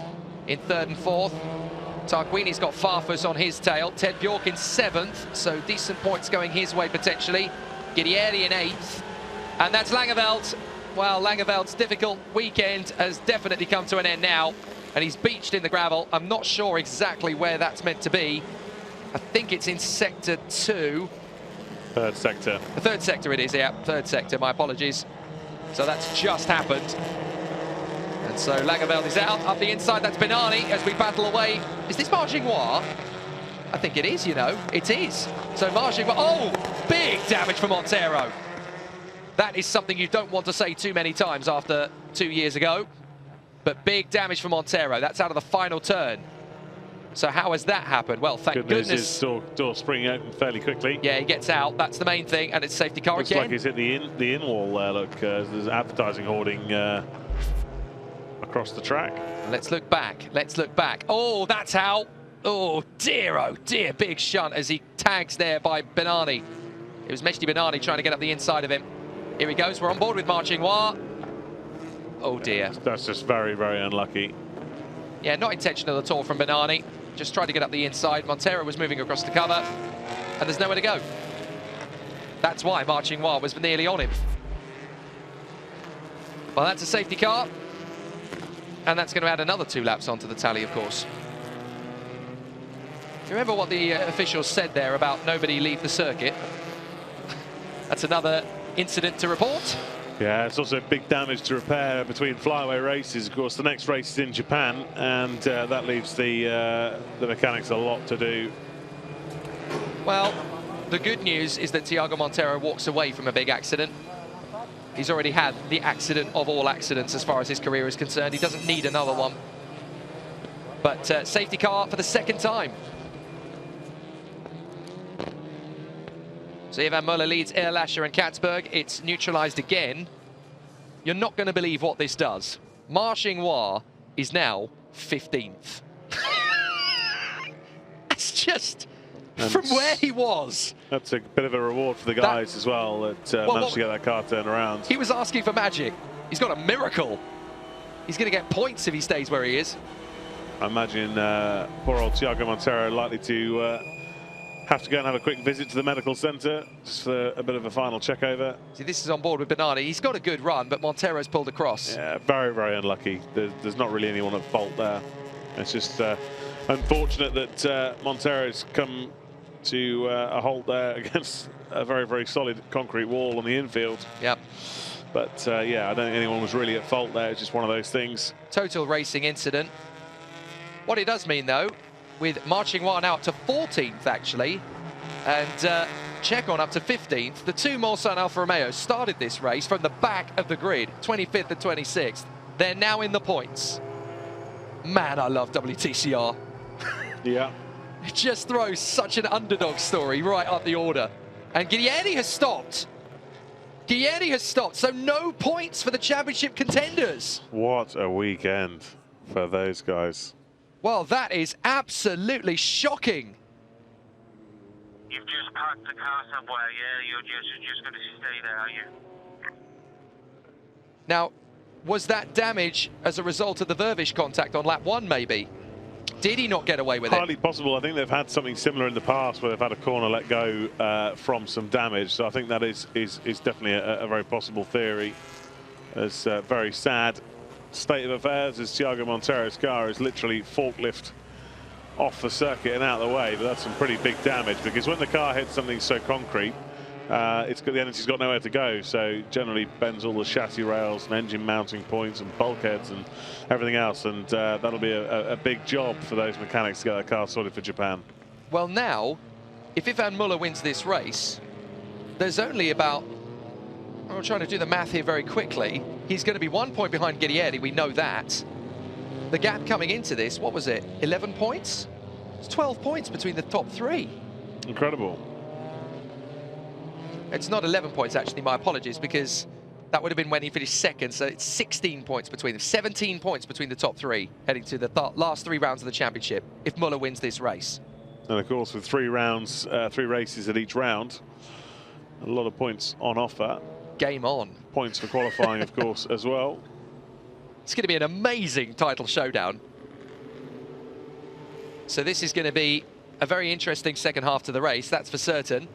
in 3rd and 4th. Tarquini's got Farfus on his tail. Ted Bjork in 7th, so decent points going his way potentially. Guerrieri in 8th, and that's Langeveld. Well, Langeveld's difficult weekend has definitely come to an end now, and he's beached in the gravel. I'm not sure exactly where that's meant to be. I think it's in sector 2. 3rd sector. The 3rd sector it is, yeah, 3rd sector, my apologies. So that's just happened. And so Langeveld is out. Up the inside, that's Benani as we battle away. Is this Marginois? I think it is, you know. It is. So Marginois, oh, big damage for Montero. That is something you don't want to say too many times after 2 years ago. but big damage for Montero. That's out of the final turn. So how has that happened? Well, thank goodness. goodness. Door springing open fairly quickly. Yeah, he gets out. That's the main thing, and it's safety car Looks again. like he's hit the in wall there. Look, there's advertising hoarding across the track. Let's look back. Let's look back. Oh, that's how. Oh dear, big shunt as he tags there by Benani. It was Meshdi Benani trying to get up the inside of him. Here he goes. We're on board with Marching Noir. Oh dear. That's just very, very unlucky. Yeah, not intentional at all from Benani. Just tried to get up the inside. Montero was moving across the cover, and there's nowhere to go. That's why Marching Noir was nearly on him. Well, that's a safety car, and that's going to add another 2 laps onto the tally, of course. Do you remember what the officials said there about nobody leave the circuit? That's another incident to report. Yeah, it's also big damage to repair between flyaway races. Of course, the next race is in Japan, and that leaves the mechanics a lot to do. Well, the good news is that Thiago Montero walks away from a big accident. He's already had the accident of all accidents as far as his career is concerned. He doesn't need another one. But safety car for the second time. So Ivan Muller leads Erlascher and Katzberg. It's neutralised again. You're not going to believe what this does. Marching Noir is now 15th. That's just from where he was. That's a bit of a reward for the guys as well that managed to get that car turned around. He was asking for magic. He's got a miracle. He's going to get points if he stays where he is. I imagine poor old Thiago Montero likely to have to go and have a quick visit to the medical centre just for a bit of a final check over. See, this is on board with Benani. He's got a good run, but Montero's pulled across. Yeah, very, very unlucky. There's not really anyone at fault there. It's just unfortunate that Montero's come to a halt there against a very, very solid concrete wall on the infield. Yep. But yeah, I don't think anyone was really at fault there. It's just one of those things. Total racing incident. What it does mean, though, with Marching Noir now up to 14th, actually, and Checon up to 15th. The 2 Mulsanne Alfa Romeos started this race from the back of the grid, 25th and 26th. They're now in the points. Man, I love WTCR. Yeah. It just throws such an underdog story right up the order. And Guilherme has stopped. Guilherme has stopped, so no points for the championship contenders. What a weekend for those guys. Well, that is absolutely shocking. You've just parked the car somewhere, yeah? You're just going to stay there, are you? Now, was that damage as a result of the Vervish contact on lap 1, maybe? Did he not get away with it? Hardly possible. I think they've had something similar in the past where they've had a corner let go from some damage. So I think that is definitely a very possible theory. It's very sad state of affairs as Thiago Montero's car is literally forklift off the circuit and out of the way, but that's some pretty big damage because when the car hits something so concrete, the energy's got nowhere to go, so generally bends all the chassis rails and engine mounting points and bulkheads and everything else, and that'll be a big job for those mechanics to get that car sorted for Japan. Well, now, if Ivan Muller wins this race, there's only about, I'm trying to do the math here very quickly, he's going to be 1 point behind Guilherme, we know that. The gap coming into this, what was it, 11 points? It's 12 points between the top 3. Incredible. It's not 11 points, actually, my apologies, because that would have been when he finished second, so it's 16 points between them. 17 points between the top 3, heading to the last 3 rounds of the championship, if Muller wins this race. And of course, with 3 rounds, 3 races at each round, a lot of points on offer. Game on. Points for qualifying, of course, as well. It's going to be an amazing title showdown. So this is going to be a very interesting second half to the race, that's for certain.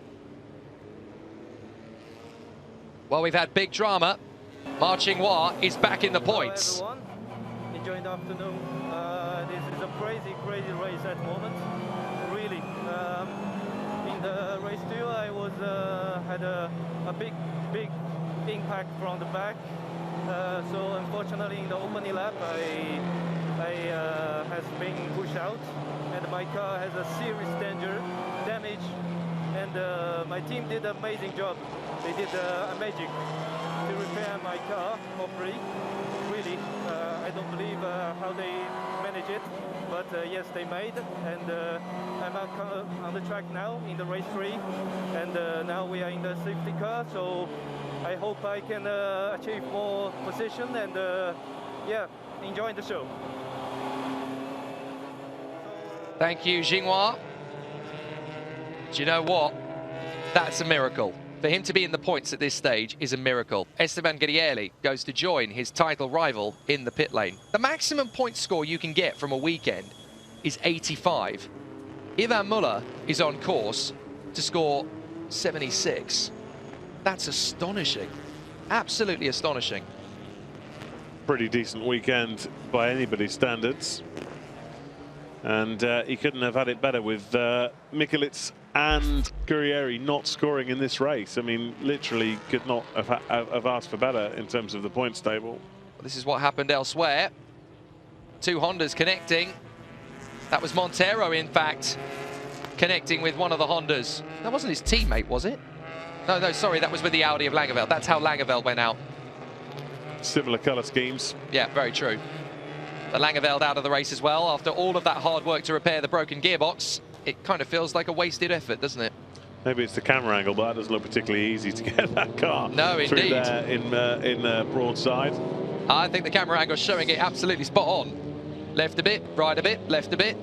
Well, we've had big drama. Marching Noir is back in the points. Hello, everyone. Enjoy the afternoon. This is a crazy, crazy race at the moment. Really. In the race 2, I was had a big impact from the back. So unfortunately, in the opening lap, I has been pushed out, and my car has a serious damage. And my team did an amazing job. They did a magic to repair my car for free. Really, I I don't believe how they manage it, but yes, they made. And I'm on the track now in the race 3, and now we are in the safety car. So I hope I can achieve more position and yeah, enjoy the show. Thank you, Xinhua. Do you know what? That's a miracle. For him to be in the points at this stage is a miracle. Esteban Guerrieri goes to join his title rival in the pit lane. The maximum point score you can get from a weekend is 85. Ivan Muller is on course to score 76. That's astonishing. Absolutely astonishing. Pretty decent weekend by anybody's standards. And he couldn't have had it better with Mikulits and Guerrieri not scoring in this race. I mean, literally could not have asked for better in terms of the points table. Well, this is what happened elsewhere. Two Hondas connecting. That was Montero, in fact, connecting with one of the Hondas. That wasn't his teammate, was it? No, sorry, that was with the Audi of Langeveld. That's how Langeveld went out. Similar colour schemes. Yeah, very true. But Langeveld out of the race as well. After all of that hard work to repair the broken gearbox, it kind of feels like a wasted effort, doesn't it? Maybe it's the camera angle, but that doesn't look particularly easy to get that car through there in broadside. I think the camera angle is showing it absolutely spot on. Left a bit, right a bit, left a bit.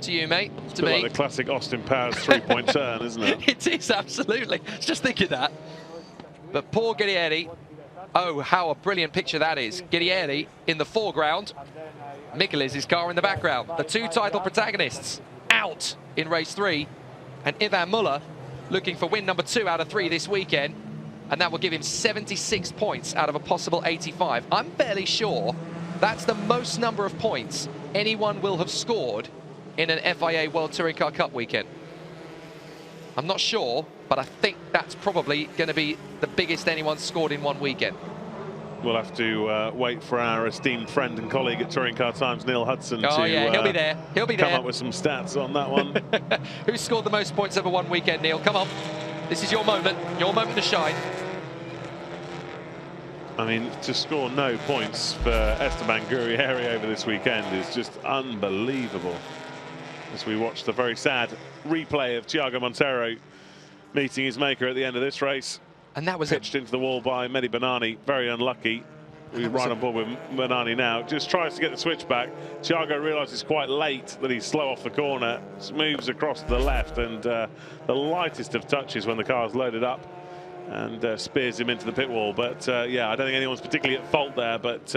To you, mate. It's to me. like the classic Austin Powers three-point turn, isn't it? It is, absolutely. Just think of that. But poor Guerrieri. Oh, how a brilliant picture that is. Guerrieri in the foreground. Mikulits' car in the background. The two title protagonists out in race 3. And Ivan Muller looking for win number 2 out of 3 this weekend. And that will give him 76 points out of a possible 85. I'm fairly sure that's the most number of points anyone will have scored in an FIA World Touring Car Cup weekend. I'm not sure, but I think that's probably going to be the biggest anyone's scored in one weekend. We'll have to wait for our esteemed friend and colleague at Touring Car Times, Neil Hudson, to he'll be there. He'll be come there. up with some stats on that one. Who scored the most points over one weekend, Neil? Come on. This is your moment to shine. I mean, to score no points for Esteban Guerrieri over this weekend is just unbelievable. As we watch the very sad replay of Thiago Montero meeting his maker at the end of this race. And that was pitched into the wall by Mehdi Bennani. Very unlucky. We're right on board with Bennani now. Just tries to get the switch back. Thiago realises quite late that he's slow off the corner. Moves across to the left, and the lightest of touches when the car's loaded up, and spears him into the pit wall. But yeah, I don't think anyone's particularly at fault there, but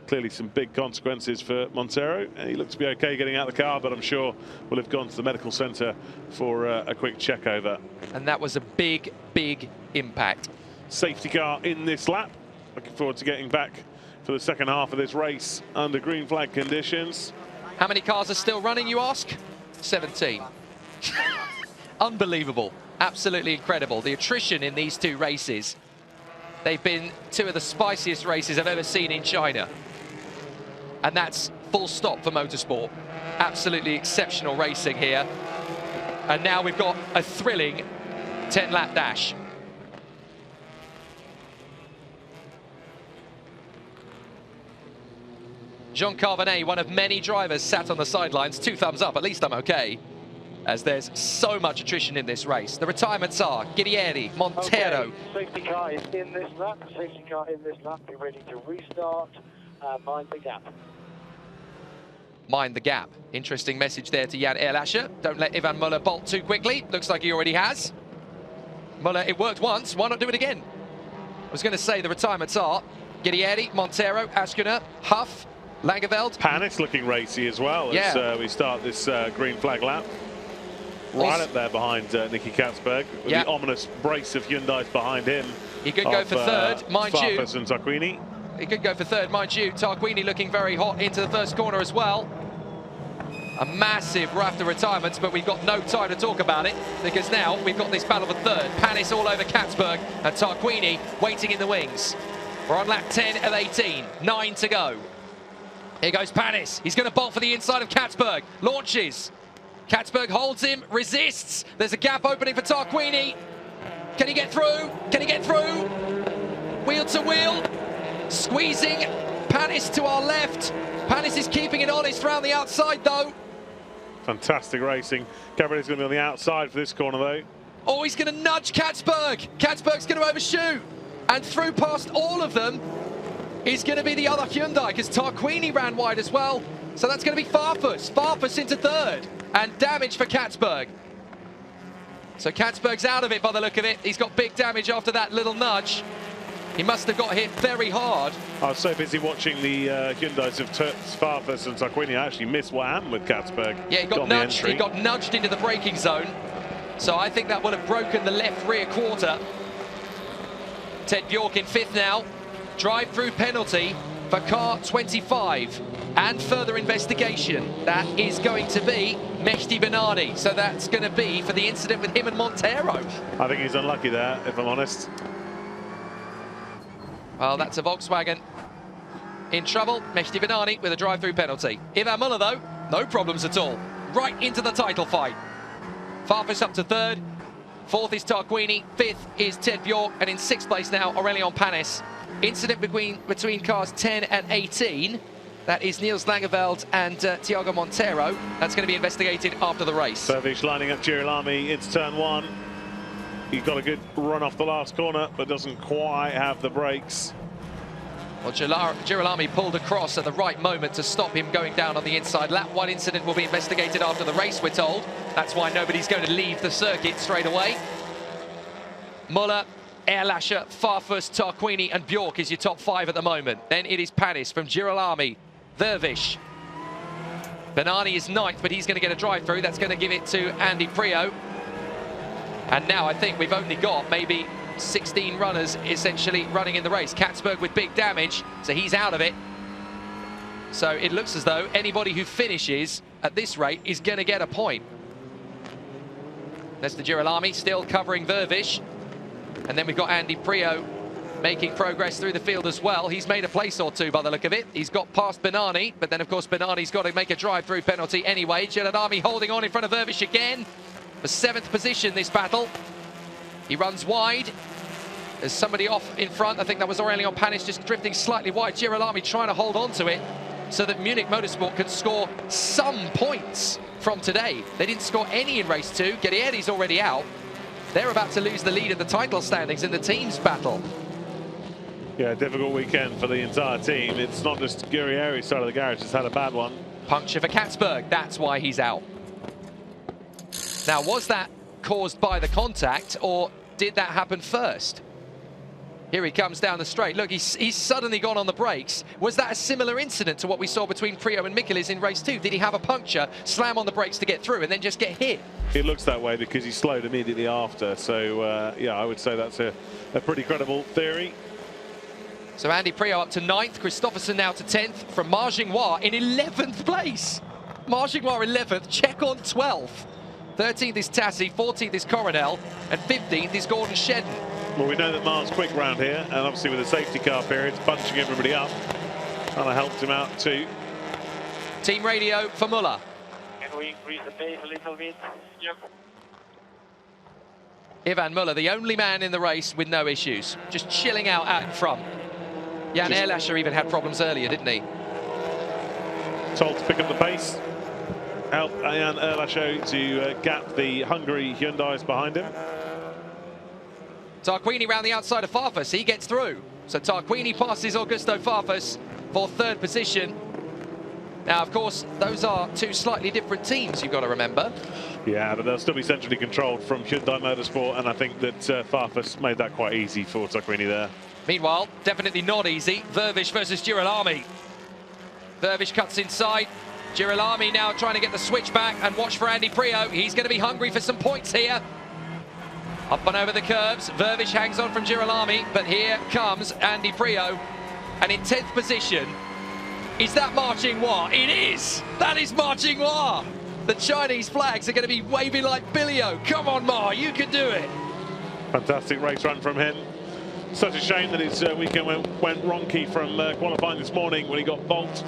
clearly some big consequences for Montero. He looks to be okay getting out of the car, but I'm sure will have gone to the medical centre for a quick check over. And that was a big, big impact. Safety car in this lap. Looking forward to getting back for the second half of this race under green flag conditions. How many cars are still running, you ask? 17. Unbelievable. Absolutely incredible. The attrition in these two races. They've been two of the spiciest races I've ever seen in China. And that's full stop for motorsport. Absolutely exceptional racing here. And now we've got a thrilling 10-lap dash. Jean Carbonet, one of many drivers sat on the sidelines. 2 thumbs up, at least I'm okay, as there's so much attrition in this race. The retirements are Guerrieri, Montero. Okay. Safety car is in this lap. Safety car in this lap. Be ready to restart. Mind the gap. Mind the gap. Interesting message there to Jan Erlascher. Don't let Ivan Muller bolt too quickly. Looks like he already has. Muller, it worked once. Why not do it again? I was going to say the retirements are Guerrieri, Montero, Aschner, Huff, Langeveld. Panis looking racy as well as we start this green flag lap. Right up there behind Nicky Katzberg, with the ominous brace of Hyundais behind him. He could go for third, mind you. Farfus and Tarquini. He could go for third, mind you. Tarquini looking very hot into the first corner as well. A massive raft of retirements, but we've got no time to talk about it because now we've got this battle for third. Panis all over Katzberg and Tarquini waiting in the wings. We're on lap 10 of 18, 9 to go. Here goes Panis. He's going to bolt for the inside of Katzberg. Launches. Katzberg holds him, resists. There's a gap opening for Tarquini. Can he get through? Can he get through? Wheel to wheel. Squeezing Panis to our left. Panis is keeping it honest round the outside, though. Fantastic racing. Cabrera's going to be on the outside for this corner, though. Oh, he's going to nudge Katzberg. Katzberg's going to overshoot. And through past all of them is going to be the other Hyundai, because Tarquini ran wide as well. So that's going to be Farfus. Farfus into third. And damage for Katzberg. So Katzberg's out of it by the look of it. He's got big damage after that little nudge. He must have got hit very hard. I was so busy watching the Hyundais of Farfus and Tarquini. I actually missed what happened with Katzberg. Yeah, he got nudged. He got nudged into the braking zone. So I think that would have broken the left rear quarter. Ted Bjork in fifth now. Drive-through penalty for car 25. And further investigation. That is going to be Mehdi Benani. So that's going to be for the incident with him and Montero. I think he's unlucky there, if I'm honest. Well, that's a Volkswagen in trouble. Mehdi Benani with a drive-through penalty. Ivan Muller, though, no problems at all. Right into the title fight. Farfus up to third. Fourth is Tarquini. Fifth is Ted Bjork. And in sixth place now, Aurelian Panis. Incident between cars 10 and 18. That is Niels Langeveld and Thiago Montero. That's going to be investigated after the race. Vervish lining up Girolami into turn one. He got a good run off the last corner, but doesn't quite have the brakes. Well, Girolami pulled across at the right moment to stop him going down on the inside. Lap one incident will be investigated after the race, we're told. That's why nobody's going to leave the circuit straight away. Muller, Erlascher, Farfus, Tarquini and Bjork is your top five at the moment. Then it is Panis from Girolami, Vervish. Benani is ninth, but he's going to get a drive-through. That's going to give it to Andy Prio. And now I think we've only got maybe 16 runners essentially running in the race. Katzberg with big damage, so he's out of it. So it looks as though anybody who finishes at this rate is going to get a point. There's the Girolami still covering Vervish. And then we've got Andy Prio making progress through the field as well. He's made a place or two by the look of it. He's got past Benani, but then of course Benani's got to make a drive-through penalty anyway. Girolami holding on in front of Vervish again. For seventh position this battle. He runs wide. There's somebody off in front. I think that was Aurelian Panis just drifting slightly wide. Girolami trying to hold on to it so that Munich Motorsport can score some points from today. They didn't score any in race two. Guerrieri's already out. They're about to lose the lead of the title standings in the teams battle. Yeah, difficult weekend for the entire team. It's not just Guerrieri's side of the garage that's had a bad one. Puncture for Katzberg. That's why he's out. Now, was that caused by the contact, or did that happen first? Here he comes down the straight. Look, he's suddenly gone on the brakes. Was that a similar incident to what we saw between Prio and Michelis in race two? Did he have a puncture, slam on the brakes to get through, and then just get hit? It looks that way because he slowed immediately after. So, yeah, I would say that's a pretty credible theory. So Andy Prio up to 9th. Christopherson now to 10th. From Marginois in 11th place. Marginois 11th. Check on 12th. 13th is Tassi, 14th is Coronel, and 15th is Gordon Shedden. Well, we know that Mar's quick round here, and obviously with the safety car period, bunching everybody up. And I helped him out too. Team radio for Muller. Can we increase the pace a little bit? Yep. Ivan Muller, the only man in the race with no issues. Just chilling out in front. Jan Erlascher even had problems earlier, didn't he? Told to pick up the pace. Help Jan Erlascher to gap the Hungary Hyundais behind him. Tarquini round the outside of Farfus. He gets through. So Tarquini passes Augusto Farfus for third position. Now, of course, those are two slightly different teams, you've got to remember. Yeah, but they'll still be centrally controlled from Hyundai Motorsport, and I think that Farfus made that quite easy for Tarquini there. Meanwhile, definitely not easy. Vervish versus Girolami. Vervish cuts inside. Girolami now trying to get the switch back, and watch for Andy Prio. He's going to be hungry for some points here. Up and over the curves. Vervish hangs on from Girolami, but here comes Andy Prio. And in 10th position, is that Marginois? It is! That is Marginois! The Chinese flags are going to be waving like Billy-O. Come on, Mar, you can do it! Fantastic race run from him. Such a shame that his weekend went wonky from qualifying this morning when he got bolt.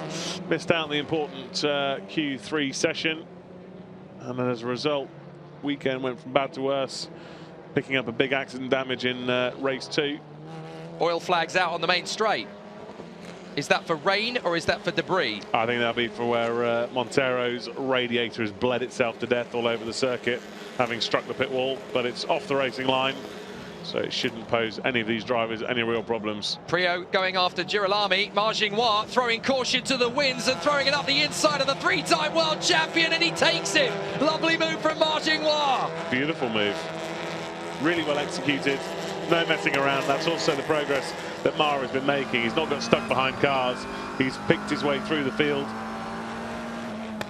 Missed out on the important Q3 session. And then as a result, weekend went from bad to worse, picking up a big accident damage in race 2. Oil flags out on the main straight. Is that for rain or is that for debris? I think that'll be for where Montero's radiator has bled itself to death all over the circuit, having struck the pit wall, but it's off the racing line, so it shouldn't pose any of these drivers any real problems. Priaulx going after Girolami, Marginois throwing caution to the winds and throwing it up the inside of the three-time world champion, and he takes it. Lovely move from Marginois. Beautiful move. Really well executed. No messing around. That's also the progress that Mara has been making. He's not got stuck behind cars. He's picked his way through the field.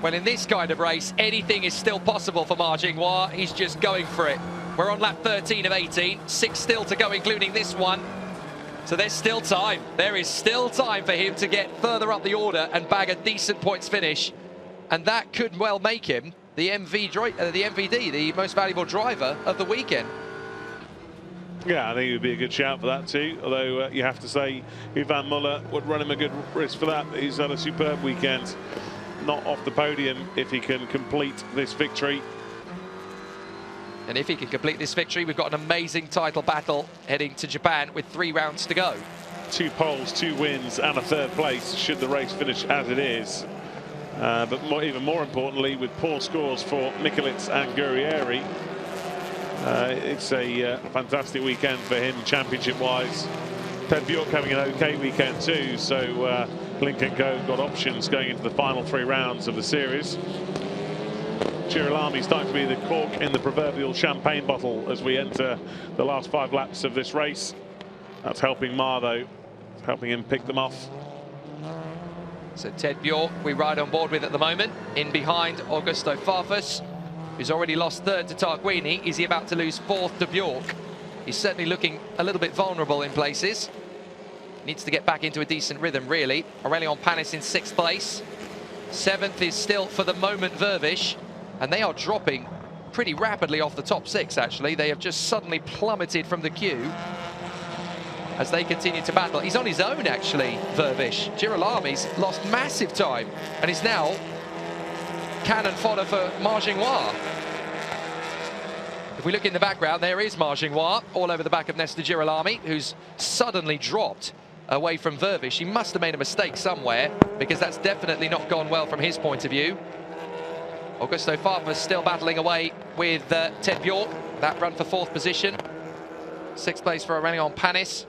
Well, in this kind of race, anything is still possible for Marginois. He's just going for it. We're on lap 13 of 18, 6 still to go, including this one. So there's still time. There is still time for him to get further up the order and bag a decent points finish. And that could well make him the MVD, the most valuable driver of the weekend. Yeah, I think it would be a good shout for that too. Although you have to say, Ivan Muller would run him a good risk for that. He's had a superb weekend. Not off the podium if he can complete this victory. And if he can complete this victory, we've got an amazing title battle heading to Japan with 3 rounds to go. 2 poles, 2 wins and a 3rd place should the race finish as it is. But even more importantly, with poor scores for Mikulits and Guerrieri, it's a fantastic weekend for him championship-wise. Ted Bjork having an okay weekend too, so Link & Co got options going into the final 3 rounds of the series. Girolami starting to be the cork in the proverbial champagne bottle as we enter the last 5 laps of this race. That's helping Mar though, helping him pick them off. So Ted Bjork we ride on board with at the moment, in behind Augusto Farfus, who's already lost 3rd to Tarquini. Is he about to lose 4th to Bjork? He's certainly looking a little bit vulnerable in places. Needs to get back into a decent rhythm, really. Aurelian Panis in 6th place. 7th is still, for the moment, Vervish. And they are dropping pretty rapidly off the top 6, actually. They have just suddenly plummeted from the queue as they continue to battle. He's on his own, actually, Vervish. Girolami's lost massive time and is now cannon fodder for Marginois. If we look in the background, there is Marginois all over the back of Nestor Girolami, who's suddenly dropped away from Vervish. He must have made a mistake somewhere, because that's definitely not gone well from his point of view. Augusto Farfus still battling away with Ted Bjork. That run for 4th position. 6th place for Aurelian Panis.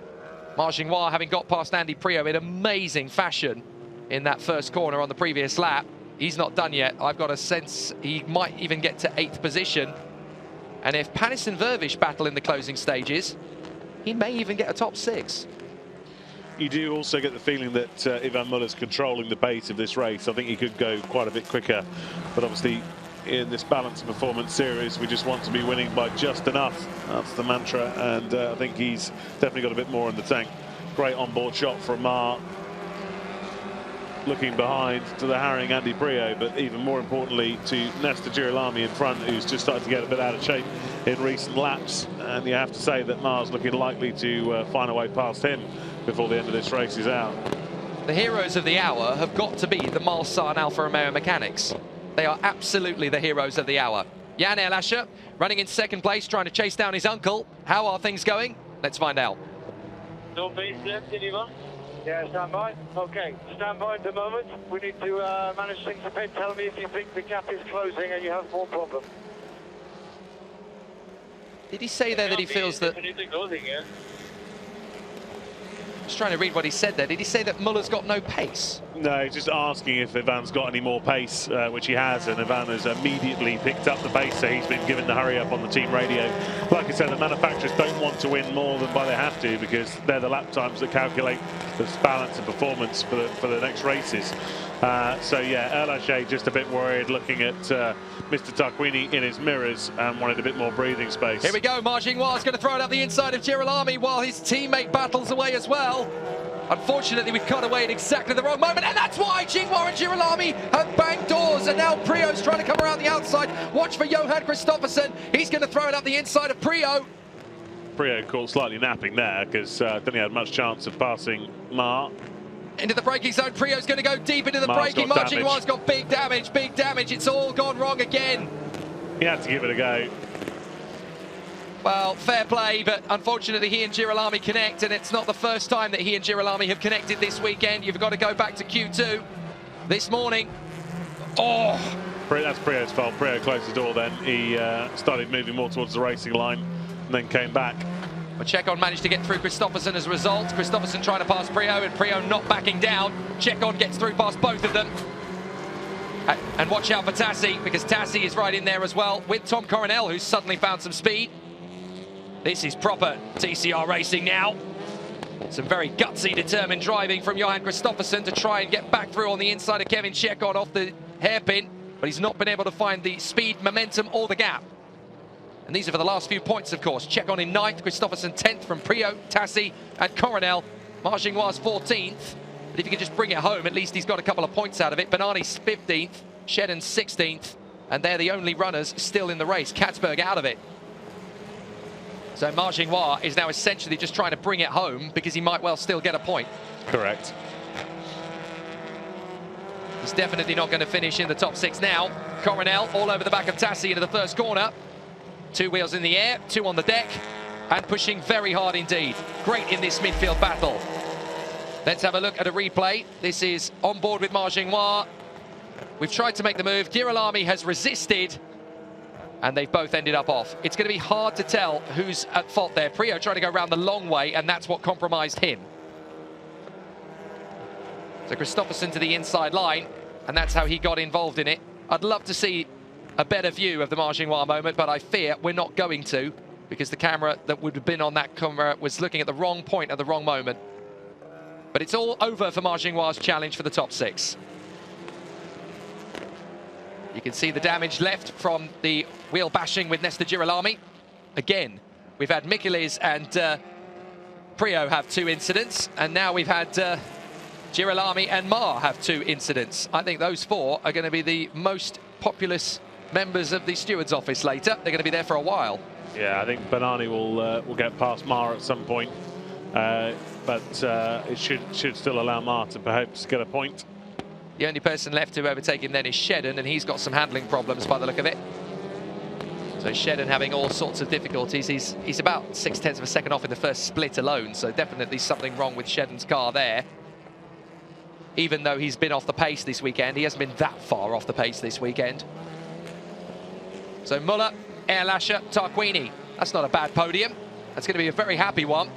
Marginois having got past Andy Priaulx in amazing fashion in that first corner on the previous lap. He's not done yet. I've got a sense he might even get to 8th position. And if Panis and Vervish battle in the closing stages, he may even get a top 6. You do also get the feeling that Ivan Muller's controlling the pace of this race. I think he could go quite a bit quicker, but obviously in this balanced performance series we just want to be winning by just enough. That's the mantra, and I think he's definitely got a bit more in the tank. Great onboard shot from Mar, looking behind to the harrying Andy Priaulx, but even more importantly to Nestor Girolami in front, who's just started to get a bit out of shape in recent laps. And you have to say that Mar's looking likely to find a way past him before the end of this race is out. The heroes of the hour have got to be the Mulsanne Alfa Romeo mechanics. They are absolutely the heroes of the hour. Jan Erlascher running in 2nd place, trying to chase down his uncle. How are things going? Let's find out. No base left, anyone? Yeah, stand by. Okay, stand by at the moment. We need to manage things a bit. Tell me if you think the gap is closing and you have more problem. Did he say there that he feels that... Just trying to read what he said there. Did he say that Muller's got no pace? No, he's just asking if Ivan's got any more pace, which he has, and Ivan has immediately picked up the pace, so he's been given the hurry up on the team radio. Like I said, the manufacturers don't want to win more than they have to, because they're the lap times that calculate the balance and performance for the next races. So yeah, Erlascher just a bit worried, looking at Mr. Tarquini in his mirrors, and wanted a bit more breathing space. Here we go, Marginois is going to throw it up the inside of Girolami while his teammate battles away as well. Unfortunately, we cut away at exactly the wrong moment, and that's why Xinghua and Girolami have banged doors, and now Priaulx's trying to come around the outside. Watch for Johan Kristoffersen. He's going to throw it up the inside of Priaulx. Priaulx caught slightly napping there, because I don't think he had much chance of passing Mar. Into the braking zone, Priaulx's going to go deep into the braking. Marginois got big damage, it's all gone wrong again. He had to give it a go. Well, fair play, but unfortunately he and Girolami connect, and it's not the first time that he and Girolami have connected this weekend. You've got to go back to Q2 this morning. Oh! That's Prio's fault. Prio closed the door then. He started moving more towards the racing line and then came back. Well, Chekon managed to get through Kristoffersson as a result. Kristoffersson trying to pass Prio, and Prio not backing down. Chekon gets through past both of them. And watch out for Tassi, because Tassi is right in there as well, with Tom Coronel, who's suddenly found some speed. This is proper TCR racing now. Some very gutsy, determined driving from Johan Kristoffersson to try and get back through on the inside of Kevin Chekon off the hairpin, but he's not been able to find the speed, momentum, or the gap. And these are for the last few points, of course. Chekon in 9th, Kristoffersson 10th from Prio, Tassi, and Coronel. Margingois 14th. But if he can just bring it home, at least he's got a couple of points out of it. Banani's 15th, Shedden 16th, and they're the only runners still in the race. Katzberg out of it. So Margingois is now essentially just trying to bring it home because he might well still get a point. Correct. He's definitely not going to finish in the top 6 now. Coronel all over the back of Tassi into the first corner. 2 wheels in the air, 2 on the deck, and pushing very hard indeed. Great in this midfield battle. Let's have a look at a replay. This is on board with Margingois. We've tried to make the move. Girolami has resisted, and they've both ended up off. It's going to be hard to tell who's at fault there. Prio trying to go around the long way, and that's what compromised him. So Kristoffersson to the inside line, and that's how he got involved in it. I'd love to see a better view of the Margingois moment, but I fear we're not going to, because the camera that would have been on that camera was looking at the wrong point at the wrong moment. But it's all over for Margingois' challenge for the top 6. You can see the damage left from the wheel bashing with Nestor Girolami. Again, we've had Michelis and Prio have 2 incidents, and now we've had Girolami and Mar have 2 incidents. I think those 4 are going to be the most populous members of the steward's office later. They're going to be there for a while. Yeah, I think Banani will get past Mar at some point, but it should still allow Mar to perhaps get a point. The only person left to overtake him then is Shedden, and he's got some handling problems by the look of it. So Shedden having all sorts of difficulties. He's about 0.6 of a second off in the first split alone, so definitely something wrong with Shedden's car there. Even though he's been off the pace this weekend, he hasn't been that far off the pace this weekend. So Muller, Erlascher, Tarquini. That's not a bad podium. That's going to be a very happy one.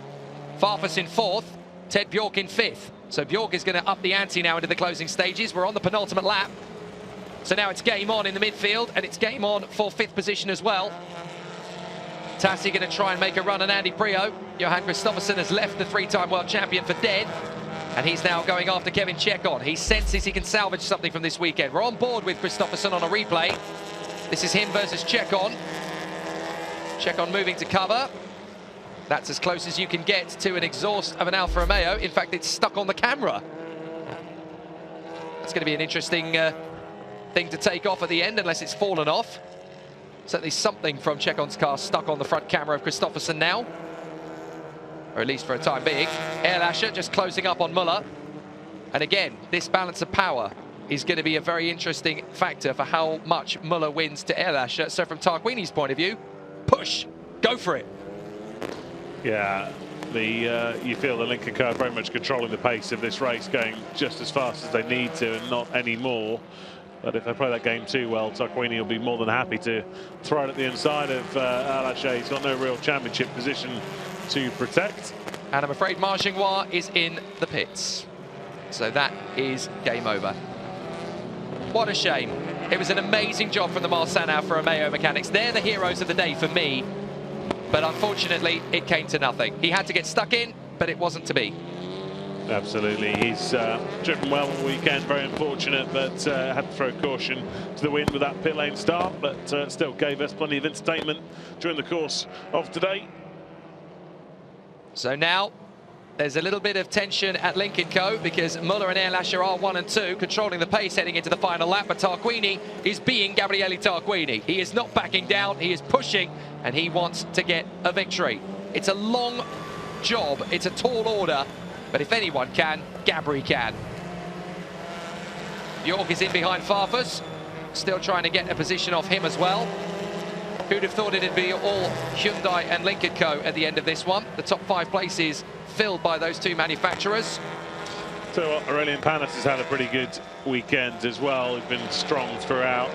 Farfus in 4th, Ted Bjork in 5th. So Bjork is going to up the ante now into the closing stages. We're on the penultimate lap. So now it's game on in the midfield, and it's game on for 5th position as well. Tassi going to try and make a run on Andy Prio. Johan Kristoffersson has left the 3-time world champion for dead, and he's now going after Kevin Chekon. He senses he can salvage something from this weekend. We're on board with Kristoffersson on a replay. This is him versus Chekon. Chekon moving to cover. That's as close as you can get to an exhaust of an Alfa Romeo. In fact, it's stuck on the camera. That's going to be an interesting thing to take off at the end, unless it's fallen off. Certainly something from Chekon's car stuck on the front camera of Kristoffersson now, or at least for a time being. Erlascher just closing up on Muller. And again, this balance of power is going to be a very interesting factor for how much Muller wins to Erlascher. So from Tarquini's point of view, push, go for it. Yeah, you feel the Lincoln car very much controlling the pace of this race, going just as fast as they need to and not any more. But if they play that game too well, Tarquini will be more than happy to throw it at the inside of Erlascher. He's got no real championship position to protect. And I'm afraid Margingois is in the pits. So that is game over. What a shame. It was an amazing job from the Marsan Alfa Romeo mechanics. They're the heroes of the day for me. But unfortunately, it came to nothing. He had to get stuck in, but it wasn't to be. Absolutely. He's driven well all weekend. Very unfortunate, but had to throw caution to the wind with that pit lane start, but still gave us plenty of entertainment during the course of today. So now there's a little bit of tension at Lincoln Co. because Muller and Erlascher are 1 and 2, controlling the pace heading into the final lap. But Tarquini is being Gabriele Tarquini. He is not backing down. He is pushing, and he wants to get a victory. It's a long job. It's a tall order. But if anyone can, Gabri can. Bjork is in behind Farfus. Still trying to get a position off him as well. Who'd have thought it'd be all Hyundai and Lynk & Co at the end of this one? The top 5 places filled by those two manufacturers. So Aurelian Panis has had a pretty good weekend as well. He's been strong throughout,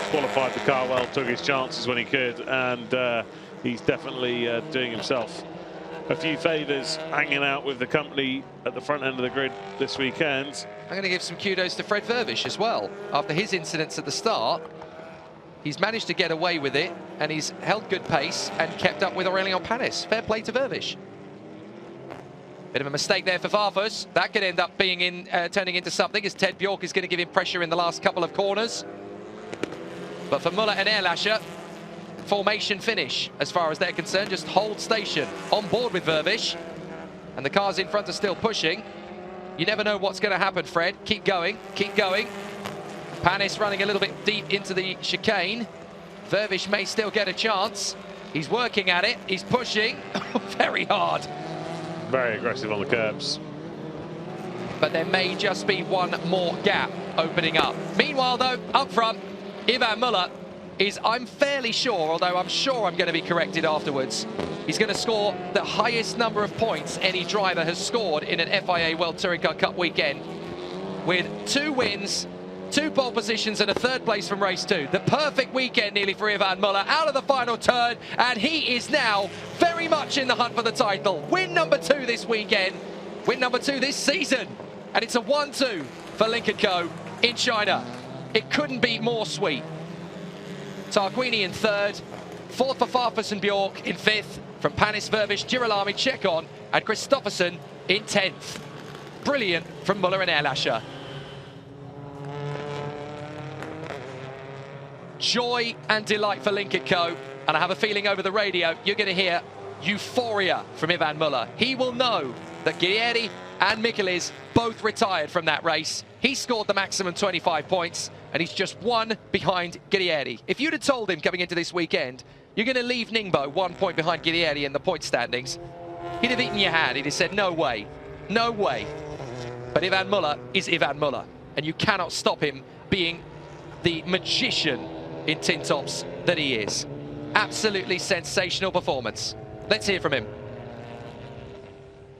qualified the car well, took his chances when he could, and he's definitely doing himself a few favours hanging out with the company at the front end of the grid this weekend. I'm going to give some kudos to Fred Vervish as well. After his incidents at the start, he's managed to get away with it, and he's held good pace and kept up with Aurelian Panis. Fair play to Vervish. Bit of a mistake there for Farfus. That could end up being turning into something, as Ted Bjork is going to give him pressure in the last couple of corners. But for Muller and Ehrlacher, formation finish as far as they're concerned. Just hold station on board with Vervish. And the cars in front are still pushing. You never know what's going to happen, Fred. Keep going, keep going. Panis running a little bit deep into the chicane. Vervish may still get a chance. He's working at it. He's pushing very hard. Very aggressive on the curbs. But there may just be one more gap opening up. Meanwhile, though, up front, Ivan Muller is, I'm fairly sure, although I'm sure I'm going to be corrected afterwards, he's going to score the highest number of points any driver has scored in an FIA World Touring Car Cup weekend, with 2 wins, 2 pole positions and a 3rd place from race 2. The perfect weekend nearly for Ivan Muller, out of the final turn, and he is now very much in the hunt for the title. Win number 2 this weekend, win number 2 this season, and it's a 1-2 for Lynk & Co in China. It couldn't be more sweet. Tarquini in 3rd, 4th for Farfus and Bjork in 5th, from Panis, Vervish, Girolami, Chekon and Christopherson in 10th. Brilliant from Muller and Ehrlacher. Joy and delight for Lynk & Co, and I have a feeling over the radio you're going to hear euphoria from Ivan Muller. He will know that Guerrieri and Michelis both retired from that race. He scored the maximum 25 points, and he's just 1 behind Guerrieri. If you'd have told him coming into this weekend, you're going to leave Ningbo 1 point behind Guerrieri in the point standings, he'd have eaten your hand. He'd have said, no way, no way. But Ivan Muller is Ivan Muller, and you cannot stop him being the magician in tin tops that he is. Absolutely sensational performance. Let's hear from him.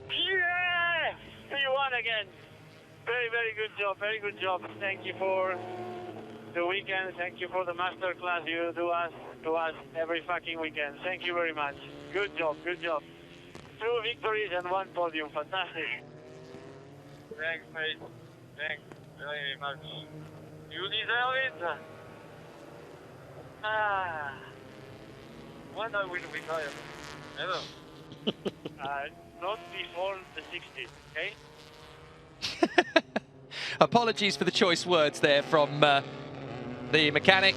Yeah! You won again. Very, very good job. Very good job. Thank you for the weekend. Thank you for the master class you do to us every fucking weekend. Thank you very much. Good job. Good job. 2 victories and 1 podium. Fantastic. Thanks, mate. Thanks very much. You deserve it. When I will retire? Never. Not before the 60s, okay? Apologies for the choice words there from the mechanic,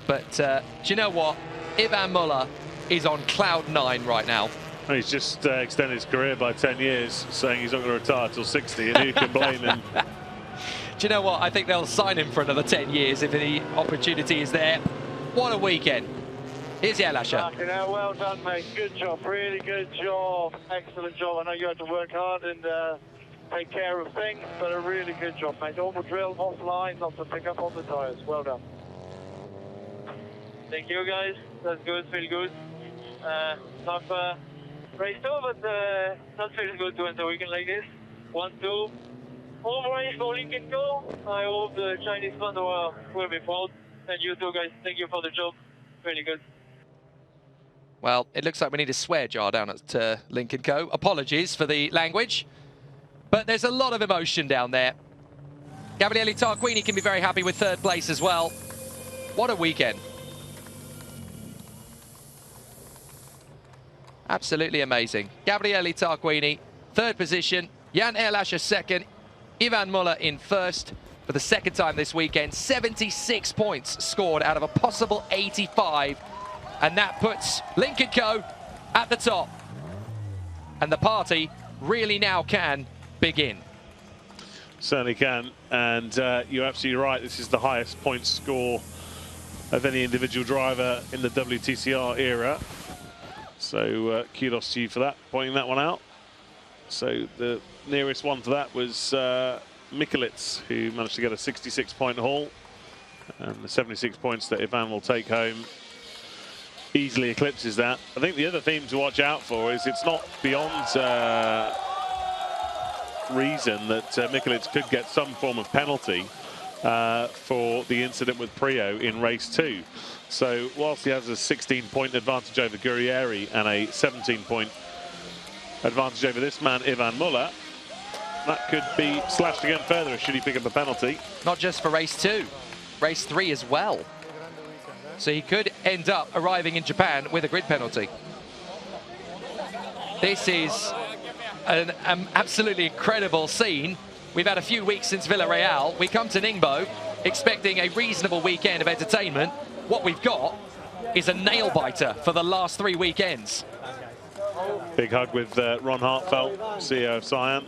but do you know what? Ivan Muller is on cloud 9 right now. He's just extended his career by 10 years, saying he's not going to retire till 60, and who can blame him? Do you know what? I think they'll sign him for another 10 years if the opportunity is there. What a weekend. Here's Ehrlacher. Well done, mate. Good job. Really good job. Excellent job. I know you had to work hard and take care of things, but a really good job, mate. All the drill offline, not to pick up on the tyres. Well done. Thank you, guys. That's good. Feel good. Tough race too, but that feels good to end the weekend like this. 1-2. Home race for Lynk & Co. I hope the Chinese fans will be proud. And you too, guys. Thank you for the job. Really good. Well, it looks like we need a swear jar down at Lynk & Co. Apologies for the language, but there's a lot of emotion down there. Gabriele Tarquini can be very happy with 3rd place as well. What a weekend. Absolutely amazing. Gabriele Tarquini, 3rd position. Jan Ehrlacher 2nd. Ivan Muller in 1st. For the 2nd time this weekend, 76 points scored out of a possible 85. And that puts Lynk & Co at the top. And the party really now can begin. Certainly can. And you're absolutely right. This is the highest point score of any individual driver in the WTCR era. So kudos to you for that, pointing that one out. So the nearest one to that was Michelis, who managed to get a 66-point haul, and the 76 points that Ivan will take home easily eclipses that. I think the other theme to watch out for is it's not beyond reason that Mikelic could get some form of penalty for the incident with Prio in race 2. So whilst he has a 16-point advantage over Guerrieri and a 17-point advantage over this man, Ivan Muller, that could be slashed again further should he pick up a penalty. Not just for race 2, race 3 as well. So he could end up arriving in Japan with a grid penalty. This is an absolutely incredible scene. We've had a few weeks since Villarreal. We come to Ningbo expecting a reasonable weekend of entertainment. What we've got is a nail-biter for the last 3 weekends. Big hug with Ron Hartfelt, CEO of Cyan.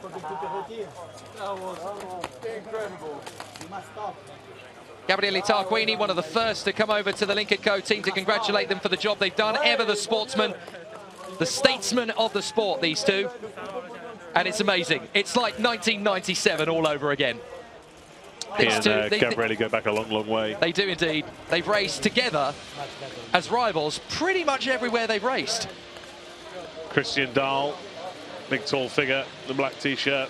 Gabriele Tarquini, one of the first to come over to the Link & Co team to congratulate them for the job they've done. Ever the sportsman, the statesman of the sport, these two. And it's amazing. It's like 1997 all over again. He and Gabriele go back a long, long way. They do indeed. They've raced together as rivals pretty much everywhere they've raced. Christian Dahl, big tall figure, the black t-shirt.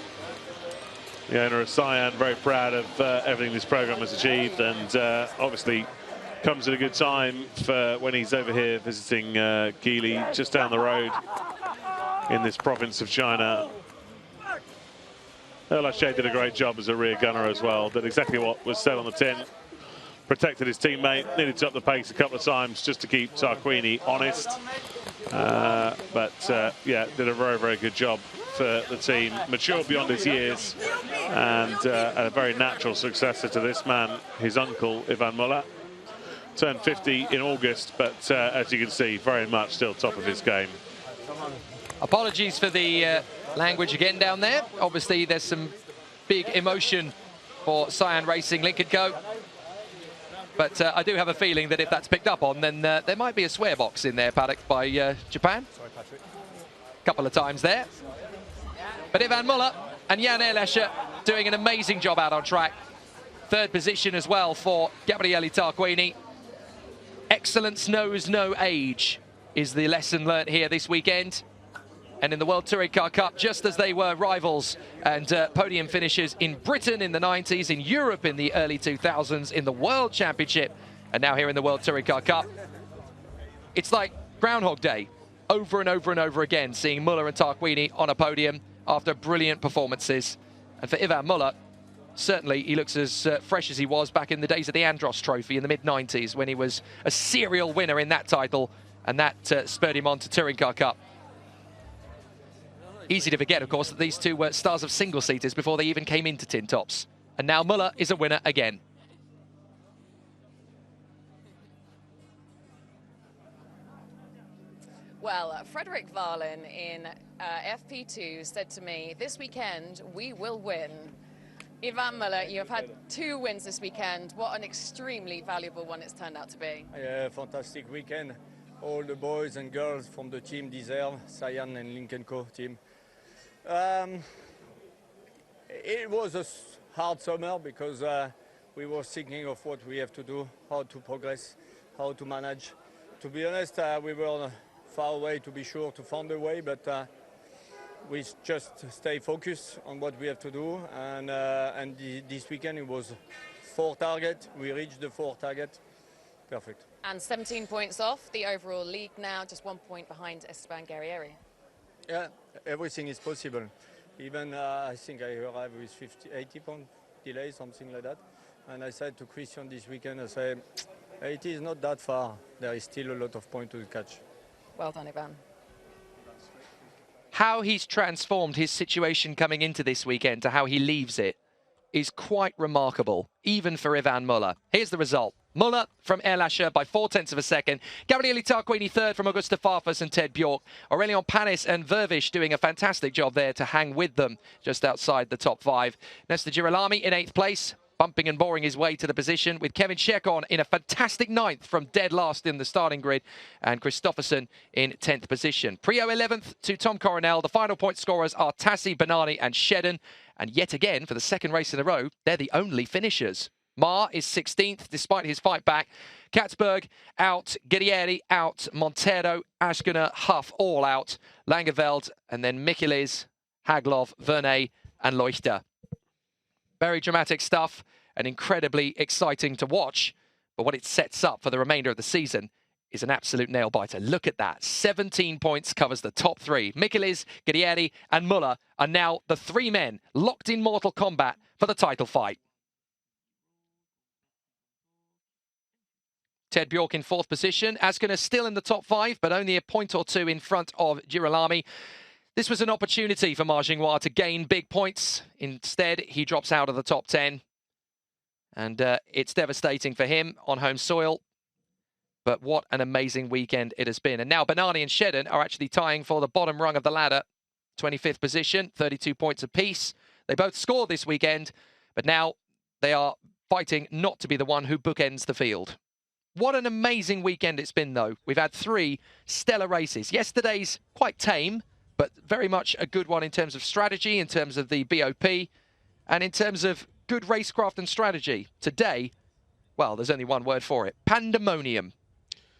The owner of Cyan, very proud of everything this program has achieved, and obviously comes at a good time for when he's over here visiting Geely, just down the road in this province of China. Lachey did a great job as a rear gunner as well, did exactly what was said on the tin. Protected his teammate, needed to up the pace a couple of times just to keep Tarquini honest. Yeah, did a very, very good job for the team. Mature beyond his years and a very natural successor to this man, his uncle, Ivan Muller. Turned 50 in August, but as you can see, very much still top of his game. Apologies for the language again down there. Obviously, there's some big emotion for Cyan Racing Link & Co. But I do have a feeling that if that's picked up on, then there might be a swear box in their paddock by Japan. Sorry, Patrick. Couple of times there. But Ivan Muller and Jan Erlescher doing an amazing job out on track. Third position as well for Gabriele Tarquini. Excellence knows no age is the lesson learnt here this weekend. And in the World Touring Car Cup, just as they were rivals and podium finishers in Britain in the 90s, in Europe in the early 2000s, in the World Championship, and now here in the World Touring Car Cup. It's like Groundhog Day, over and over and over again, seeing Muller and Tarquini on a podium after brilliant performances. And for Ivan Muller, certainly he looks as fresh as he was back in the days of the Andros Trophy in the mid-90s, when he was a serial winner in that title, and that spurred him on to Touring Car Cup. Easy to forget, of course, that these two were stars of single-seaters before they even came into tin tops. And now Muller is a winner again. Well, Frederick Varlin in FP2 said to me, this weekend we will win. Ivan Muller, you have had 2 wins this weekend. What an extremely valuable one it's turned out to be. Yeah, fantastic weekend. All the boys and girls from the team deserve, Cyan and Link & Co team. It was a hard summer because we were thinking of what we have to do, how to progress, how to manage. To be honest, we were far away to be sure to find a way, but we just stay focused on what we have to do. And this weekend it was 4 targets. We reached the 4 targets. Perfect. And 17 points off the overall league now, just 1 point behind Esteban Guerrieri. Yeah, everything is possible. Even I think I arrived with 80 point delay, something like that. And I said to Christian this weekend, I said, 80 is not that far. There is still a lot of points to catch. Well done, Ivan. How he's transformed his situation coming into this weekend to how he leaves it is quite remarkable, even for Ivan Muller. Here's the result. Muller from Erlescher by 0.4 of a second. Gabriele Tarquini third from Augusta Farfus and Ted Bjork. Aurelian Panis and Vervish doing a fantastic job there to hang with them just outside the top 5. Nestor Girolami in 8th place, bumping and boring his way to the position, with Kevin Shekon in a fantastic 9th from dead last in the starting grid, and Christopherson in 10th position. Prio 11th to Tom Coronel. The final point scorers are Tassi, Banani and Shedden. And yet again, for the second race in a row, they're the only finishers. Ma is 16th despite his fight back. Katzberg out, Guerrieri out, Montero, Aschgener, Huff all out, Langeveld, and then Michelis, Haglov, Vernet, and Leuchter. Very dramatic stuff and incredibly exciting to watch. But what it sets up for the remainder of the season is an absolute nail-biter. Look at that. 17 points covers the top three. Michelis, Guerrieri, and Muller are now the three men locked in mortal combat for the title fight. Ted Bjork in 4th position. Aschgener still in the top 5, but only a point or 2 in front of Girolami. This was an opportunity for Ma Jinghua to gain big points. Instead, he drops out of the top 10. And it's devastating for him on home soil. But what an amazing weekend it has been. And now Bennani and Shedden are actually tying for the bottom rung of the ladder. 25th position, 32 points apiece. They both scored this weekend, but now they are fighting not to be the one who bookends the field. What an amazing weekend it's been, though. We've had 3 stellar races. Yesterday's quite tame, but very much a good one in terms of strategy, in terms of the BOP, and in terms of good racecraft and strategy. Today, well, there's only one word for it: pandemonium.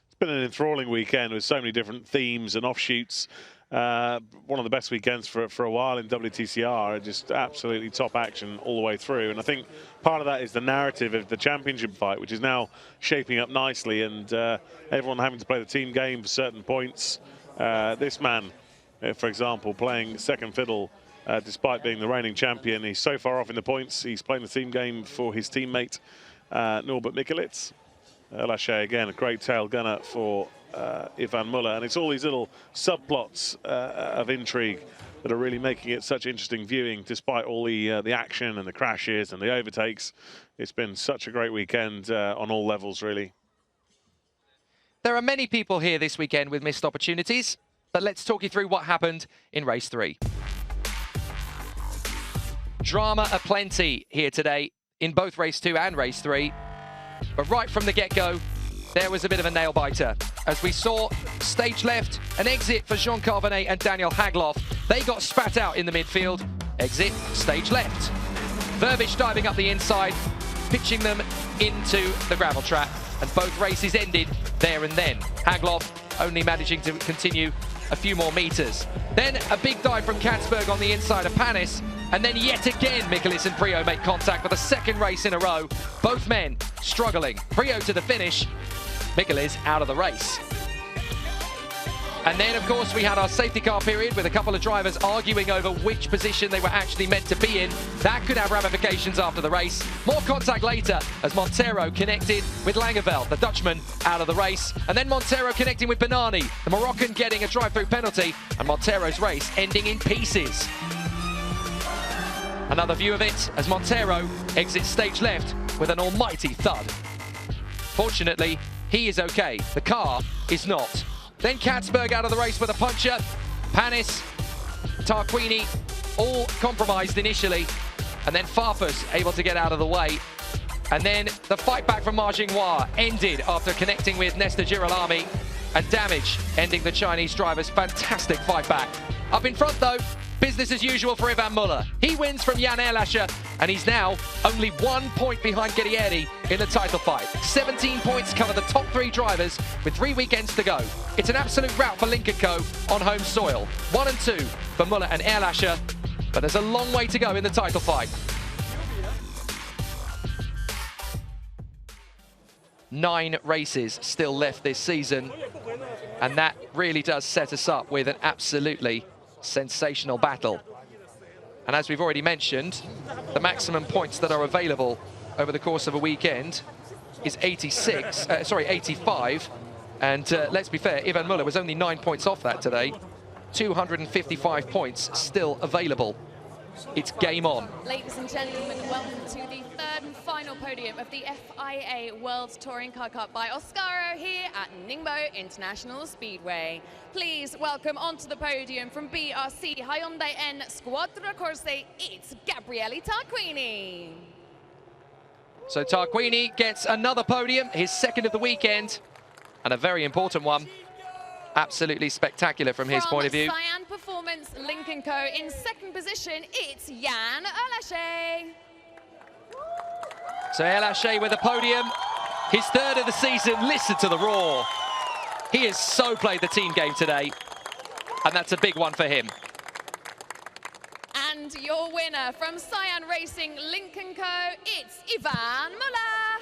It's been an enthralling weekend with so many different themes and offshoots. One of the best weekends for a while in WTCR. Just absolutely top action all the way through. And I think part of that is the narrative of the championship fight, which is now shaping up nicely, and everyone having to play the team game for certain points. This man, for example, playing second fiddle despite being the reigning champion. He's so far off in the points. He's playing the team game for his teammate, Norbert Michelis. Lachey, again, a great tail gunner for Ivan Muller. And it's all these little subplots of intrigue that are really making it such interesting viewing, despite all the action and the crashes and the overtakes. It's been such a great weekend on all levels, really. There are many people here this weekend with missed opportunities, but let's talk you through what happened in race 3. Drama aplenty here today in both race 2 and race 3. But right from the get-go, there was a bit of a nail-biter. As we saw, stage left, an exit for Jean Carvenet and Daniel Haglov. They got spat out in the midfield. Exit, stage left. Verbic diving up the inside, pitching them into the gravel trap. And both races ended there and then. Haglov only managing to continue a few more meters. Then a big dive from Katzberg on the inside of Panis. And then yet again, Michelis and Priaulx make contact for the second race in a row. Both men struggling. Priaulx to the finish, Michelis out of the race. And then, of course, we had our safety car period with a couple of drivers arguing over which position they were actually meant to be in. That could have ramifications after the race. More contact later as Montero connected with Langeveld, the Dutchman, out of the race. And then Montero connecting with Bennani, the Moroccan getting a drive-through penalty, and Montero's race ending in pieces. Another view of it as Montero exits stage left with an almighty thud. Fortunately, he is okay. The car is not. Then Katzberg out of the race with a puncher. Panis, Tarquini, all compromised initially. And then Farfus able to get out of the way. And then the fight back from Ma Jinghua ended after connecting with Nestor Girolami. And damage ending the Chinese driver's fantastic fight back. Up in front though, business as usual for Ivan Muller. He wins from Jan Erlacher, and he's now only 1 point behind Guerrieri in the title fight. 17 points cover the top 3 drivers with 3 weekends to go. It's an absolute rout for Lynk & Co on home soil. 1 and 2 for Muller and Erlacher, but there's a long way to go in the title fight. 9 races still left this season, and that really does set us up with an absolutely sensational battle. And as we've already mentioned, the maximum points that are available over the course of a weekend is 85. And let's be fair, Ivan Muller was only 9 points off that today. 255 points still available. It's game on. Ladies and gentlemen, welcome to the 3rd and final podium of the FIA World Touring Car Cup by Oscaro here at Ningbo International Speedway. Please welcome onto the podium from BRC Hyundai N Squadra Corse, it's Gabriele Tarquini. So Tarquini gets another podium, his 2nd of the weekend, and a very important one. Absolutely spectacular from his point of view. Cyan Performance, Lynk & Co in 2nd position, it's Jan Erlacher. So El Haché with the podium, his third of the season. Listen to the roar. He has so played the team game today, and that's a big one for him. And your winner from Cyan Racing Lincoln Co., it's Ivan Muller.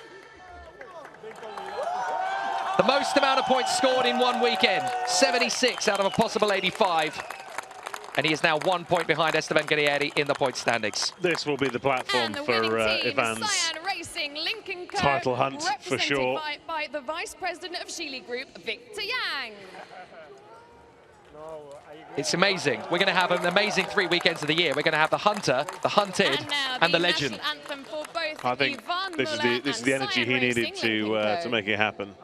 The most amount of points scored in one weekend, 76 out of a possible 85. And he is now 1 point behind Esteban Guerrieri in the point standings. This will be the platform for Ivan's title hunt for sure. By the Vice President of Geely Group, Victor Yang. It's amazing. We're going to have an amazing 3 weekends of the year. We're going to have the Hunter, the Hunted, and the Legend. Anthem for both I think this is the energy he needed to make it happen.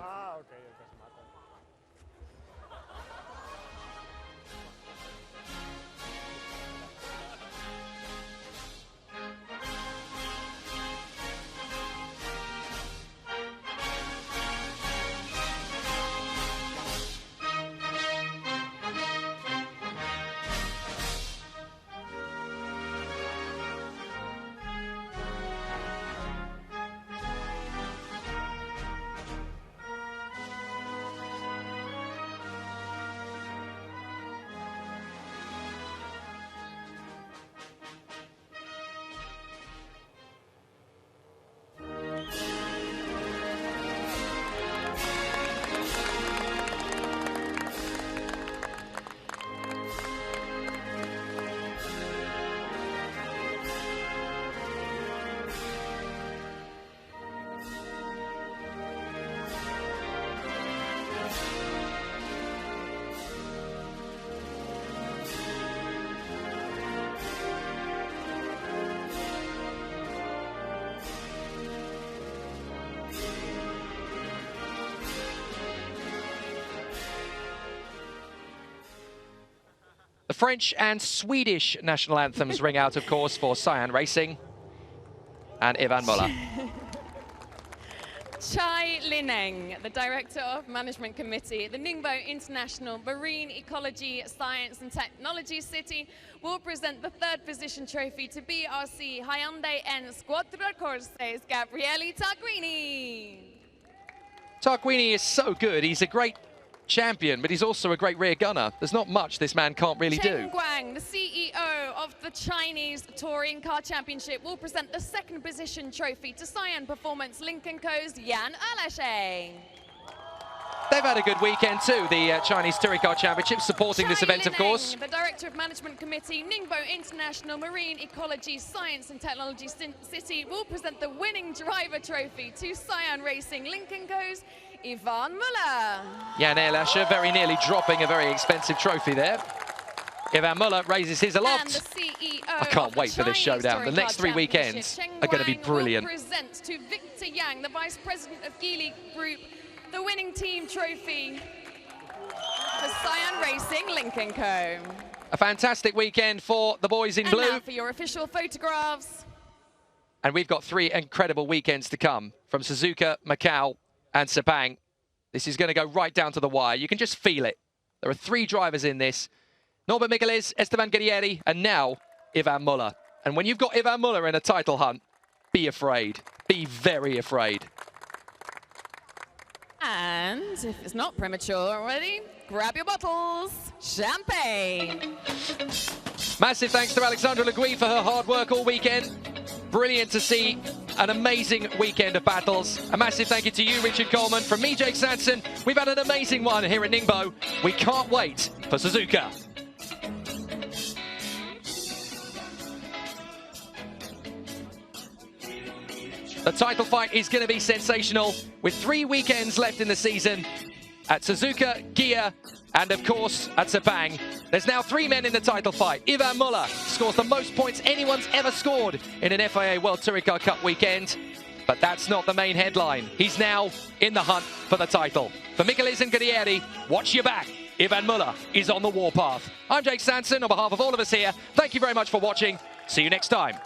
The French and Swedish national anthems ring out, of course, for Cyan Racing and Ivan Muller. Chai Lineng, the Director of Management Committee at the Ningbo International Marine Ecology, Science and Technology City, will present the third position trophy to BRC Hyundai N Squadra Corse's Gabriele Tarquini. Tarquini is so good. He's a great champion, but he's also a great rear gunner. There's not much this man can't really do. Chen Guang, the CEO of the Chinese Touring Car Championship, will present the second position trophy to Cyan Performance Lincoln Co.'s Yan Erlashe. They've had a good weekend too, the Chinese Touring Car Championship, supporting this event, of course. The Director of Management Committee, Ningbo International Marine Ecology, Science and Technology City, will present the winning driver trophy to Cyan Racing Lincoln Co.'s Ivan Muller. Yan Erlashe very nearly dropping a very expensive trophy there. Ivan Muller raises his aloft. I can't wait for this showdown. The next 3 weekends are going to be brilliant. Presents to Victor Yang, the Vice President of Geely Group, the winning team trophy for Cyan Racing Lincoln Co. A fantastic weekend for the boys in blue. Now for your official photographs. And we've got 3 incredible weekends to come from Suzuka, Macau, and Sepang. This is going to go right down to the wire. You can just feel it. There are 3 drivers in this. Norbert Michelis, Esteban Guerrieri, and now Ivan Muller. And when you've got Ivan Muller in a title hunt, be afraid. Be very afraid. And if it's not premature already, grab your bottles. Champagne. Massive thanks to Alexandra Legui for her hard work all weekend. Brilliant to see an amazing weekend of battles. A massive thank you to you, Richard Coleman. From me, Jake Sanson, we've had an amazing one here at Ningbo. We can't wait for Suzuka. The title fight is going to be sensational, with 3 weekends left in the season at Suzuka, Gia, and of course at Sepang. There's now 3 men in the title fight. Ivan Muller scores the most points anyone's ever scored in an FIA World Touring Car Cup weekend. But that's not the main headline. He's now in the hunt for the title. For Michelis and Guerrieri, watch your back. Ivan Muller is on the warpath. I'm Jake Sanson. On behalf of all of us here, thank you very much for watching. See you next time.